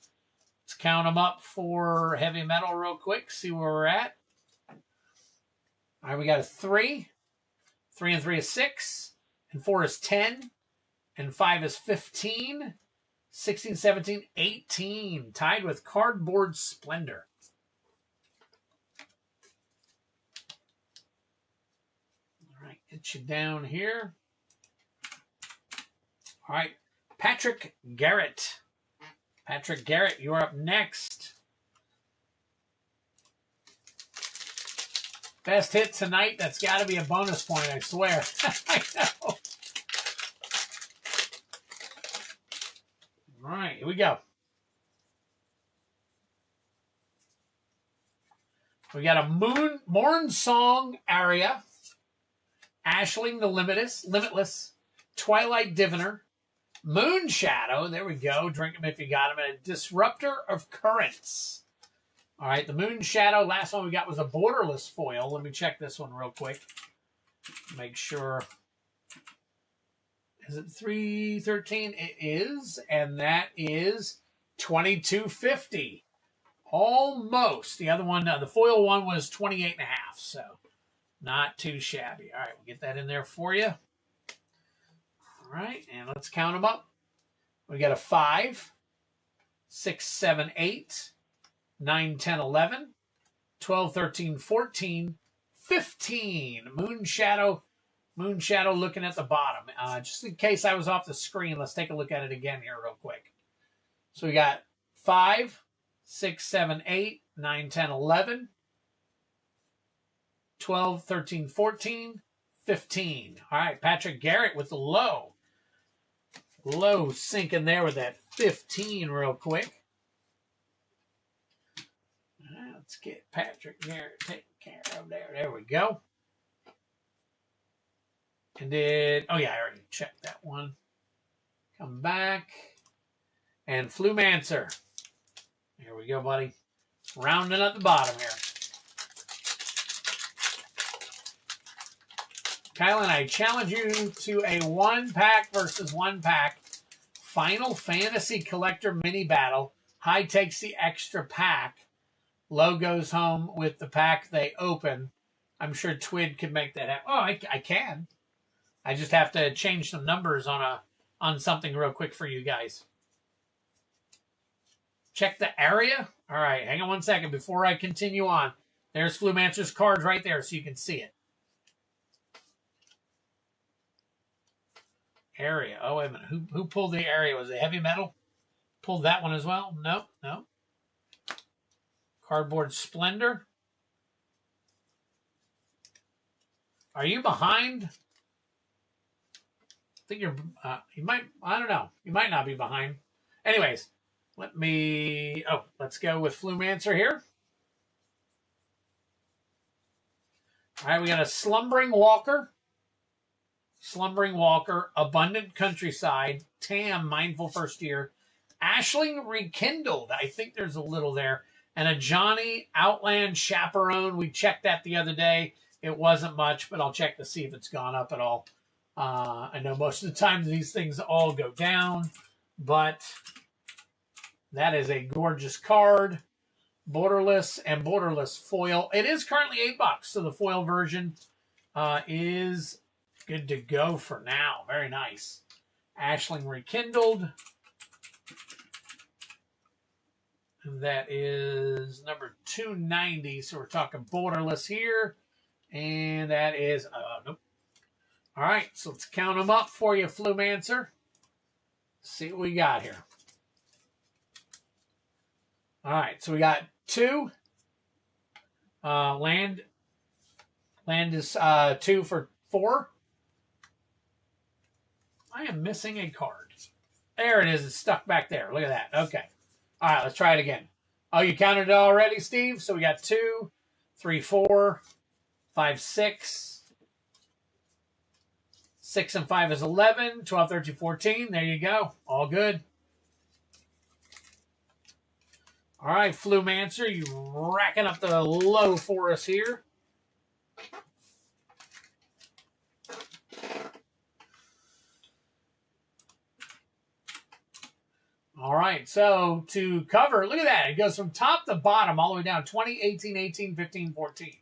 count them up for heavy metal real quick, see where we're at. All right, we got a 3. 3 and 3 is 6. And 4 is 10. And 5 is 15. 16, 17, 18. Tied with Cardboard Splendor. All right, get you down here. All right, Patrick Garrett. Patrick Garrett, you're up next. Best hit tonight. That's got to be a bonus point, I swear. I know. All right, here we go. We got a Morn Song Aria, Ashling the Limitless, Twilight Diviner, Moon Shadow, there we go, drink them if you got them, and a Disruptor of Currents. All right, the Moon Shadow, last one we got was a Borderless foil. Let me check this one real quick. Make sure. Is it 313? It is, and that is 2250. Almost. The other one, the foil one was 28.5, so not too shabby. All right, we'll get that in there for you. All right, and let's count them up. We got a 5, 6, 7, 8, 9, 10, 11, 12, 13, 14, 15. Moon Shadow looking at the bottom. Just in case I was off the screen, let's take a look at it again here real quick. So we got 5, 6, 7, 8, 9, 10, 11, 12, 13, 14, 15. All right, Patrick Garrett with the low sink in there with that 15 real quick. Let's get Patrick Garrett taken care of there. There we go. And then, oh yeah, I already checked that one. Come back. And Flumancer. Here we go, buddy. Rounding at the bottom here. Kylan, I challenge you to a 1-pack versus 1-pack Final Fantasy Collector mini battle. High takes the extra pack. Low goes home with the pack they open. I'm sure Twid could make that happen. Oh, I can. I just have to change some numbers on something real quick for you guys. Check the area. All right, hang on one second before I continue on. There's Flumancer's card right there so you can see it. Area. Oh, wait a minute. Who pulled the area? Was it Heavy Metal? Pulled that one as well? No. Cardboard Splendor. Are you behind? I think you're, you might, I don't know. You might not be behind. Anyways, let's go with Flumancer here. All right, we got a Slumbering Walker, Abundant Countryside, Tam, Mindful First Year, Ashling Rekindled, I think there's a little there, and a Johnny Outland Chaperone. We checked that the other day. It wasn't much, but I'll check to see if it's gone up at all. I know most of the time these things all go down, but that is a gorgeous card. Borderless and Borderless foil. It is currently $8, so the foil version is good to go for now. Very nice. Ashling Rekindled. And that is number 290. So we're talking Borderless here. And that is, nope. All right, so let's count them up for you, Flumancer. See what we got here. All right, so we got 2. Land is 2 for 4. I am missing a card. There it is. It's stuck back there. Look at that. Okay. All right, let's try it again. Oh, you counted it already, Steve? So we got 2, 3, 4, 5, 6. 6 and 5 is 11. 12, 13, 14. There you go. All good. All right, Flumancer, you racking up the low for us here. All right, so to cover, look at that. It goes from top to bottom all the way down, 20, 18, 18, 15, 14.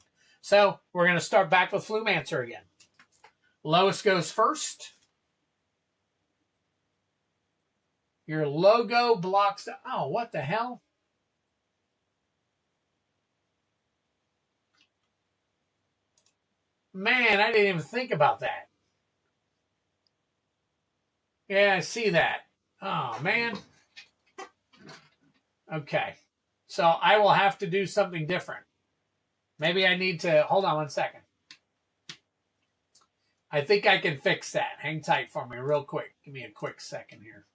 So we're going to start back with Flumancer again. Lowest goes first. Your logo blocks the... Oh, what the hell? Man, I didn't even think about that. Yeah, I see that. Oh, man. Okay. So I will have to do something different. Maybe I need to... Hold on one second. I think I can fix that. Hang tight for me real quick. Give me a quick second here.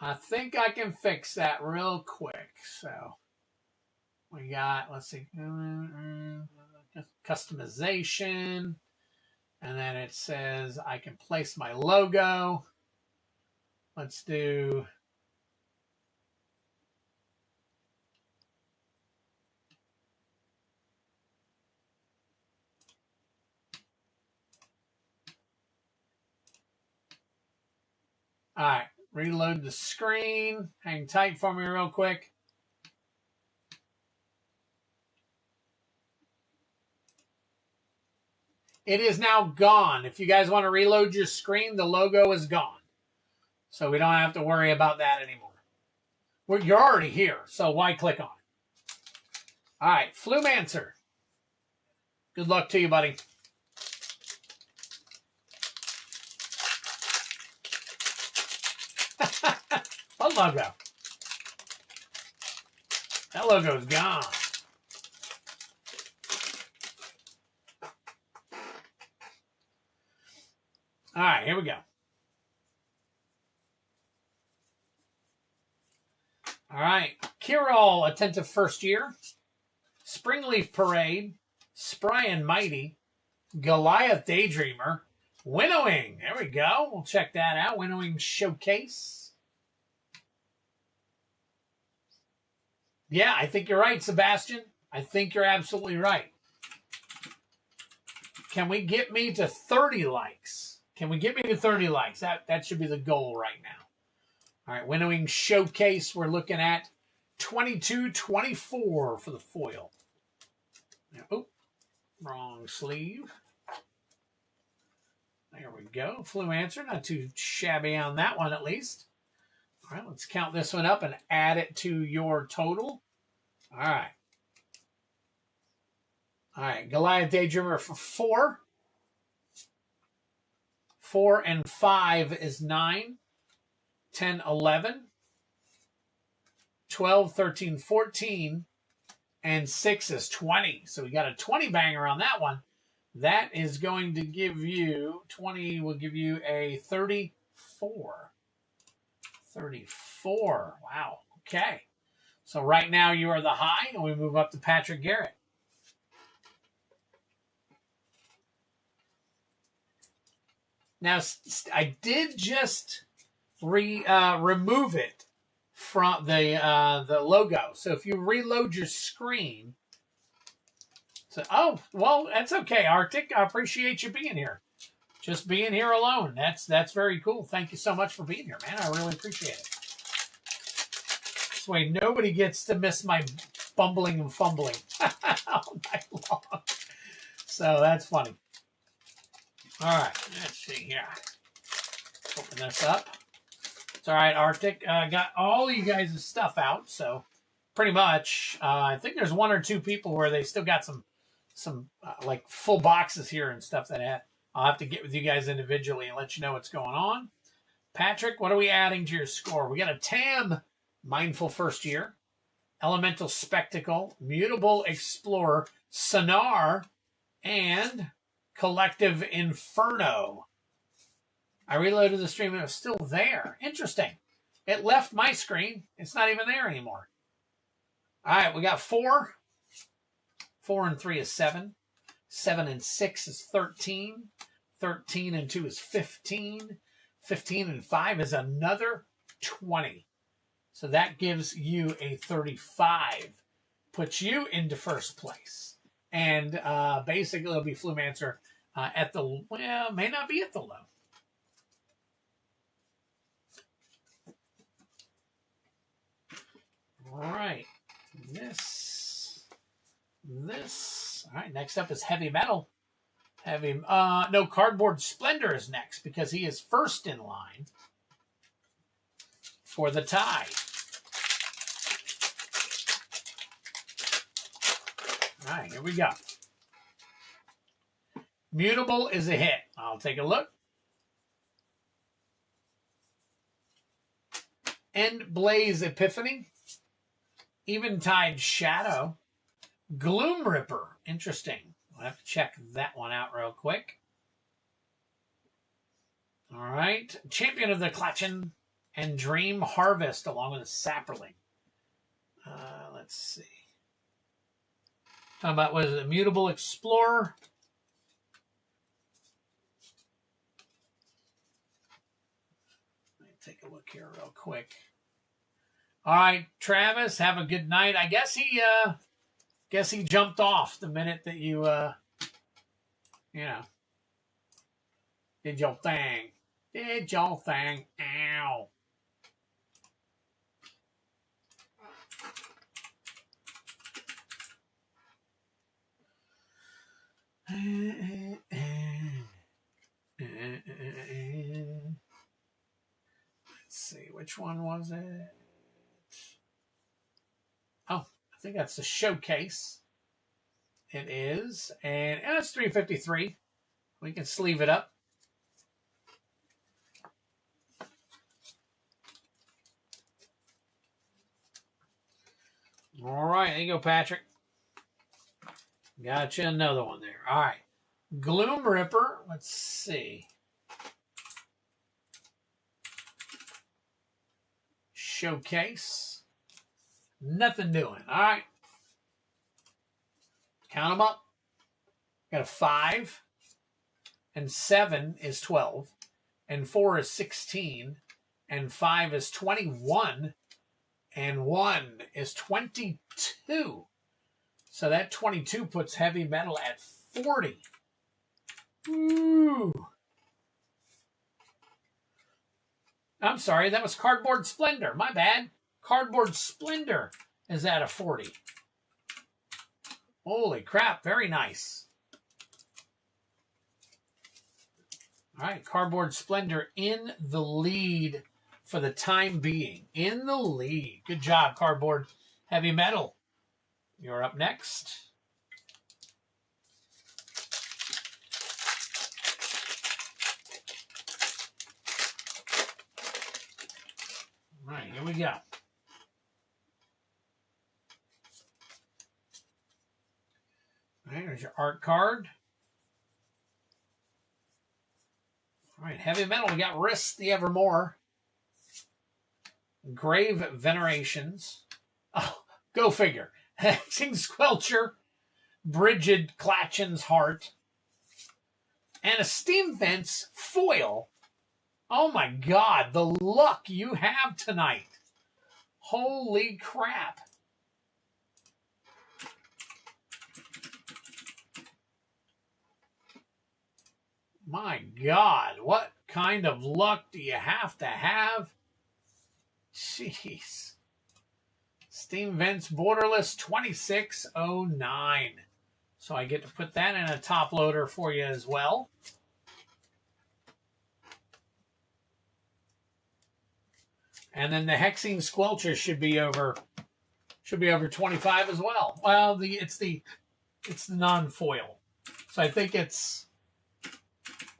I think I can fix that real quick. So we got, let's see, customization. And then it says I can place my logo. Let's do... All right, reload the screen. Hang tight for me real quick. It is now gone. If you guys want to reload your screen, the logo is gone. So we don't have to worry about that anymore. You're already here, so why click on it? All right, Flumancer. Good luck to you, buddy. What logo? That logo's gone. All right, here we go. All right, Kirol, Attentive First Year, Springleaf Parade, Spry and Mighty, Goliath Daydreamer, Winnowing. There we go. We'll check that out. Winnowing Showcase. Yeah, I think you're right, Sebastian. I think you're absolutely right. Can we get me to 30 likes? Can we get me to 30 likes? That should be the goal right now. All right, Winnowing Showcase, we're looking at 22.24 for the foil. Oh, wrong sleeve. There we go. Flumancer, not too shabby on that one at least. All right, let's count this one up and add it to your total. All right. All right, Goliath Daydreamer for 4. 4 and 5 is 9. 10, 11. 12, 13, 14. And 6 is 20. So we got a 20 banger on that one. That is going to give you, 20 will give you a 34. 34. Wow. Okay. So right now you are the high, and we move up to Patrick Garrett. Now, I did just remove it from the logo. So if you reload your screen, oh, well, that's okay, Arctic. I appreciate you being here. Just being here alone. That's very cool. Thank you so much for being here, man. I really appreciate it. This way nobody gets to miss my bumbling and fumbling all night long. So that's funny. All right, let's see here. Open this up. It's all right, Arctic. Got all you guys' stuff out, so pretty much. I think there's one or two people where they still got some like full boxes here and stuff I'll have to get with you guys individually and let you know what's going on. Patrick, what are we adding to your score? We got a TAM, Mindful First Year, Elemental Spectacle, Mutable Explorer, Sonar, and Collective Inferno. I reloaded the stream and it was still there. Interesting. It left my screen. It's not even there anymore. All right, we got 4. 4 and 3 is 7. 7 and 6 is 13. 13 and 2 is 15. 15 and 5 is another 20. So that gives you a 35. Puts you into first place. And basically it'll be Flumancer at the, well, may not be at the low. All right. This. All right, next up is Heavy Metal. No, Cardboard Splendor is next because he is first in line for the tie. All right, here we go. Mutable is a hit. I'll take a look. End Blaze Epiphany. Eventide Shadow. Gloom Ripper. Interesting. I'll have to check that one out real quick. All right. Champion of the Clutchin' and Dream Harvest along with a Sapperling. Let's see. Talking about, what is it? Mutable Explorer. Let me take a look here real quick. All right, Travis, have a good night. I guess he jumped off the minute that you did your thing. Did your thing. Ow. Let's see, which one was it? Oh, I think that's the showcase. It is. And it's 353. We can sleeve it up. All right, there you go, Patrick. Gotcha another one there. All right. Gloom Ripper. Let's see. Showcase. Nothing doing. All right. Count them up. Got a 5. And 7 is 12. And 4 is 16. And 5 is 21. And 1 is 22. So that 22 puts Heavy Metal at 40. Ooh. I'm sorry, that was Cardboard Splendor. My bad. Cardboard Splendor is at a 40. Holy crap, very nice. All right, Cardboard Splendor in the lead for the time being. In the lead. Good job, Cardboard Heavy Metal. You're up next. All right, here we go. All right, there's your art card. All right, Heavy Metal, we got Risk the Evermore. Grave Venerations. Oh, go figure. Hexing Squelcher. Brigid Clutchin's Heart. And a Steam Fence foil. Oh my God, the luck you have tonight. Holy crap. My God, what kind of luck do you have to have? Jeez. Steam Vents Borderless 2609. So I get to put that in a top loader for you as well. And then the Hexing Squelcher should be over 25 as well. Well, it's the non-foil. So I think it's,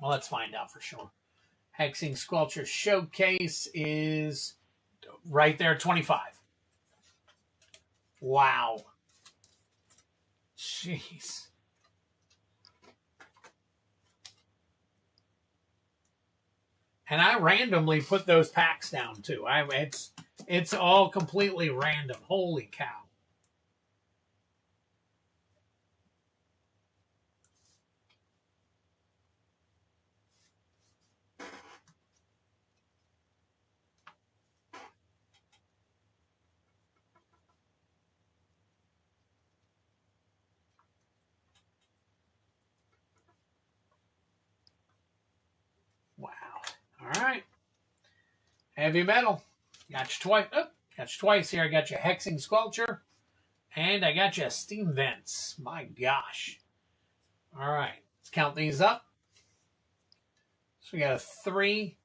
well, let's find out for sure. Hexing Squelcher Showcase is right there, 25. Wow. Jeez. And I randomly put those packs down too. It's all completely random. Holy cow. Wow. All right. Heavy metal. Got you twice. Oh, got you twice here. I got you Hexing Squelcher. And I got you Steam Vents. My gosh. All right. Let's count these up. So we got a 3,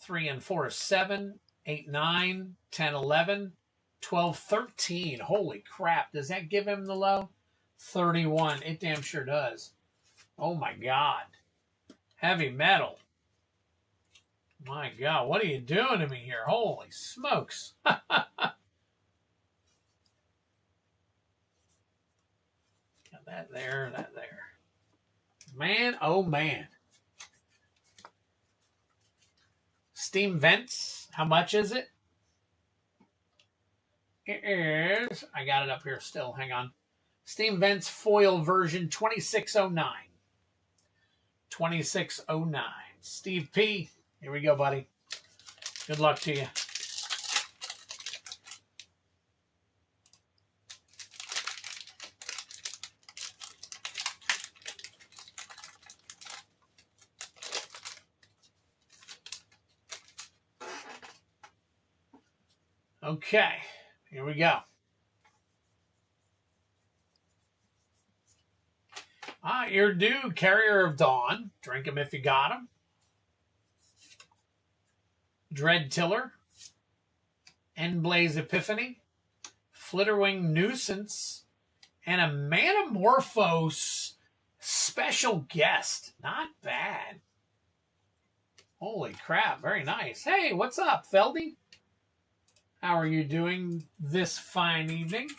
3 and 4 is 7, 8, 9, 10, 11, 12, 13. Holy crap. Does that give him the low? 31. It damn sure does. Oh my God. Heavy metal. My God, what are you doing to me here? Holy smokes. Got that there, that there. Man, oh man. Steam Vents, how much is it? It is, I got it up here still, hang on. Steam Vents foil version 2609. 2609. Steve P., here we go, buddy. Good luck to you. Okay, here we go. You're due, Carrier of Dawn. Drink 'em if you got 'em. Dread Tiller, Endblaze Epiphany, Flitterwing Nuisance, and a Manamorphose special guest. Not bad. Holy crap, very nice. Hey, what's up, Feldy? How are you doing this fine evening?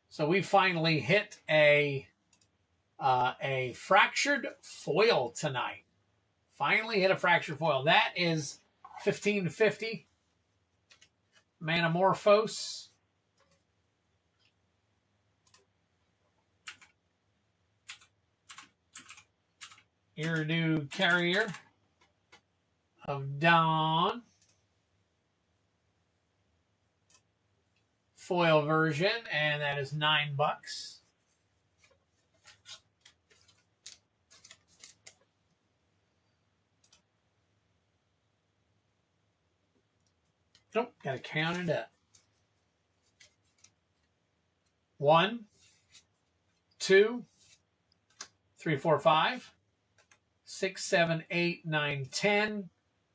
So we finally hit a fractured foil tonight. Finally hit a fractured foil. That is 1550. Manamorphose. Iridu Carrier of Dawn. Foil version, and that is $9. Nope, gotta count it up. 1, 2, 3, 4, 5, 6, 7, 8, 9, 10,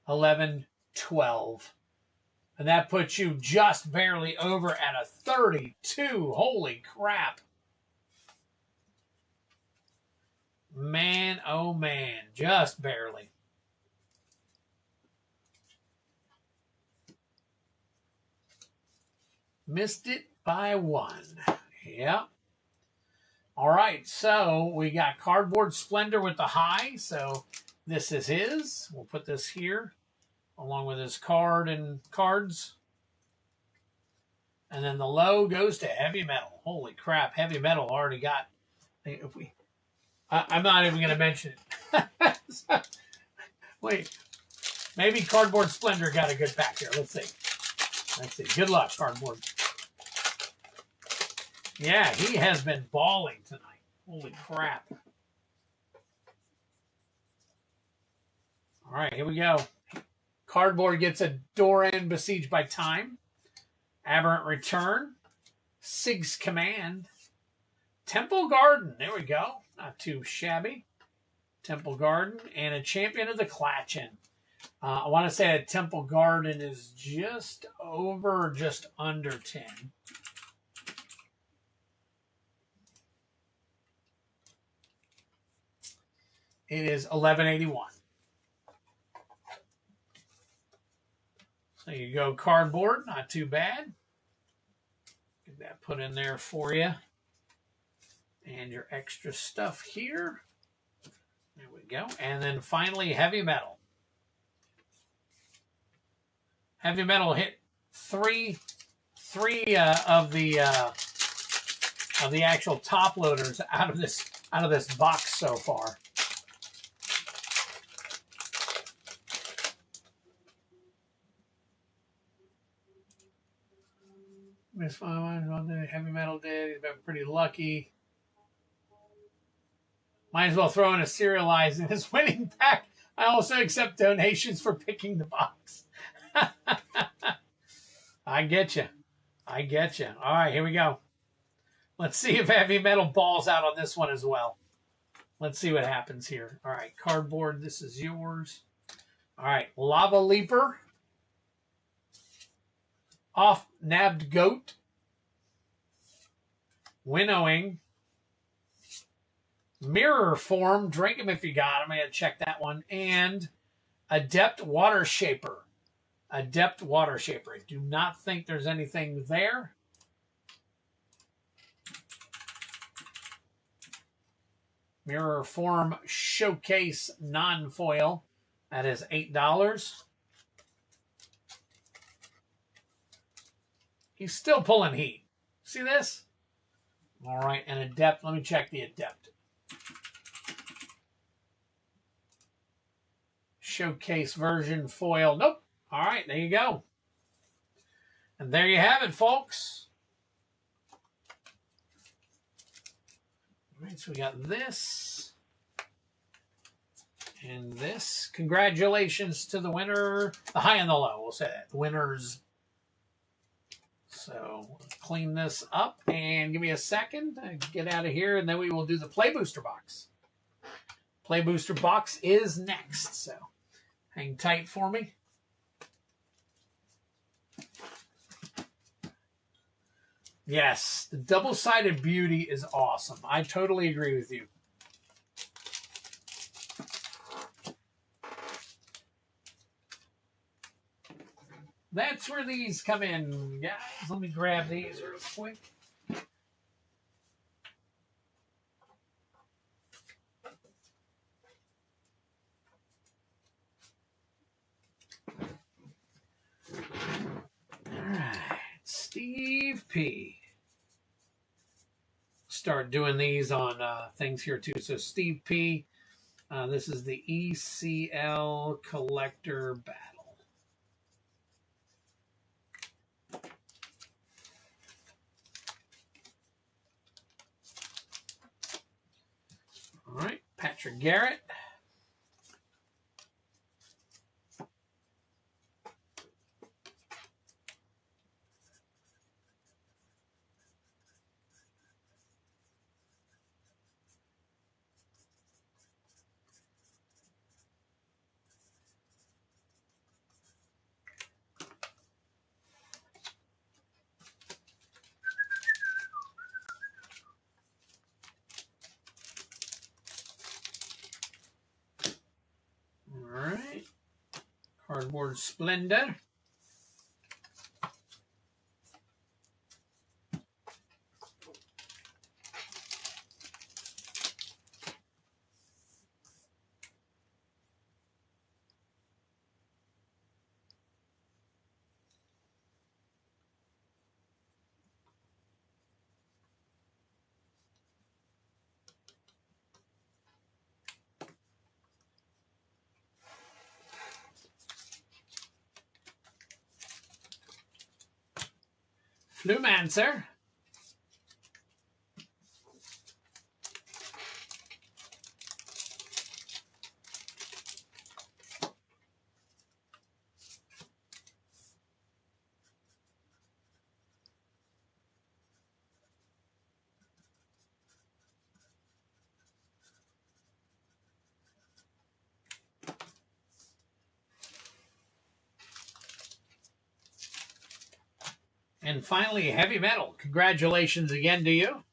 11, 12. And that puts you just barely over at a 32. Holy crap. Man, oh man, just barely. Missed it by 1. Yep. All right, so we got Cardboard Splendor with the high. So this is his. We'll put this here along with his card and cards. And then the low goes to Heavy Metal. Holy crap, Heavy Metal already got... I'm not even going to mention it. Wait, maybe Cardboard Splendor got a good pack here. Let's see. Let's see. Good luck, Cardboard. Yeah, he has been balling tonight. Holy crap. All right, here we go. Cardboard gets a Doran Besieged by Time. Aberrant Return. Sig's Command. Temple Garden. There we go. Not too shabby. Temple Garden, and a Champion of the Clatchin. I want to say that Temple Garden is just over or just under 10. It is 1181. So you go cardboard, not too bad. Get that put in there for you. And your extra stuff here. There we go. And then finally, heavy metal. Heavy metal hit three of the actual top loaders out of this box so far. Miss Heavy Metal did. He's been pretty lucky. Might as well throw in a serialized in his winning pack. I also accept donations for picking the box. I get you. I get you. All right, here we go. Let's see if Heavy Metal balls out on this one as well. Let's see what happens here. All right, cardboard, this is yours. All right, Lava Leaper. Off Nabbed Goat. Winnowing. Mirror Form. Drink them if you got them. I had to check that one. And Adept Water Shaper. Adept Water Shaper. I do not think there's anything there. Mirror Form Showcase Non-Foil. That is $8. He's still pulling heat. See this? All right, and Adept. Let me check the Adept. Showcase version foil. Nope. All right, there you go. And there you have it, folks. All right, so we got this and this. Congratulations to the winner. The high and the low, we'll say that. The winners. So clean this up and give me a second. Get out of here, and then we will do the Play Booster box. Play Booster box is next, so hang tight for me. Yes, the double-sided beauty is awesome. I totally agree with you. That's where these come in, guys. Let me grab these real quick. All right, Steve P. Start doing these on things here too. So Steve P. This is the ECL Collector Battle. All right, Patrick Garrett. Cardboard Splendor. Flumancer. And finally, heavy metal. Congratulations again to you.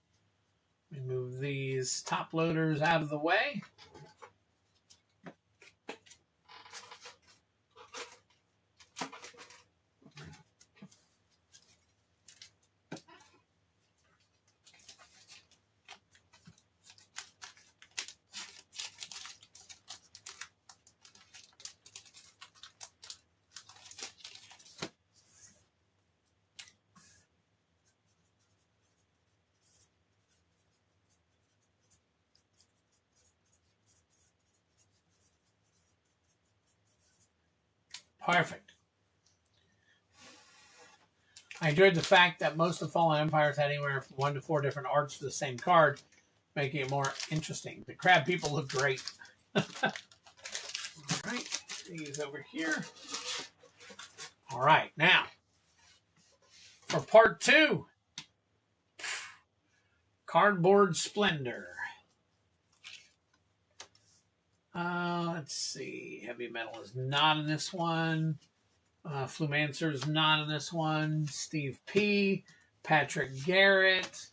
Let me move these top loaders out of the way. Perfect. I enjoyed the fact that most of Fallen Empires had anywhere from 1 to 4 different arts for the same card, making it more interesting. The crab people look great. All right, these over here. All right, now for part 2, Cardboard Splendor. Let's see. Heavy metal is not in this one. Flumancer is not in this one. Steve P. Patrick Garrett.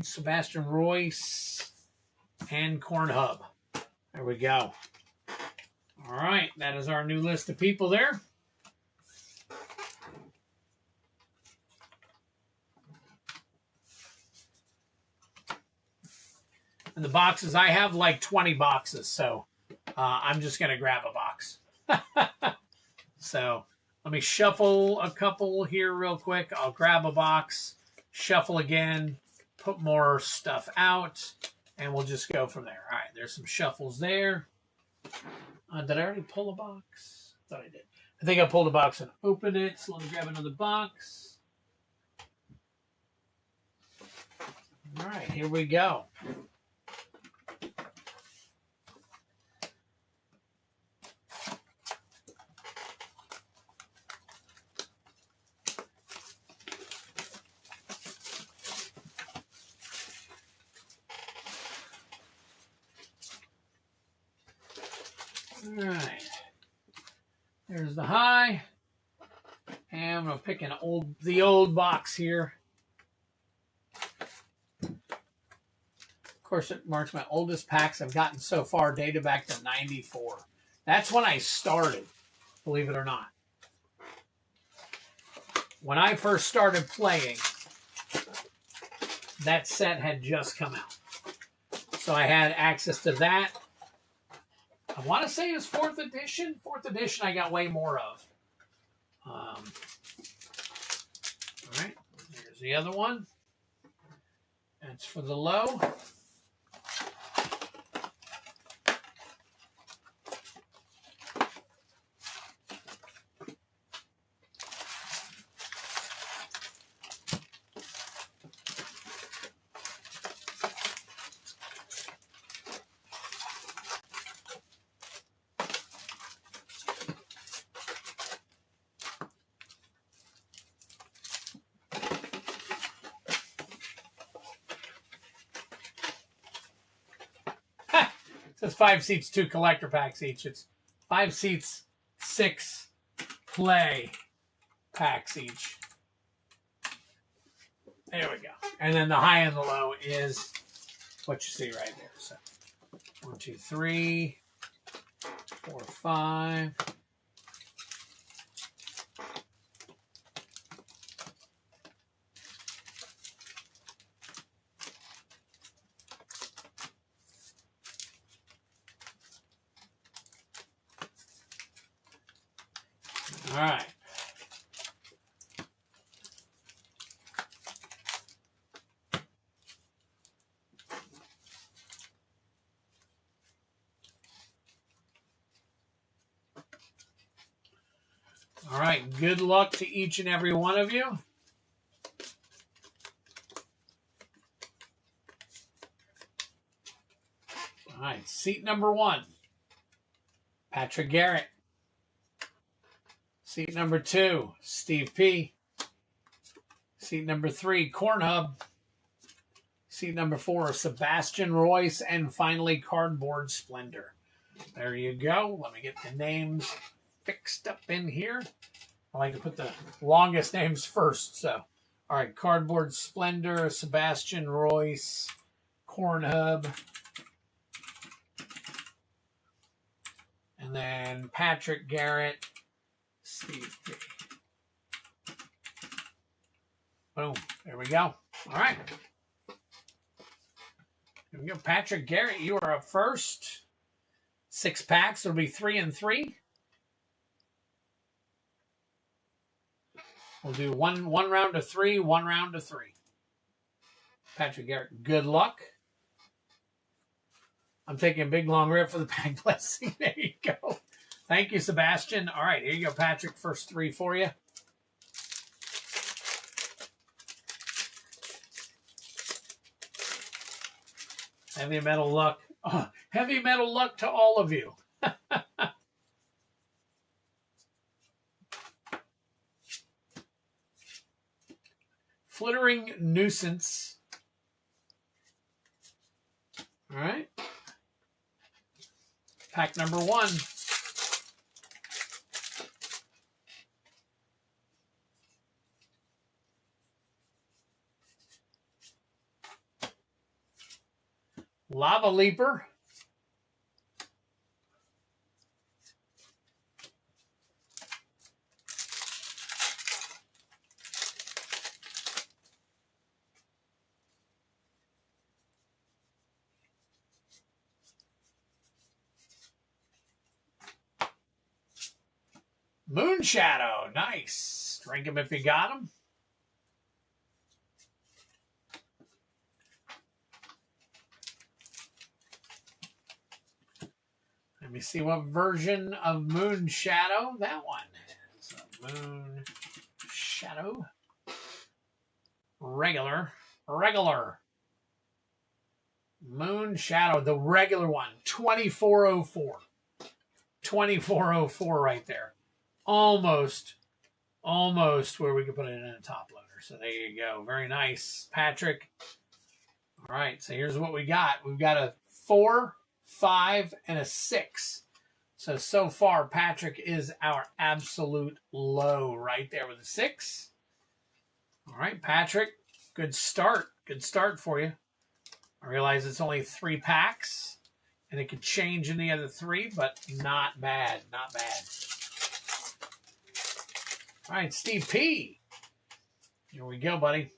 Sebastian Royce. And Corn Hub. There we go. All right. That is our new list of people there. And the boxes, I have like 20 boxes, so I'm just going to grab a box. So let me shuffle a couple here real quick. I'll grab a box, shuffle again, put more stuff out, and we'll just go from there. All right, there's some shuffles there. Did I already pull a box? I thought I did. I think I pulled a box and opened it, so let me grab another box. All right, here we go. All right, there's the high, and I'm gonna pick the old box here. Of course, it marks my oldest packs I've gotten so far, dated back to '94. That's when I started, believe it or not. When I first started playing, that set had just come out, so I had access to that. I want to say it was 4th edition. 4th edition I got way more of. All right, here's the other one. That's for the low. It says 5 seats, 2 collector packs each. It's 5 seats, 6 play packs each. There we go. And then the high and the low is what you see right there. So 1, 2, 3, 4, 5. All right. All right. Good luck to each and every one of you. All right. Seat number 1, Patrick Garrett. Seat number 2, Steve P. Seat number 3, Corn Hub. Seat number 4, Sebastian Royce. And finally, Cardboard Splendor. There you go. Let me get the names fixed up in here. I like to put the longest names first. So, all right, Cardboard Splendor, Sebastian Royce, Corn Hub, and then Patrick Garrett, Steve P. Boom. There we go. All right. Here we go. Patrick Garrett, you are up first. 6 packs. It'll be 3 and 3. We'll do one round of 3, 1 round of 3. Patrick Garrett, good luck. I'm taking a big long rip for the pack blessing. There you go. Thank you, Sebastian. All right, here you go, Patrick. First 3 for you. Heavy metal luck. Oh, heavy metal luck to all of you. Flittering Nuisance. All right. Pack number 1. Lava Leaper. Moon Shadow. Nice. Drink him if you got him. Let me see what version of Moon Shadow that one is. Moon Shadow. Regular. Moon Shadow, the regular one. 2404. 2404 right there. Almost where we could put it in a top loader. So there you go. Very nice, Patrick. All right, so here's what we got. We've got a 4, 5, and a 6. So far, Patrick is our absolute low right there with a 6. All right, Patrick, good start. Good start for you. I realize it's only 3 packs, and it could change in the other 3, but not bad, not bad. All right, Steve P. Here we go, buddy.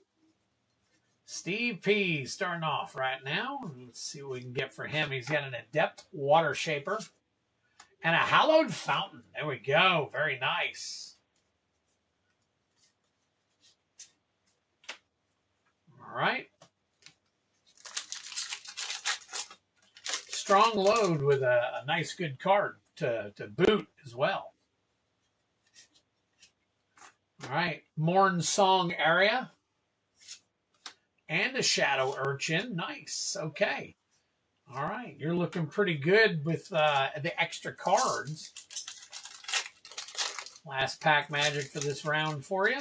Steve P. starting off right now. Let's see what we can get for him. He's got an Adept Water Shaper and a Hallowed Fountain. There we go. Very nice. All right. Strong load with a nice, good card to boot as well. All right, Morn Song Area and a Shadow Urchin. Nice. Okay. All right, you're looking pretty good with the extra cards. Last pack magic for this round for you.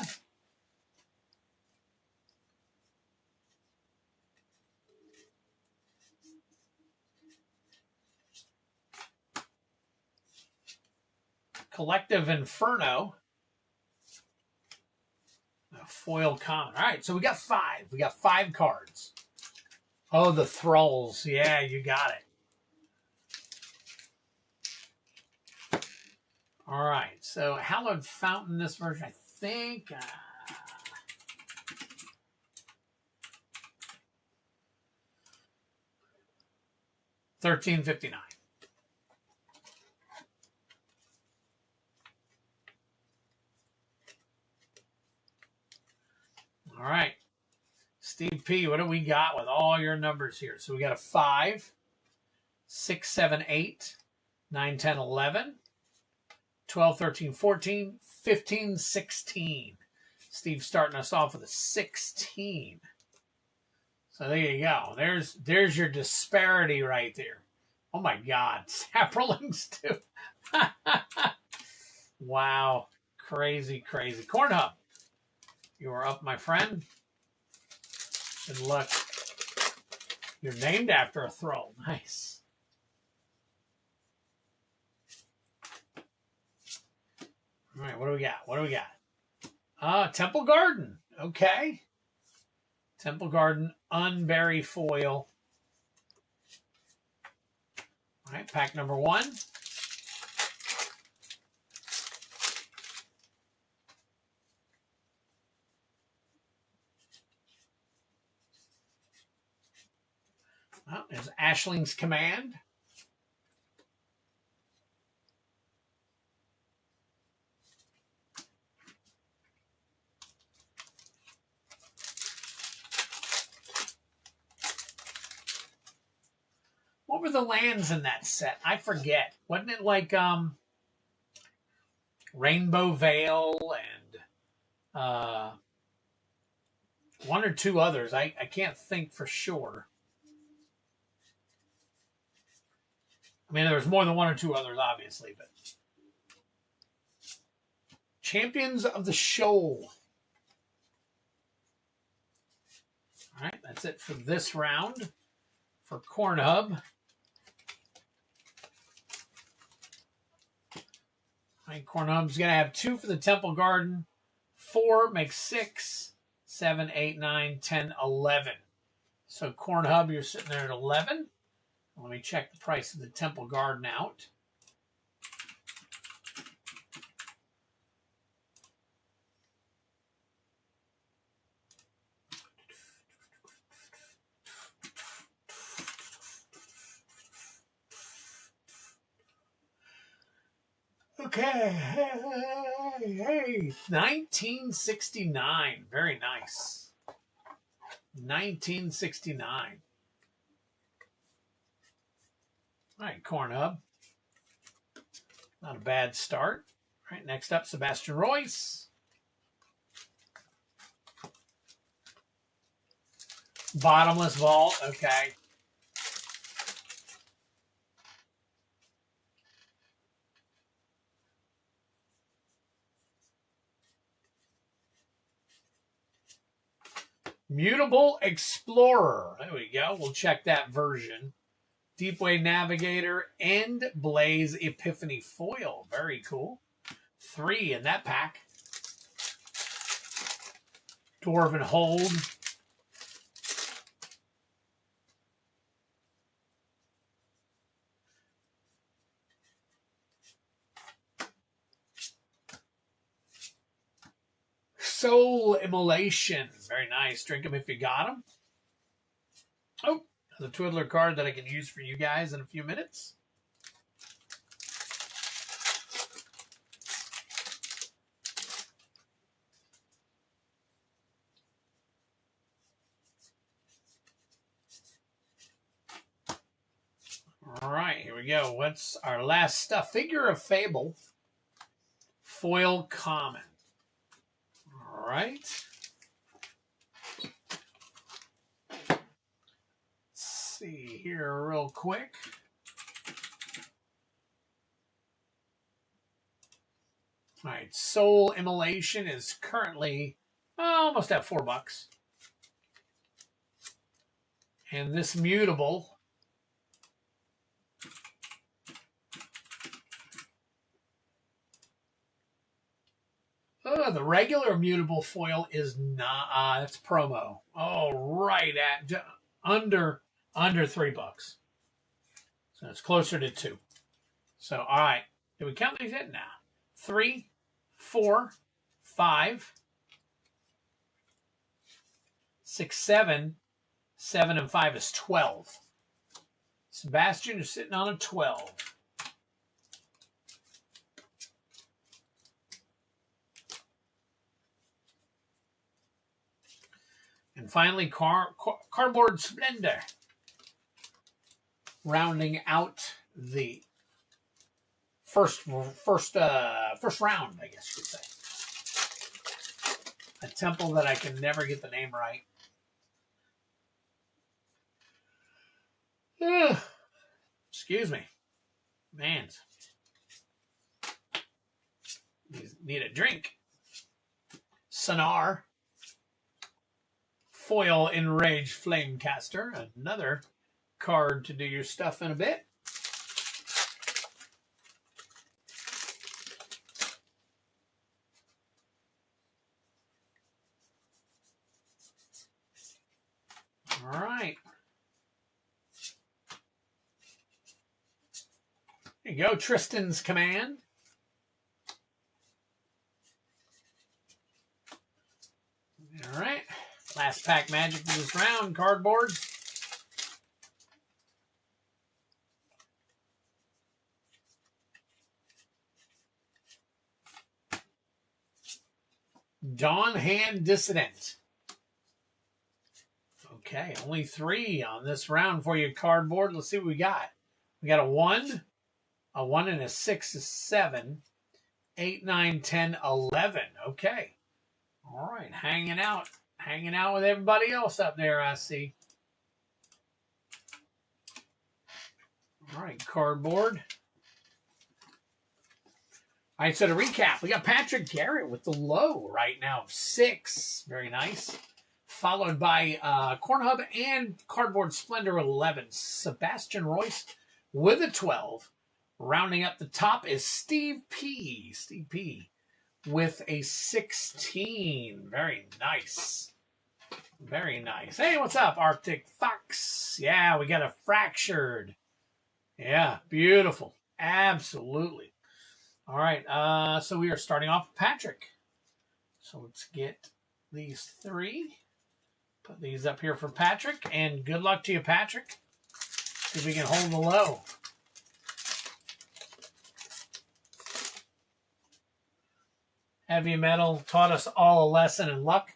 Collective Inferno. A foil common. All right, so we got 5. We got 5 cards. Oh, the Thralls. Yeah, you got it. All right, so Hallowed Fountain, this version, I think. 13.59. All right. Steve P., what do we got with all your numbers here? So we got a 5, 6, 7, 8, 9, 10, 11, 12, 13, 14, 15, 16. Steve starting us off with a 16. So there you go. There's your disparity right there. Oh, my God. Saprolings, too. Wow. Crazy, crazy. Corn Hub. You are up, my friend. Good luck. You're named after a thrall. Nice. All right, what do we got? What do we got? Temple Garden. Okay. Temple Garden Unbury foil. All right, pack number 1. Well, there's Ashling's Command. What were the lands in that set? I forget. Wasn't it like Rainbow Veil and one or two others? I can't think for sure. I mean, there was more than one or two others, obviously, but Champions of the Shoal. All right, that's it for this round for Corn Hub. All right, Corn Hub's going to have 2 for the Temple Garden. 4 makes 6, 7, 8, 9, 10, 11. So Corn Hub, you're sitting there at 11. Let me check the price of the Temple Garden out. Okay, hey, 1969. Very nice. 1969. All right, Corn Hub. Not a bad start. All right, next up, Sebastian Royce. Bottomless Vault, okay. Mutable Explorer. There we go. We'll check that version. Deepway Navigator and Blaze Epiphany foil. Very cool. 3 in that pack. Dwarven Hold. Soul Immolation. Very nice. Drink them if you got them. Oh, the Twiddler card that I can use for you guys in a few minutes. All right, here we go. What's our last stuff? Figure of Fable. Foil Common. All right. Let's see here real quick. All right, Soul Immolation is currently almost at $4. And this Mutable the regular Mutable foil is not. That's promo. Oh, right at under $3. So it's closer to 2. So all right, did we count these in now? 3, 4, 5, 6, 7. 7 and 5 is 12. Sebastian is sitting on a 12. And finally, Cardboard Splendor, rounding out the first round, I guess you could say. A temple that I can never get the name right. Excuse me, man. Need a drink. Sonar. Foil Enraged Flamecaster, another card to do your stuff in a bit. All right. There you go, Tristan's Command. All right. Last pack magic for this round, cardboard. Dawn Hand Dissident. Okay, only 3 on this round for you, cardboard. Let's see what we got. We got a 1 and a 6, a 7, 8, 9, 10, 11. Okay. All right, hanging out with everybody else up there, I see. All right, cardboard. All right, so to recap, we got Patrick Garrett with the low right now of 6. Very nice. Followed by Corn Hub and Cardboard Splendor 11. Sebastian Royce with a 12. Rounding up the top is Steve P. Steve P. with a 16. Very nice. Very nice. Hey, what's up, Arctic Fox? Yeah, we got a fractured. Yeah, beautiful. Absolutely. All right, so we are starting off with Patrick. So let's get these 3. Put these up here for Patrick, and good luck to you, Patrick. See if we can hold the low. Heavy metal taught us all a lesson in luck.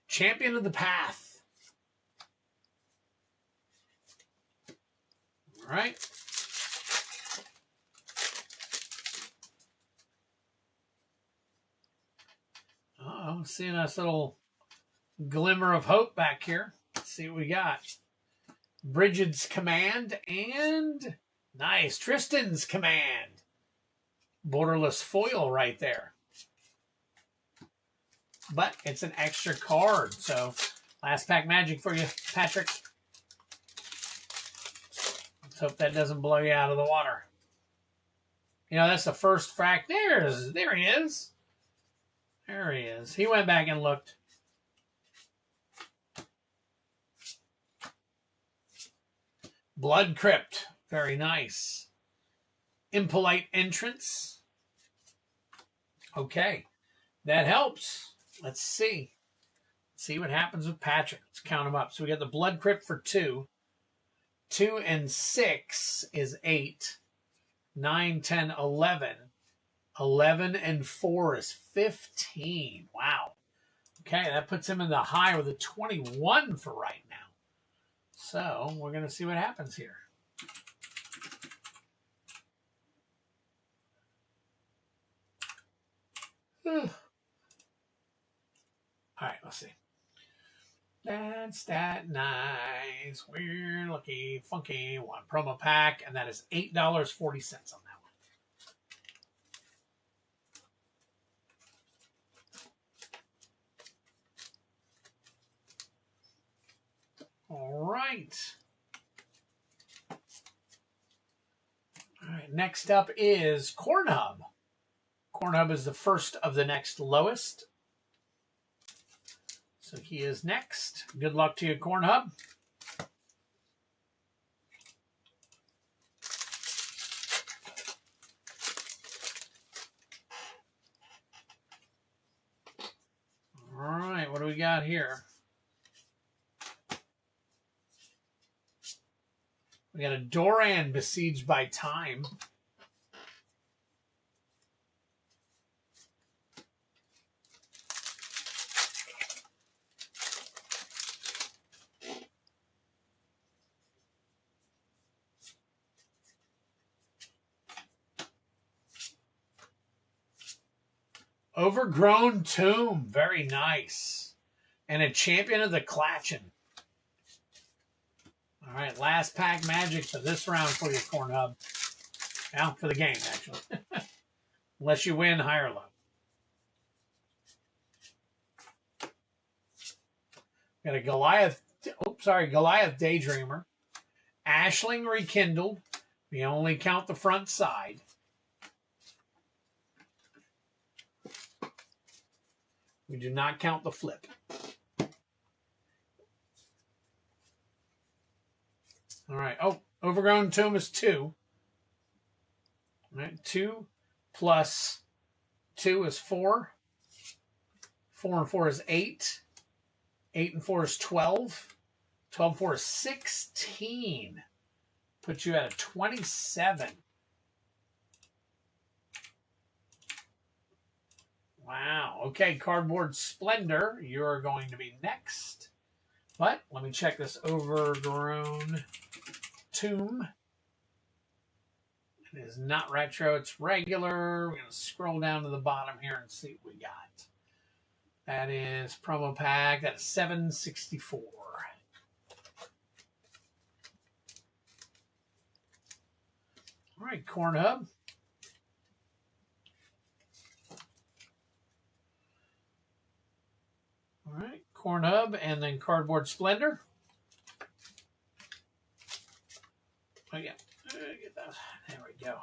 Champion of the Path. All right. I'm seeing a little glimmer of hope back here. Let's see what we got. Bridget's Command and nice. Tristan's Command. Borderless foil right there. But it's an extra card. So last pack magic for you, Patrick. Let's hope that doesn't blow you out of the water. You know, that's the first frac. There he is. There he is. He went back and looked. Blood Crypt. Very nice. Impolite Entrance. Okay. That helps. Let's see. Let's see what happens with Patrick. Let's count them up. So we got the Blood Crypt for 2. 2 and 6 is 8. 9, 10, 11. 11 and 4 is 15. Wow. Okay, that puts him in the high with a 21 for right now. So we're going to see what happens here. All right, let's see. That's that nice, weird, lucky, funky one promo pack, and that is $8.40 on that one. All right. All right, next up is Corn Hub. Corn Hub is the first of the next lowest. So he is next. Good luck to you, Corn Hub. All right, what do we got here? We got a Doran Besieged by Time. Overgrown Tomb. Very nice. And a Champion of the Clatchin. All right, last pack magic for this round for you, Corn Hub. Well, for the game, actually. Unless you win, high or low. Got a Goliath Daydreamer. Ashling Rekindled. We only count the front side. We do not count the flip. All right. Oh, Overgrown Tomb is 2. All right. 2 plus 2 is 4. 4 and 4 is 8. 8 and 4 is 12. 12 and 4 is 16. Puts you at a 27. Wow. Okay, Cardboard Splendor, you're going to be next. But let me check this Overgrown Tomb. It is not retro, it's regular. We're going to scroll down to the bottom here and see what we got. That is promo pack. That is $7.64. All right, Corn Hub. All right, Corn Hub and then Cardboard Splendor. Oh, yeah. Get those. There we go.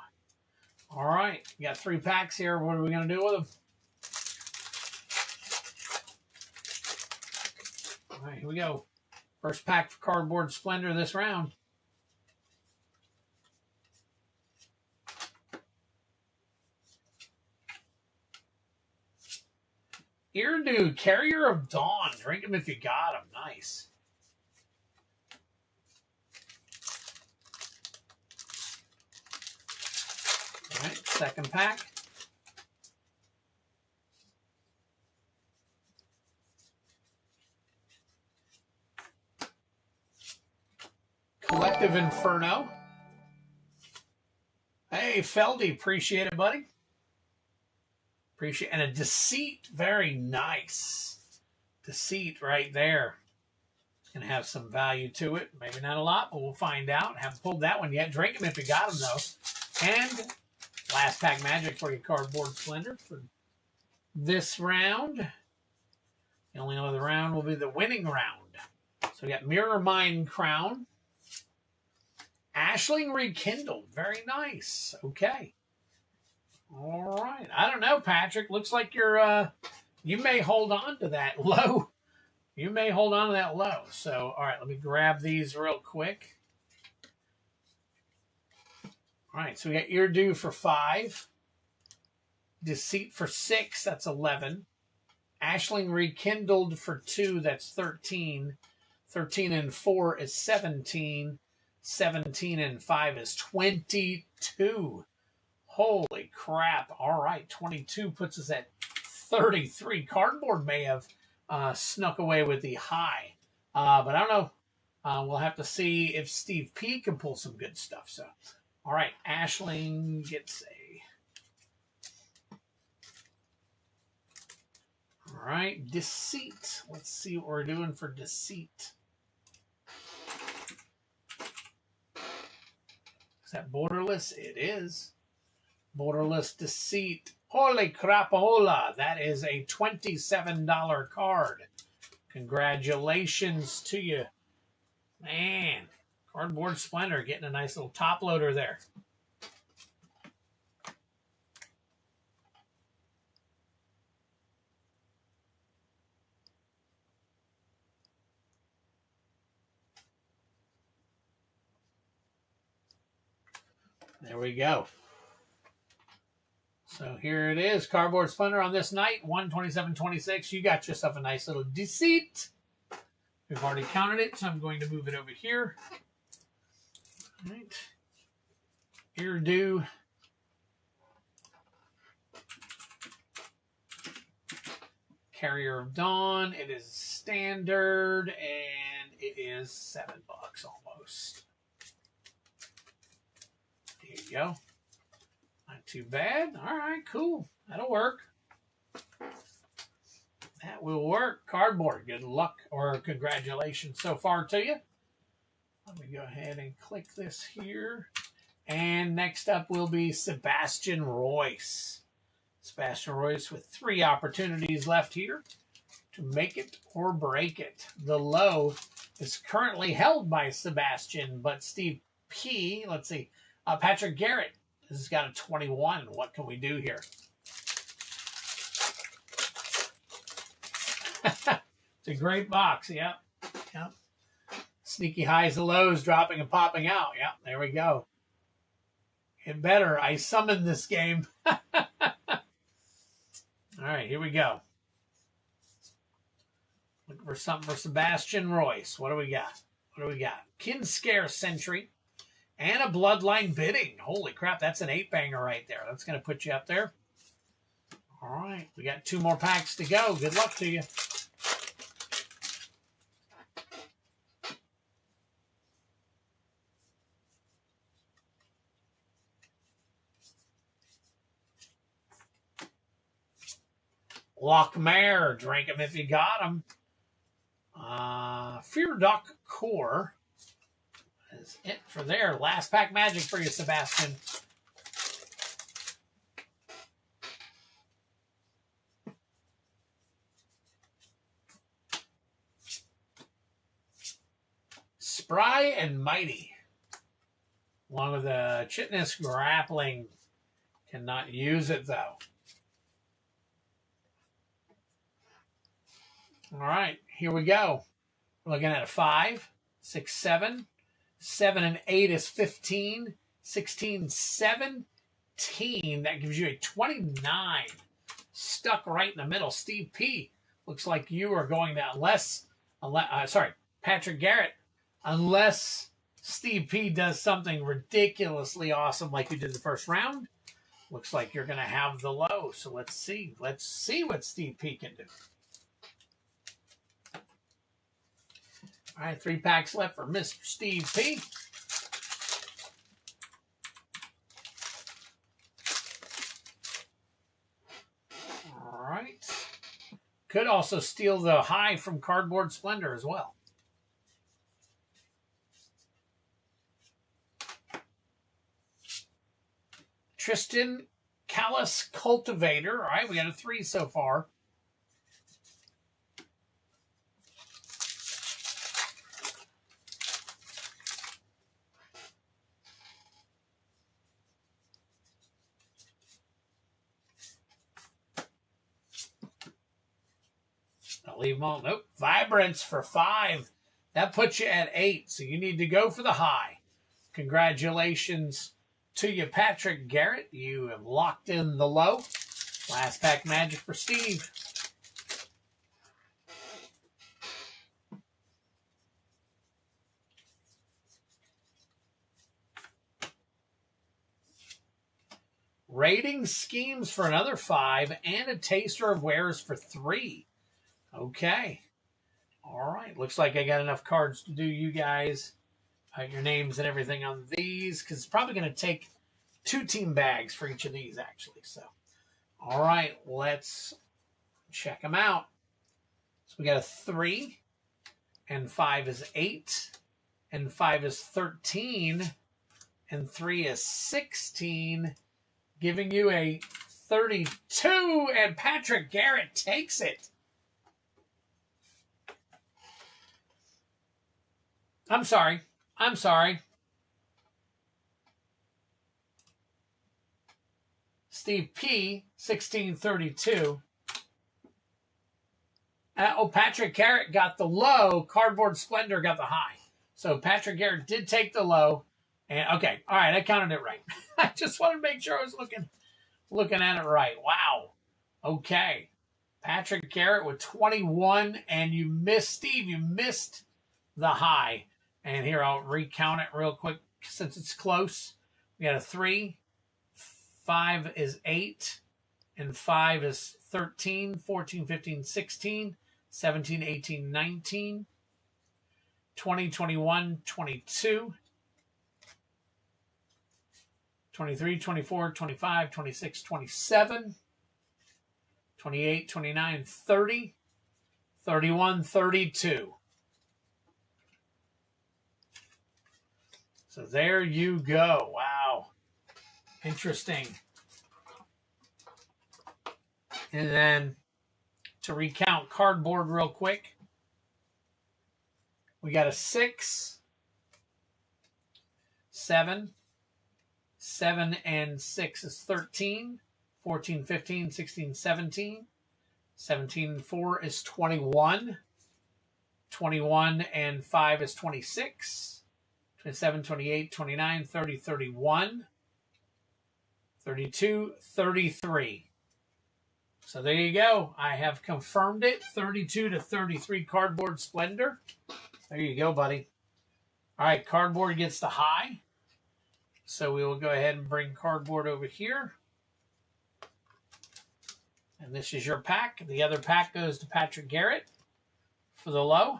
All right, we got 3 packs here. What are we going to do with them? All right, here we go. First pack for Cardboard Splendor this round. Eardo, Carrier of Dawn. Drink them if you got them. Nice. All right, second pack. Collective Inferno. Hey, Feldy, appreciate it, buddy. Appreciate it. And a Deceit, very nice. Deceit right there. It's going to have some value to it. Maybe not a lot, but we'll find out. Haven't pulled that one yet. Drink them if you got them, though. And last pack magic for your Cardboard Splendor for this round. The only other round will be the winning round. So we got Mirror Mind Crown. Ashling Rekindled. Very nice. Okay. All right. I don't know, Patrick. Looks like you're, you may hold on to that low. You may hold on to that low. So, all right, let me grab these real quick. All right, so we got Eardo for 5. Deceit for 6, that's 11. Ashling Rekindled for 2, that's 13. 13 and 4 is 17. 17 and 5 is 22. Holy crap. All right, 22 puts us at 33. Cardboard may have snuck away with the high. But I don't know. We'll have to see if Steve P can pull some good stuff. So, all right, Ashling gets a... All right, Deceit. Let's see what we're doing for Deceit. Is that borderless? It is. Borderless Deceit. Holy crapola. That is a $27 card. Congratulations to you. Man, Cardboard Splendor getting a nice little top loader there. There we go. So here it is, Cardboard Splendor on this night, 127.26. You got yourself a nice little Deceit. We've already counted it, so I'm going to move it over here. All right. Eardo. Carrier of Dawn. It is standard, and it is $7 almost. There you go. Not too bad. All right, cool. That'll work. That will work. Cardboard, good luck or congratulations so far to you. Let me go ahead and click this here. And next up will be Sebastian Royce. Sebastian Royce with 3 opportunities left here to make it or break it. The low is currently held by Sebastian, but Steve P, let's see, Patrick Garrett has got a 21. What can we do here? It's a great box. Yep. Yep. Sneaky highs and lows, dropping and popping out. Yep. There we go. Get better. I summoned this game. All right, here we go. Looking for something for Sebastian Royce. What do we got? What do we got? Kinscare Sentry and a Bloodline Bidding. Holy crap, that's an 8-banger right there. That's going to put you up there. All right, we got 2 more packs to go. Good luck to you. Lockmare, drink him if you got him. Fear Duck Core is it for there. Last pack magic for you, Sebastian. Spry and Mighty. Along with the Chitness Grappling. Cannot use it though. All right, here we go. We're looking at a 5, 6, 7. 7 and 8 is 15. 16, 17. That gives you a 29. Stuck right in the middle. Steve P. Looks like you are going to Patrick Garrett. Unless Steve P does something ridiculously awesome like you did the first round. Looks like you're going to have the low. So let's see. Let's see what Steve P can do. All right, 3 packs left for Mr. Steve P. All right. Could also steal the high from Cardboard Splendor as well. Tristan Callus Cultivator. All right, we got a 3 so far. I'll leave them all. Nope. Vibrance for 5. That puts you at 8. So you need to go for the high. Congratulations to you, Patrick Garrett. You have locked in the low. Last pack magic for Steve. Rating schemes for another 5 and a taster of wares for 3. Okay. All right. Looks like I got enough cards to do you guys. Your names and everything on these, because it's probably going to take 2 team bags for each of these, actually. So, all right. Let's check them out. So we got a 3, and 5 is 8, and 5 is 13, and 3 is 16, giving you a 32, and Patrick Garrett takes it. I'm sorry. Steve P, 1632. Patrick Garrett got the low. Cardboard Splendor got the high. So Patrick Garrett did take the low. And okay, all right, I counted it right. I just wanted to make sure I was looking at it right. Wow. Okay. Patrick Garrett with 21, and you missed, Steve. You missed the high. And here, I'll recount it real quick since it's close. We got a 3, 5 is 8, and 5 is 13, 14, 15, 16, 17, 18, 19, 20, 21, 22, 23, 24, 25, 26, 27, 28, 29, 30, 31, 32. So there you go. Wow. Interesting. And then to recount cardboard real quick, we got a 6, 7, 7 and 6 is 13, 14, 15, 16, 17, 17 and 4 is 21, 21 and 5 is 26. 27, 28, 29, 30, 31. 32, 33. So there you go. I have confirmed it. 32 to 33 Cardboard Splendor. There you go, buddy. All right, Cardboard gets the high. So we will go ahead and bring Cardboard over here. And this is your pack. The other pack goes to Patrick Garrett for the low.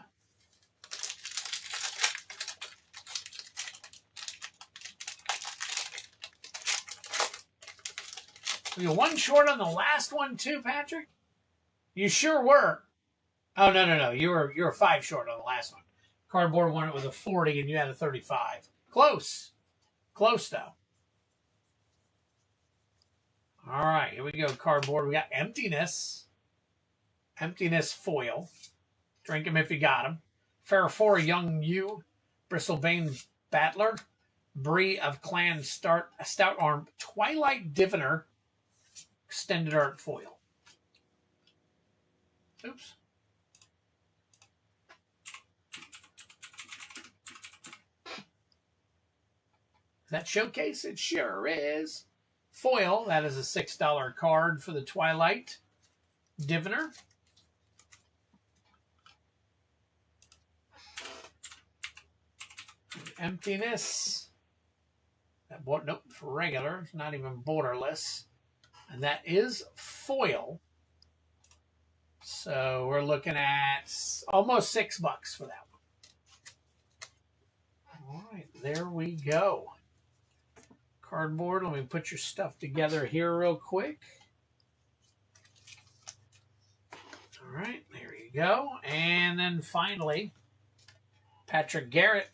Were you one short on the last one too, Patrick? You sure were. Oh, no. You were 5 short on the last one. Cardboard won it with a 40 and you had a 35. Close. Close, though. All right, here we go, Cardboard. We got Emptiness. Emptiness foil. Drink him if you got him. Fair 4, Young Yu. Bristlebane Battler. Bree of Clan Stout Arm. Twilight Diviner. Extended Art foil. Oops. That showcase? It sure is. Foil, that is a $6 card for the Twilight Diviner. Emptiness. Nope, regular. It's not even borderless. And that is foil. So we're looking at almost $6 for that one. All right, there we go. Cardboard, let me put your stuff together here real quick. All right, there you go. And then finally, Patrick Garrett.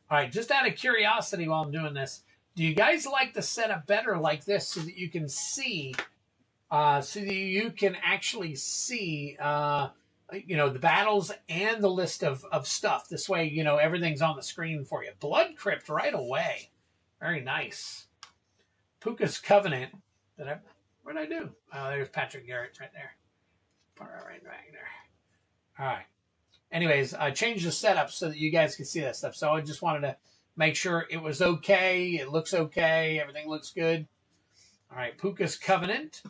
All right, just out of curiosity while I'm doing this, do you guys like the setup better like this so that you can see, actually see, the battles and the list of stuff? This way, everything's on the screen for you. Blood Crypt right away. Very nice. Puka's Covenant. What did I do? Oh, there's Patrick Garrett right there. Put it right back there. All right. Anyways, I changed the setup so that you guys can see that stuff. So I just wanted to make sure it was okay. It looks okay. Everything looks good. All right, Puka's Covenant,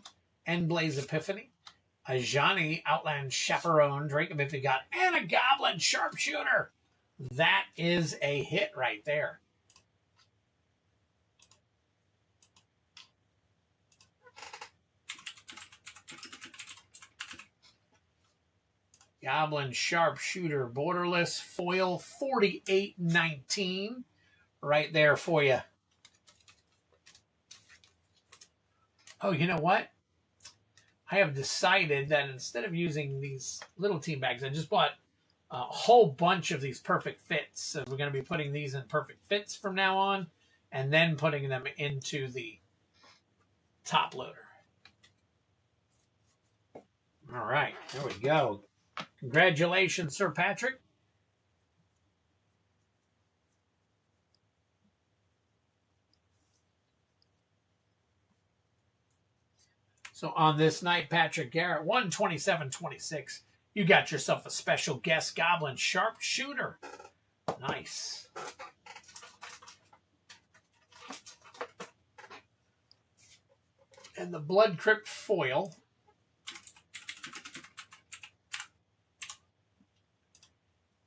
Endblaze Epiphany, a Johnny Outland Chaperone, Drink him if you got, and a Goblin Sharpshooter. That is a hit right there. Goblin Sharpshooter, borderless, foil, 48.19. Right there for you. Oh, you know what? I have decided that instead of using these little team bags, I just bought a whole bunch of these perfect fits. So we're going to be putting these in perfect fits from now on, and then putting them into the top loader. All right, there we go. Congratulations, Sir Patrick. So on this night, Patrick Garrett, 127.26. You got yourself a special guest Goblin Sharpshooter. Nice. And the Blood Crypt foil.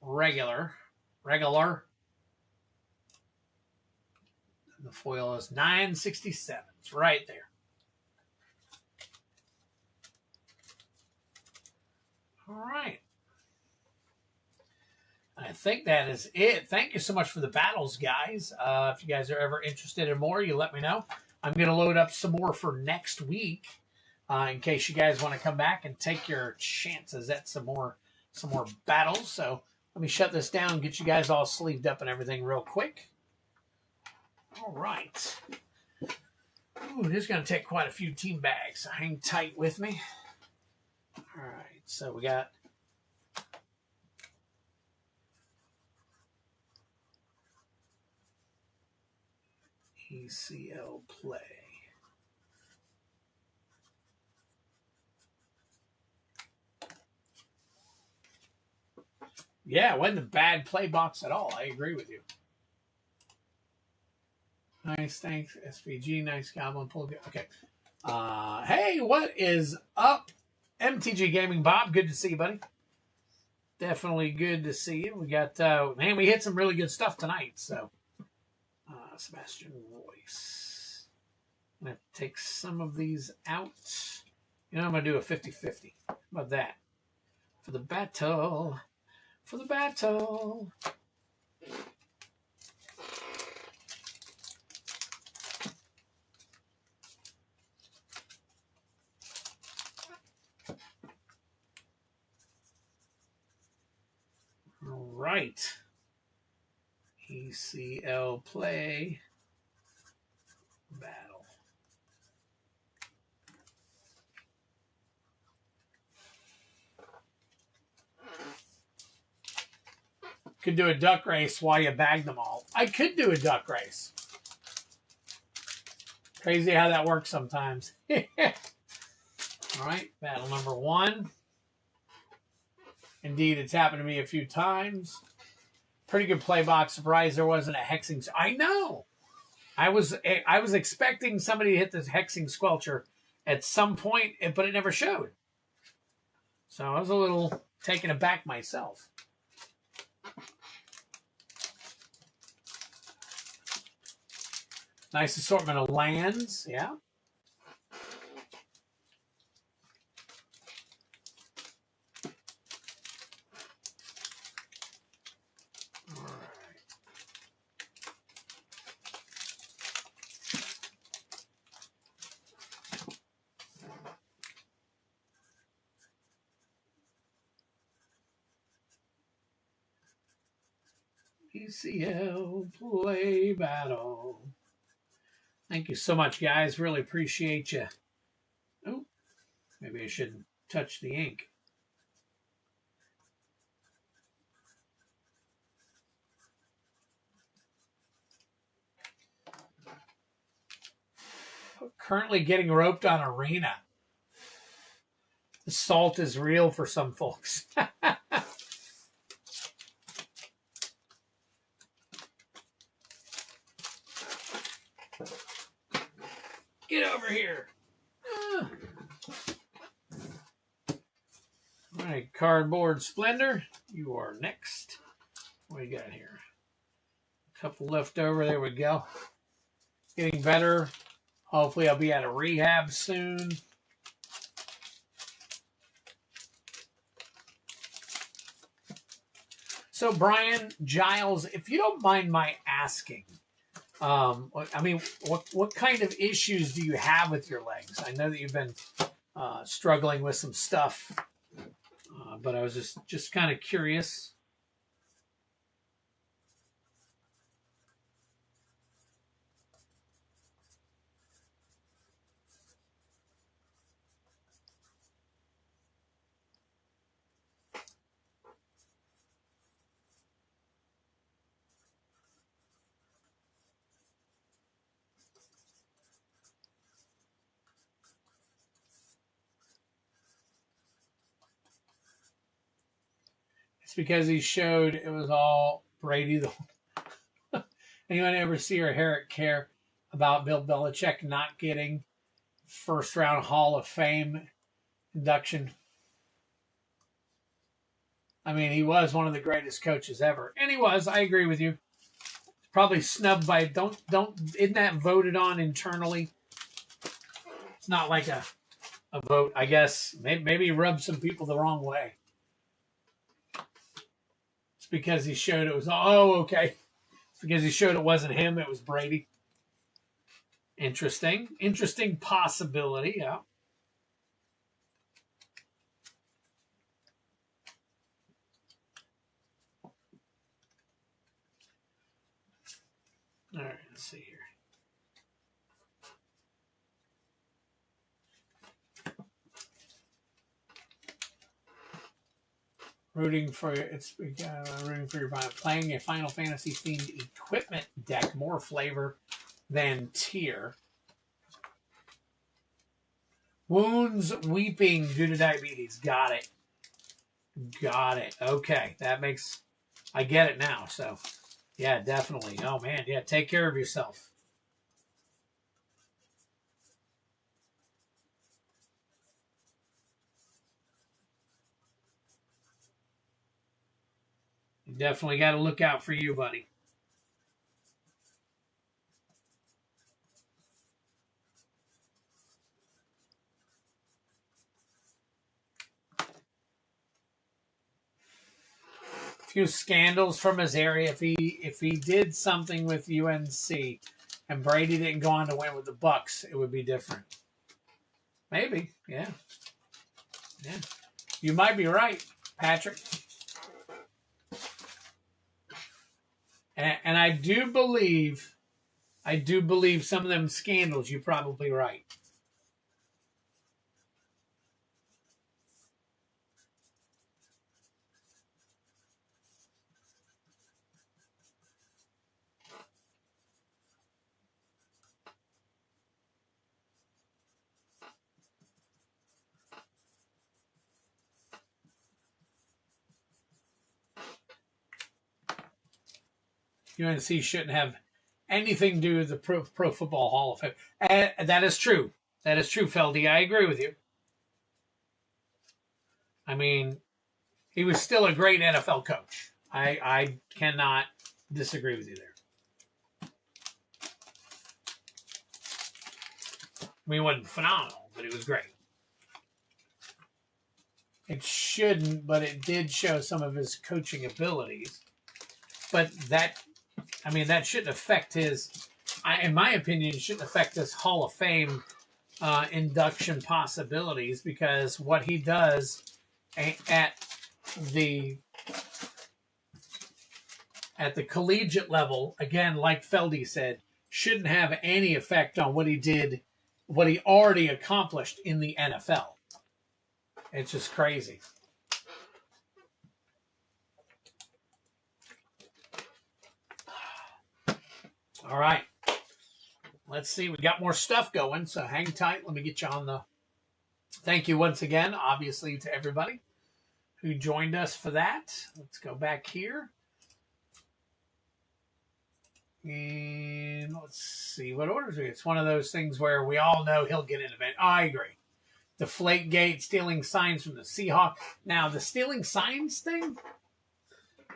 Regular. And the foil is 9.67. It's right there. All right. I think that is it. Thank you so much for the battles, guys. If you guys are ever interested in more, you let me know. I'm going to load up some more for next week in case you guys want to come back and take your chances at some more battles. So let me shut this down and get you guys all sleeved up and everything real quick. All right. Ooh, this is going to take quite a few team bags, so hang tight with me. All right, so we got ECL play. Yeah, it wasn't a bad play box at all. I agree with you. Nice, thanks. SPG, nice goblin pull. Okay. Hey, what is up? MTG Gaming Bob, good to see you, buddy. Definitely good to see you. We got, man, we hit some really good stuff tonight. So, Sebastian Royce. I'm going to take some of these out. You know, I'm going to do a 50-50. How about that? For the battle. For the battle. All right. ECL play. Battle. Could do a duck race while you bag them all. I could do a duck race. Crazy how that works sometimes. All right, battle number 1. Indeed, it's happened to me a few times. Pretty good play box. Surprised there wasn't a hexing. I know. I was expecting somebody to hit this hexing squelcher at some point, but it never showed. So I was a little taken aback myself. Nice assortment of lands, yeah. All right. ECL play battle. Thank you so much, guys. Really appreciate you. Oh, maybe I shouldn't touch the ink. Currently getting roped on Arena. The salt is real for some folks. Get over here. All right, Cardboard Splendor, you are next. What do you got here? A couple left over. There we go. Getting better. Hopefully I'll be at a rehab soon. So, Brian Giles, if you don't mind my asking, I mean, what kind of issues do you have with your legs? I know that you've been struggling with some stuff, but I was just kind of curious. It's because he showed it was all Brady. Anyone ever see or hear it care about Bill Belichick not getting first round Hall of Fame induction? I mean, he was one of the greatest coaches ever. And he was, I agree with you. Probably snubbed by isn't that voted on internally? It's not like a vote, I guess. Maybe he rubbed some people the wrong way. It's because he showed it was, okay. It's because he showed it wasn't him, it was Brady. Interesting. Interesting possibility, yeah. All right, let's see here. Rooting for your playing a Final Fantasy themed equipment deck, more flavor than tear. Wounds weeping due to diabetes. Got it. Got it. Okay. That makes... I get it now. So, yeah, definitely. Oh, man. Yeah, take care of yourself. You definitely got to look out for you, buddy. Few scandals from his area. If he did something with UNC and Brady didn't go on to win with the Bucks, it would be different. Maybe, yeah. Yeah. You might be right, Patrick. And I do believe some of them scandals, you're probably right. UNC shouldn't have anything to do with the Pro Football Hall of Fame. And that is true. That is true, Feldy. I agree with you. I mean, he was still a great NFL coach. I cannot disagree with you there. I mean, he wasn't phenomenal, but he was great. It shouldn't, but it did show some of his coaching abilities. But that shouldn't affect his, in my opinion, it shouldn't affect his Hall of Fame induction possibilities, because what he does at the collegiate level, again, like Feldy said, shouldn't have any effect on what he did, what he already accomplished in the NFL. It's just crazy. All right. Let's see. We got more stuff going, so hang tight. Let me get you on the... Thank you once again, obviously, to everybody who joined us for that. Let's go back here. And let's see what orders we get. It's one of those things where we all know he'll get an event. I agree. Deflategate, stealing signs from the Seahawks. Now, the stealing signs thing,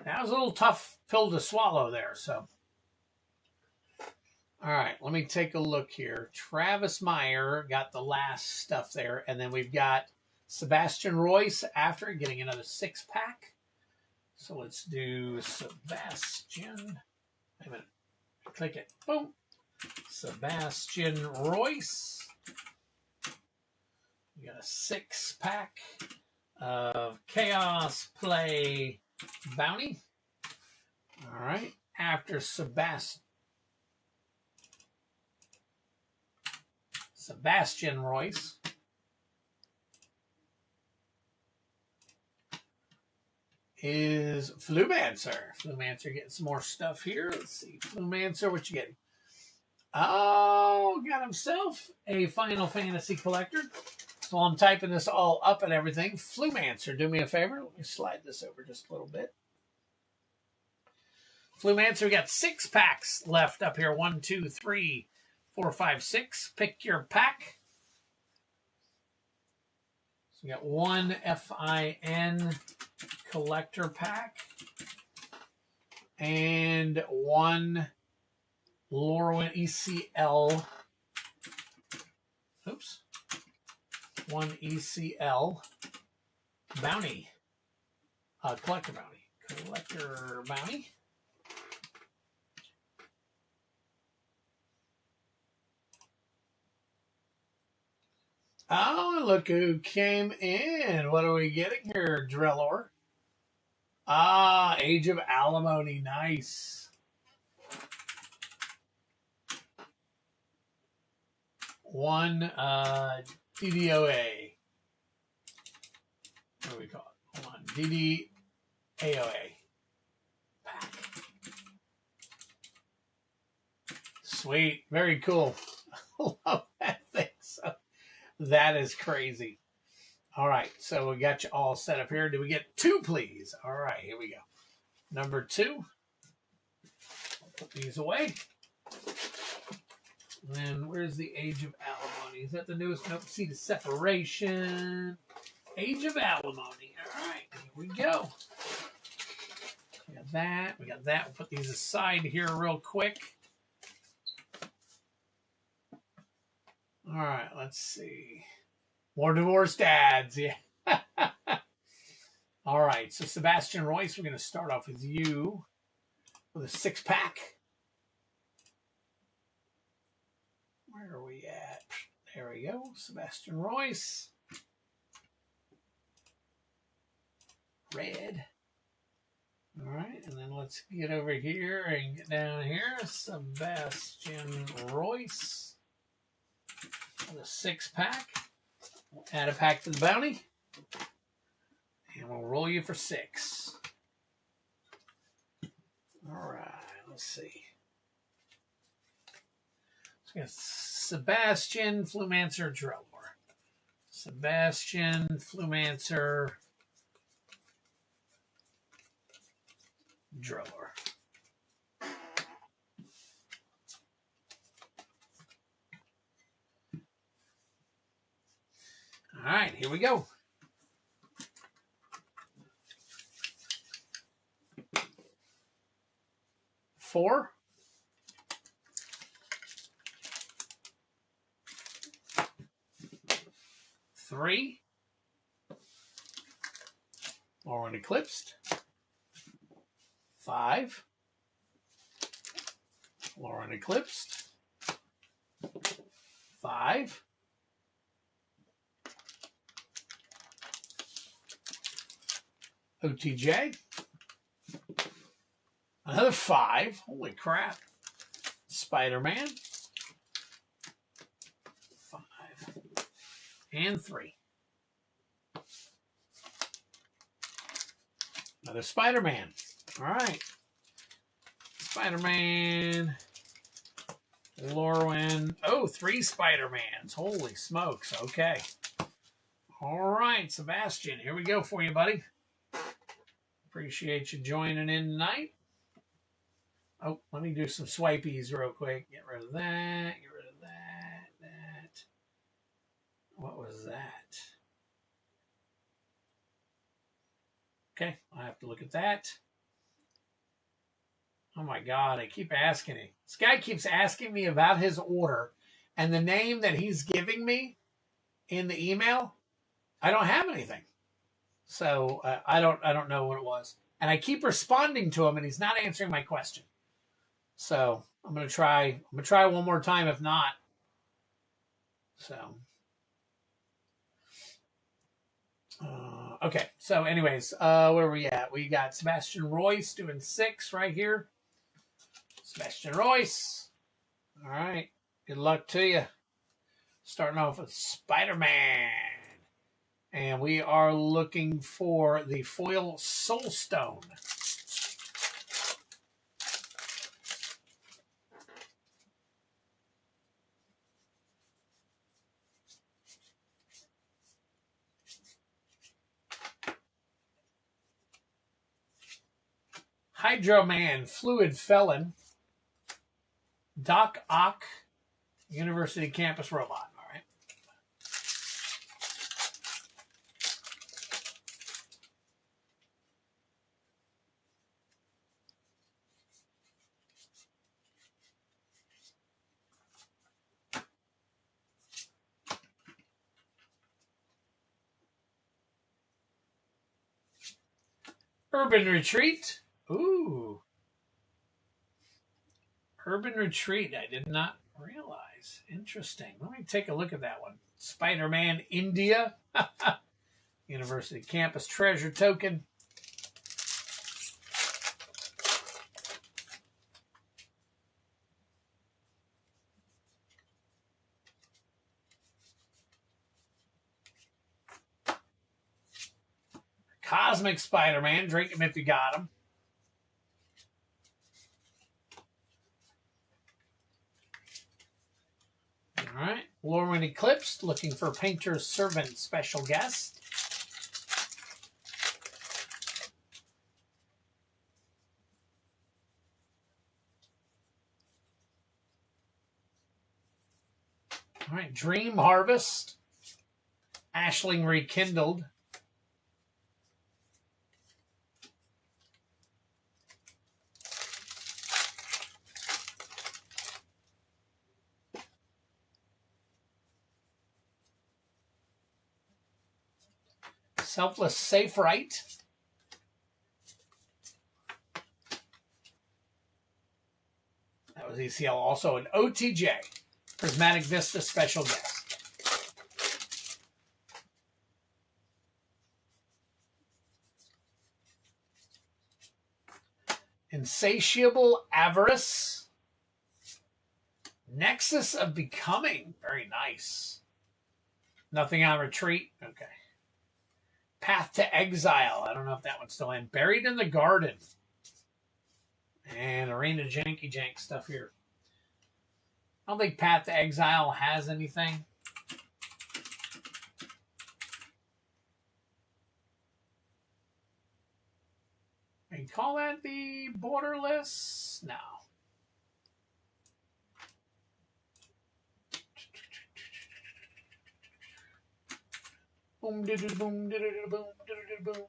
that was a little tough pill to swallow there, so... All right, let me take a look here. Travis Meyer got the last stuff there, and then we've got Sebastian Royce after getting another 6-pack. So let's do Sebastian. Wait a minute. Click it. Boom. Sebastian Royce. We got a 6-pack of Chaos Play Bounty. All right, after Sebastian Royce is Flumancer. Flumancer getting some more stuff here. Let's see. Flumancer, what you getting? Oh, got himself a Final Fantasy collector. So I'm typing this all up and everything. Flumancer, do me a favor. Let me slide this over just a little bit. Flumancer, we got 6 packs left up here. 1, 2, 3, 4, 5, 6. Pick your pack. So we got 1 FIN collector pack and 1 Lorwyn ECL. Oops. 1 ECL bounty. Collector bounty. Collector bounty. Oh, look who came in. What are we getting here, Drellor? Ah, Age of Alimony. Nice. One DDOA. What do we call it? Hold on. DDAOA. Pack. Sweet. Very cool. Love that thing. So that is crazy. All right. So we got you all set up here. Do we get 2, please? All right. Here we go. Number 2. Put these away. And then where's the Age of Alimony? Is that the newest? Nope. See the separation. Age of Alimony. All right. Here we go. We got that. We got that. We'll put these aside here real quick. All right. Let's see. More divorced dads. Yeah. All right. So Sebastian Royce, we're going to start off with you with a 6-pack. Where are we at? There we go. Sebastian Royce. Red. All right. And then let's get over here and get down here. Sebastian Royce. With a 6-pack. We'll add a pack to the bounty. And we'll roll you for 6. All right. Let's see. So we got Sebastian, Flumancer, Drillor. Sebastian, Flumancer, Drillor. All right, here we go. Four. Three. Lorwyn Eclipsed. 5. Lorwyn Eclipsed. 5. OTJ. Another 5. Holy crap. Spider-Man. 5. And 3. Another Spider-Man. All right. Spider-Man. Lorwyn. Oh, 3 Spider-Mans. Holy smokes. Okay. All right, Sebastian. Here we go for you, buddy. Appreciate you joining in tonight. Oh, let me do some swipies real quick. Get rid of that. Get rid of that. That. What was that? Okay, I'll have to look at that. Oh my God, I keep asking him. This guy keeps asking me about his order, and the name that he's giving me in the email, I don't have anything. So I don't know what it was, and I keep responding to him, and he's not answering my question. So I'm gonna try one more time. If not, so okay. So anyways, where are we at? We got Sebastian Royce doing 6 right here. Sebastian Royce. All right. Good luck to you. Starting off with Spider-Man. And we are looking for the foil Soul Stone. Hydro Man, Fluid Felon, Doc Ock, University Campus Robot. All right. Urban Retreat. Ooh. Urban Retreat. I did not realize. Interesting. Let me take a look at that one. Spider-Man India. University Campus Treasure Token. Cosmic Spider-Man. Drink him if you got him. All right. Lorwyn Eclipsed, looking for Painter's Servant special guest. All right. Dream Harvest. Ashling Rekindled. Selfless Safe Right. That was ECL. Also an OTJ. Prismatic Vista special guest. Insatiable Avarice. Nexus of Becoming. Very nice. Nothing on Retreat. Okay. Path to Exile. I don't know if that one's still in. Buried in the Garden. And Arena Janky Jank stuff here. I don't think Path to Exile has anything. You call that the Borderless? No. Boom, doo doo boom, doo doo boom, doo doo boom.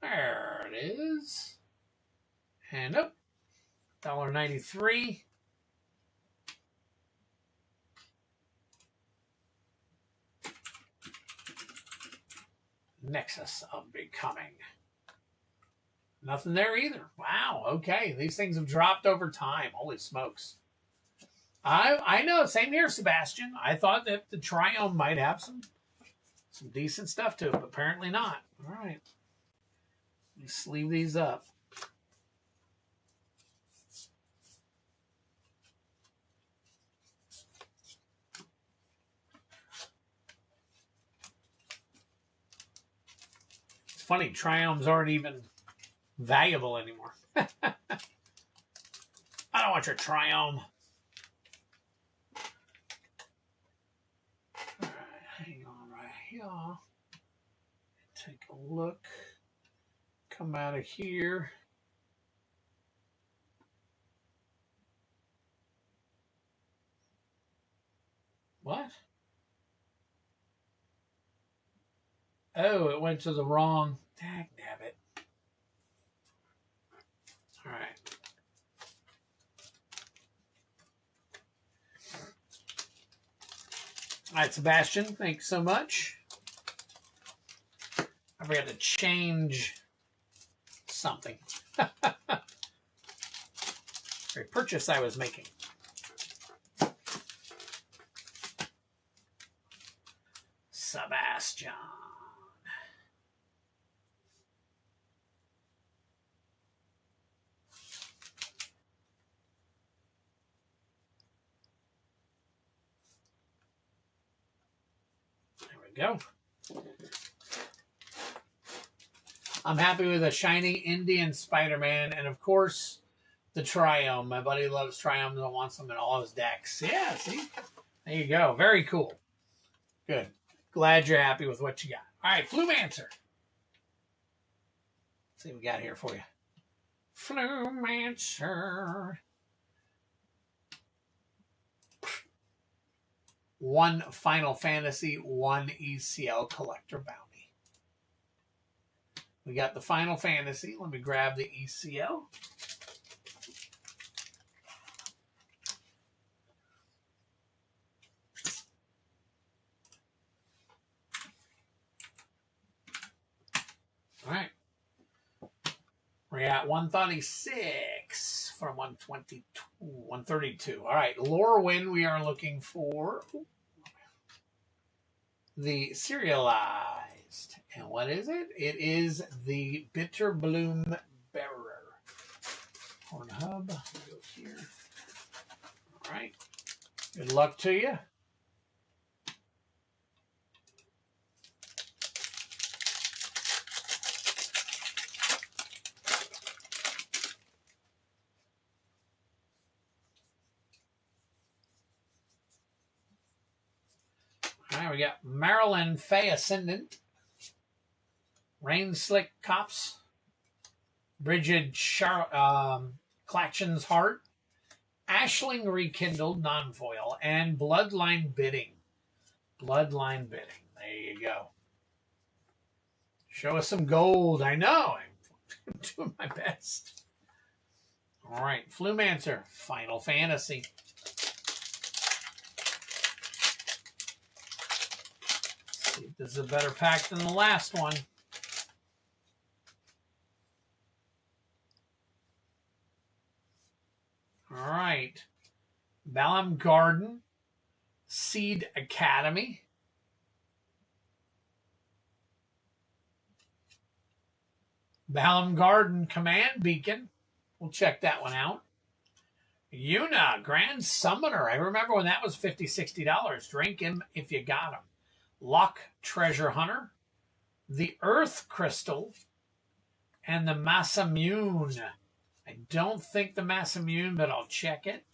There it is. And up. $1.93. Nexus of Becoming. Nothing there either. Wow. Okay. These things have dropped over time. Holy smokes. I know. Same here, Sebastian. I thought that the Triumph might have some decent stuff to it, but apparently not. All right. Let me sleeve these up. It's funny, Triumphs aren't even valuable anymore. I don't want your Triumph. All right, hang on right here. Take a look. Come out of here. What? Oh, it went to the wrong. Dagnabbit. All right. All right, Sebastian, thanks so much. I forgot to change something. A purchase I was making. Sebastian. There we go. I'm happy with a shiny Indian Spider-Man, and of course, the Triumph. My buddy loves Triumph and wants them in all his decks. Yeah, see? There you go. Very cool. Good. Glad you're happy with what you got. All right, Flumancer. Let's see what we got here for you. Flumancer. 1 Final Fantasy, 1 ECL Collector Bounty. We got the Final Fantasy. Let me grab the ECL. All right. We're at 136 from 122, 132. All right. Lorwyn, we are looking for the serialized. And what is it? It is the Bitter Bloom Bearer. Horn Hub. Go here. All right. Good luck to you. All right, we got Marilyn Faye Ascendant, Rain Slick Cops, Bridget Claction's Heart, Ashling Rekindled Non-Foil, and Bloodline Bidding. Bloodline Bidding. There you go. Show us some gold. I know. I'm doing my best. All right. Flumancer. Final Fantasy. Let's see if this is a better pack than the last one. All right. Balam Garden. Seed Academy. Balam Garden Command Beacon. We'll check that one out. Yuna Grand Summoner. I remember when that was $50, $60. Drink him if you got him. Luck Treasure Hunter. The Earth Crystal. And the Masamune. I don't think the Masamune, but I'll check it.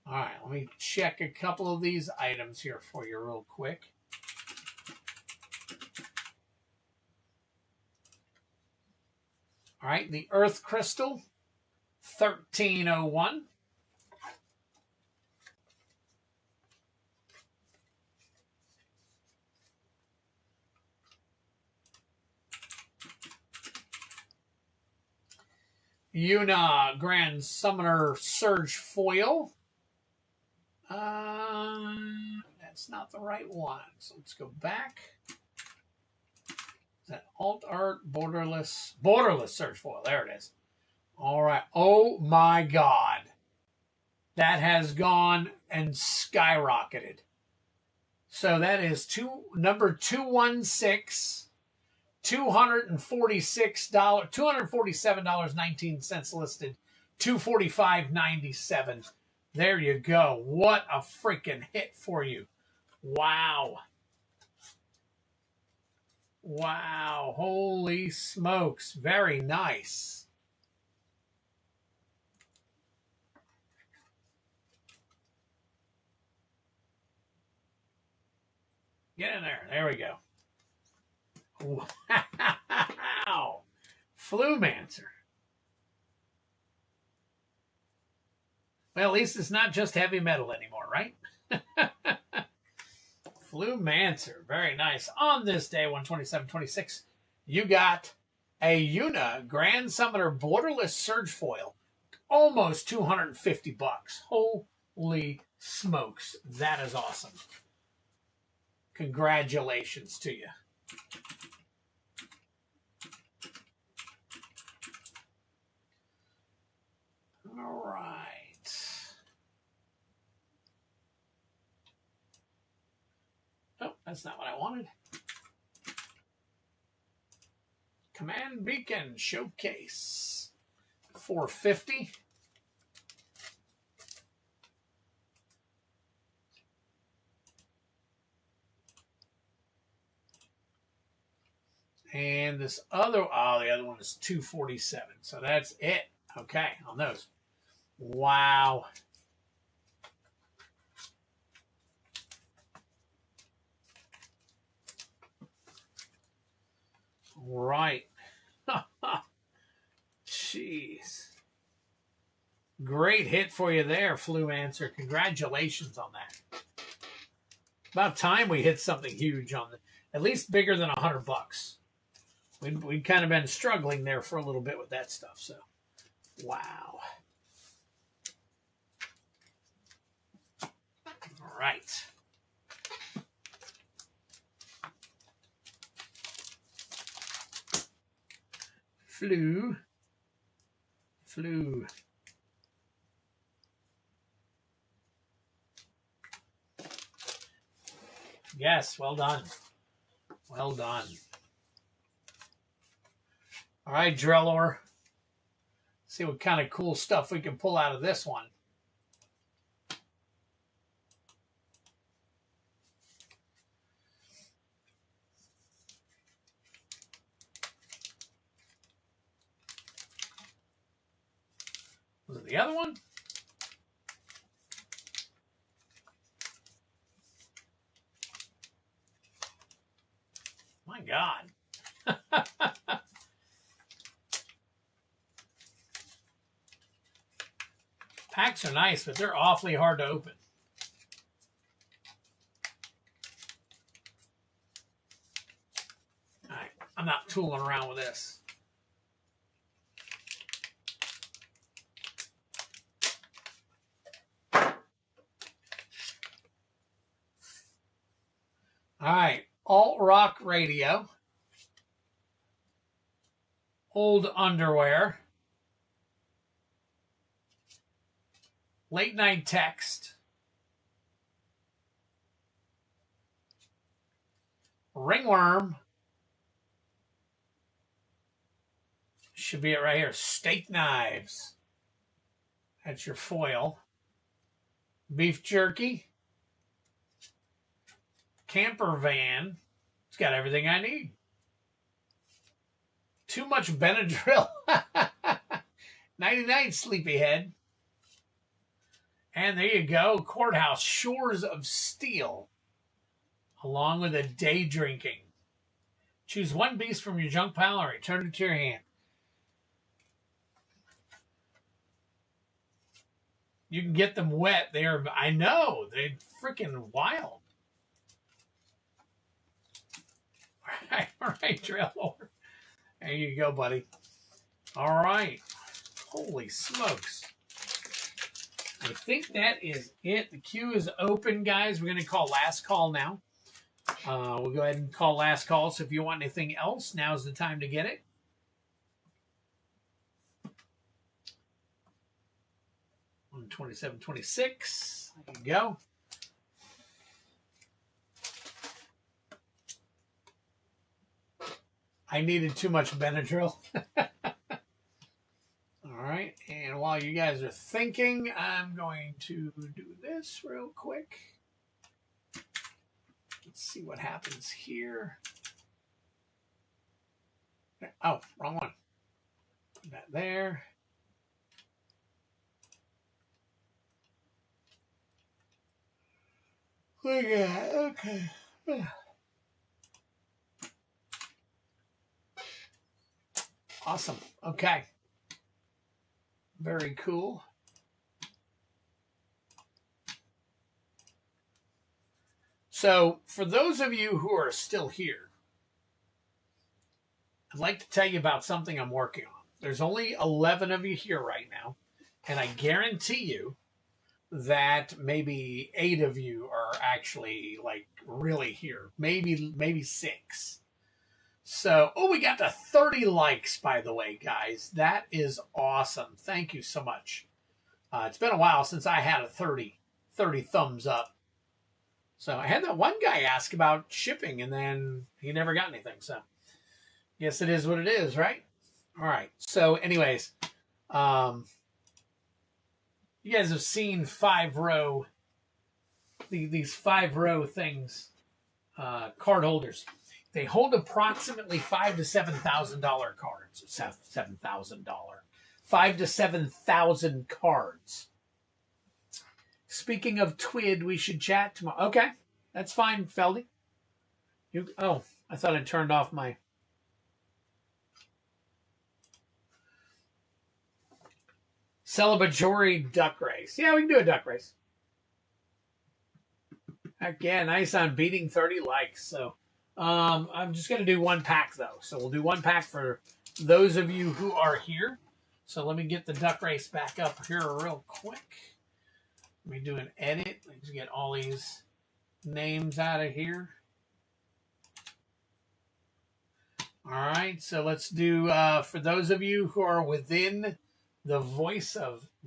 All right, let me check a couple of these items here for you real quick. All right, the Earth Crystal, 1301. Yuna Grand Summoner Surge Foil. That's not the right one. So let's go back. Is that Alt Art Borderless Surge Foil? There it is. All right. Oh my God. That has gone and skyrocketed. So that is number 216, $246, $247.19 listed, $245.97. There you go. What a freaking hit for you. Wow. Wow. Holy smokes. Very nice. Get in there. There we go. Wow. Flumancer. Well, at least it's not just heavy metal anymore, right? Flumancer. Very nice. On this day, 127.26, you got a Yuna Grand Summoner Borderless Surge Foil. Almost $250. Holy smokes. That is awesome. Congratulations to you. All right. Oh, that's not what I wanted. Command Beacon Showcase. $450. And this other, the other one is $247. So that's it. Okay, on those. Wow. Right. Jeez. Great hit for you there, Flumancer. Congratulations on that. About time we hit something huge on the, at least bigger than $100. We'd kind of been struggling there for a little bit with that stuff. So, wow. All right. Flu. Yes, well done. Well done. All right, Drellor. See what kind of cool stuff we can pull out of this one. Was it the other one? God. Packs are nice, but they're awfully hard to open. All right, I'm not tooling around with this. All right, alt rock radio, old underwear, late night text, ringworm, should be it right here, steak knives, that's your foil, beef jerky, camper van, it's got everything I need. Too much Benadryl. Nighty-night, sleepyhead. And there you go, Courthouse, Shores of Steel, along with a day drinking. Choose one beast from your junk pile or return it to your hand. You can get them wet. They're, I know, they're freaking wild. All right, Trail Lord. There you go, buddy. All right. Holy smokes. I think that is it. The queue is open, guys. We're going to call last call now. We'll go ahead and call last call. So if you want anything else, now's the time to get it. On 2726. There you go. I needed too much Benadryl. All right, and while you guys are thinking, I'm going to do this real quick. Let's see what happens here. Oh, wrong one. Put that there. Look at that. Okay. Awesome. Okay. Very cool. So, for those of you who are still here, I'd like to tell you about something I'm working on. There's only 11 of you here right now, and I guarantee you that maybe 8 of you are actually like really here. Maybe 6. So, oh, we got to 30 likes, by the way, guys. That is awesome. Thank you so much. It's been a while since I had a 30 thumbs up. So I had that one guy ask about shipping, and then he never got anything. So guess it is what it is, right? All right. So anyways, you guys have seen 5-row, these 5-row things, card holders. They hold approximately $5,000 to $7,000 cards. $7,000. 5,000 to 7,000 cards. Speaking of Twid, we should chat tomorrow. Okay, that's fine, Feldy. Oh, I thought I turned off my... Celebratory duck race. Yeah, we can do a duck race. Heck yeah, nice on beating 30 likes. So I'm just going to do one pack, though. So we'll do one pack for those of you who are here. So let me get the duck race back up here real quick. Let me do an edit. Let's get all these names out of here. All right, so let's do, for those of you who are within the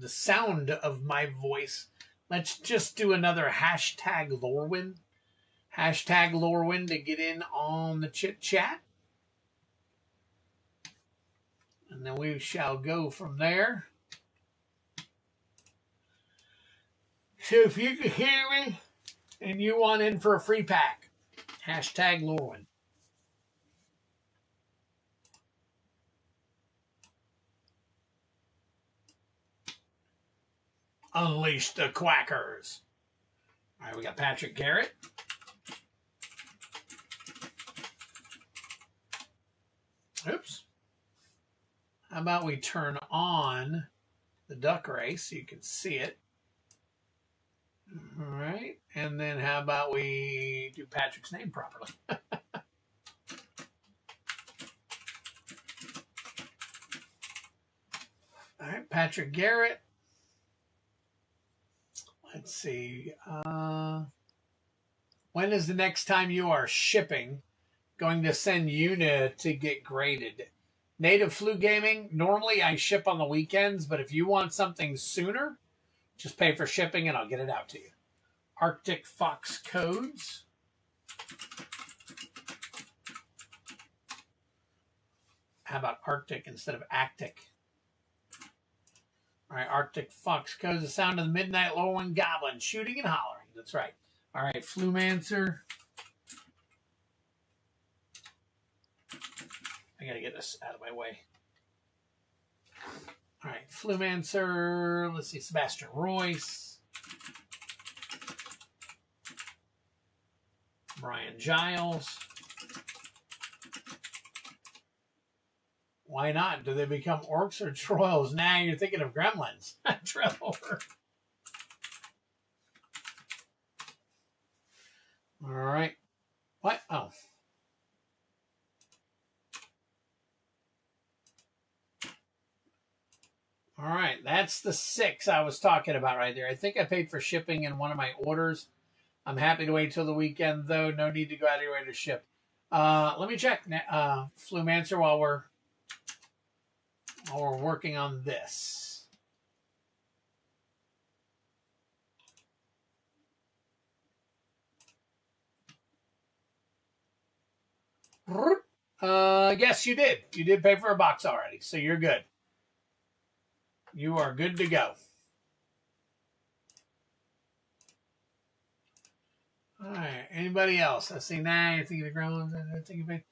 sound of my voice, let's just do another hashtag Lorwyn. Hashtag Lorwyn to get in on the chit chat. And then we shall go from there. So if you can hear me and you want in for a free pack, hashtag Lorwyn. Unleash the quackers. All right, we got Patrick Garrett. Oops. How about we turn on the duck race so you can see it? All right. And then how about we do Patrick's name properly? All right, Patrick Garrett. Let's see. When is the next time you are shipping going to send unit to get graded? Native Flu Gaming, normally I ship on the weekends, but if you want something sooner, just pay for shipping and I'll get it out to you. Arctic Fox Codes. How about Arctic instead of Actic? All right, Arctic Fox Codes, the sound of the midnight Lorwyn goblin shooting and hollering. That's right. All right, Flumancer. I got to get this out of my way. All right, Flumancer. Let's see, Sebastian Royce. Brian Giles. Why not? Do they become orcs or trolls? Nah, you're thinking of gremlins. Trevor. All right. What? Oh. All right. That's the 6 I was talking about right there. I think I paid for shipping in one of my orders. I'm happy to wait till the weekend, though. No need to go out of your way to ship. Let me check Flumancer while we're working on this. Yes, you did. You did pay for a box already, so you're good. You are good to go. All right. Anybody else? I see now. You're thinking of gremlins.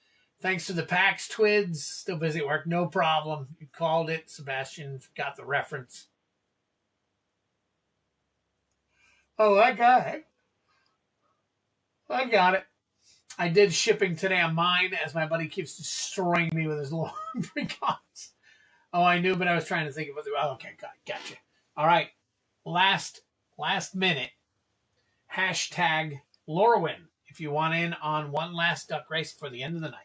Thanks to the PAX Twids. Still busy at work. No problem. You called it. Sebastian got the reference. Oh, I got it. I got it. I did shipping today on mine as my buddy keeps destroying me with his little precons. Oh, I knew, but I was trying to think about the... Oh, okay, gotcha. All right. Last minute. Hashtag Lorwyn if you want in on one last duck race for the end of the night.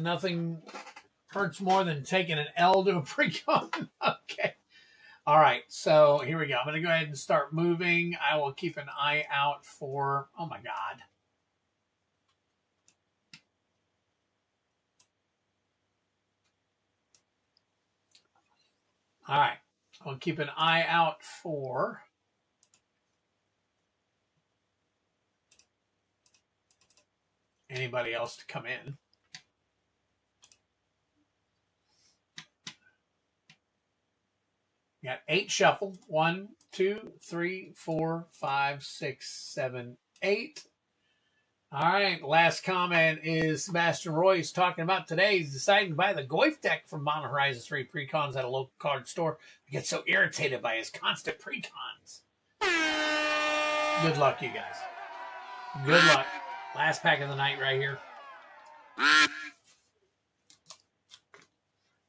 Nothing hurts more than taking an L to a precon. Okay. All right. So here we go. I'm going to go ahead and start moving. I will keep an eye out for... Oh, my God. All right. I'll keep an eye out for... anybody else to come in. You got 8 shuffle. 1, 2, 3, 4, 5, 6, 7, 8. All right. Last comment is Sebastian Royce talking about today. He's deciding to buy the Goif deck from Modern Horizons 3 precons at a local card store. I get so irritated by his constant precons. Good luck, you guys. Good luck. Last pack of the night right here.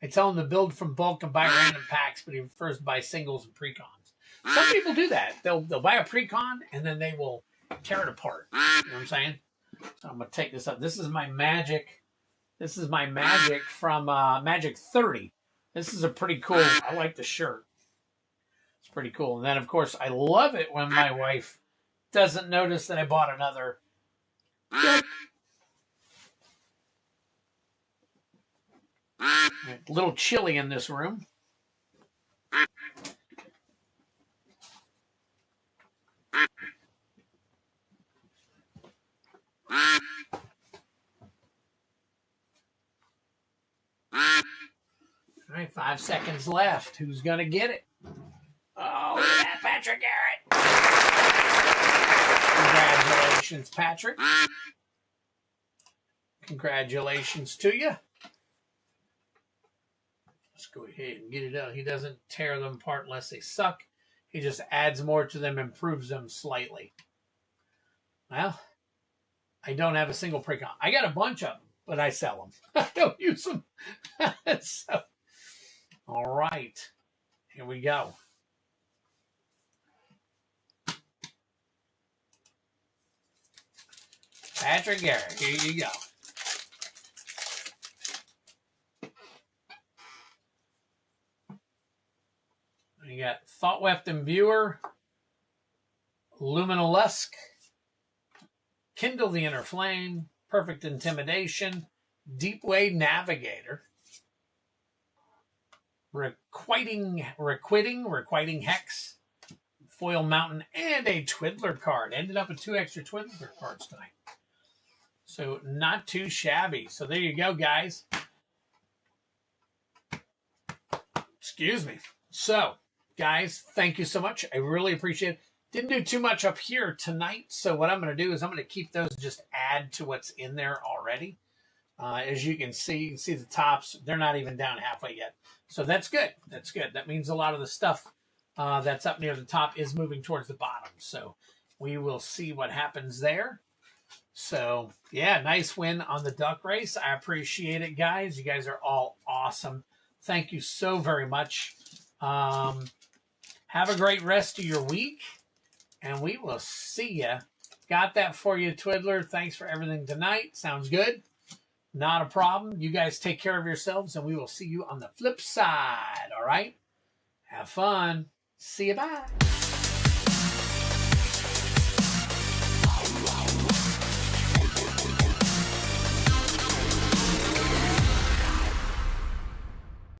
I tell him to build from bulk and buy random packs, but he prefers to buy singles and precons. Some people do that. They'll buy a precon and then they will tear it apart. You know what I'm saying? So I'm gonna take this up. This is my magic. This is my magic from Magic 30. This is a pretty cool. I like the shirt. It's pretty cool. And then of course I love it when my wife doesn't notice that I bought another deck. A little chilly in this room. All right, 5 seconds left. Who's going to get it? Oh, look at that, Patrick Garrett. Congratulations, Patrick. Congratulations to you. Let's go ahead and get it out. He doesn't tear them apart unless they suck. He just adds more to them, improves them slightly. Well, I don't have a single precon. I got a bunch of them, but I sell them. I don't use them. So, all right. Here we go. Patrick Garrett, here you go. You got Thoughtweft Imbuer, Luminolusk, Kindle the Inner Flame, Perfect Intimidation, Deepway Navigator, Requiting Hex, Foil Mountain, and a Twiddler card. Ended up with 2 extra Twiddler cards tonight. So not too shabby. So there you go, guys. Excuse me. So, guys, thank you so much. I really appreciate it. Didn't do too much up here tonight. So what I'm going to do is I'm going to keep those, just add to what's in there already. As you can see the tops. They're not even down halfway yet. So that's good. That's good. That means a lot of the stuff that's up near the top is moving towards the bottom. So we will see what happens there. So, yeah, nice win on the duck race. I appreciate it, guys. You guys are all awesome. Thank you so very much. Have a great rest of your week, and we will see you. Got that for you, Twiddler. Thanks for everything tonight. Sounds good. Not a problem. You guys take care of yourselves, and we will see you on the flip side, all right? Have fun. See you. Bye.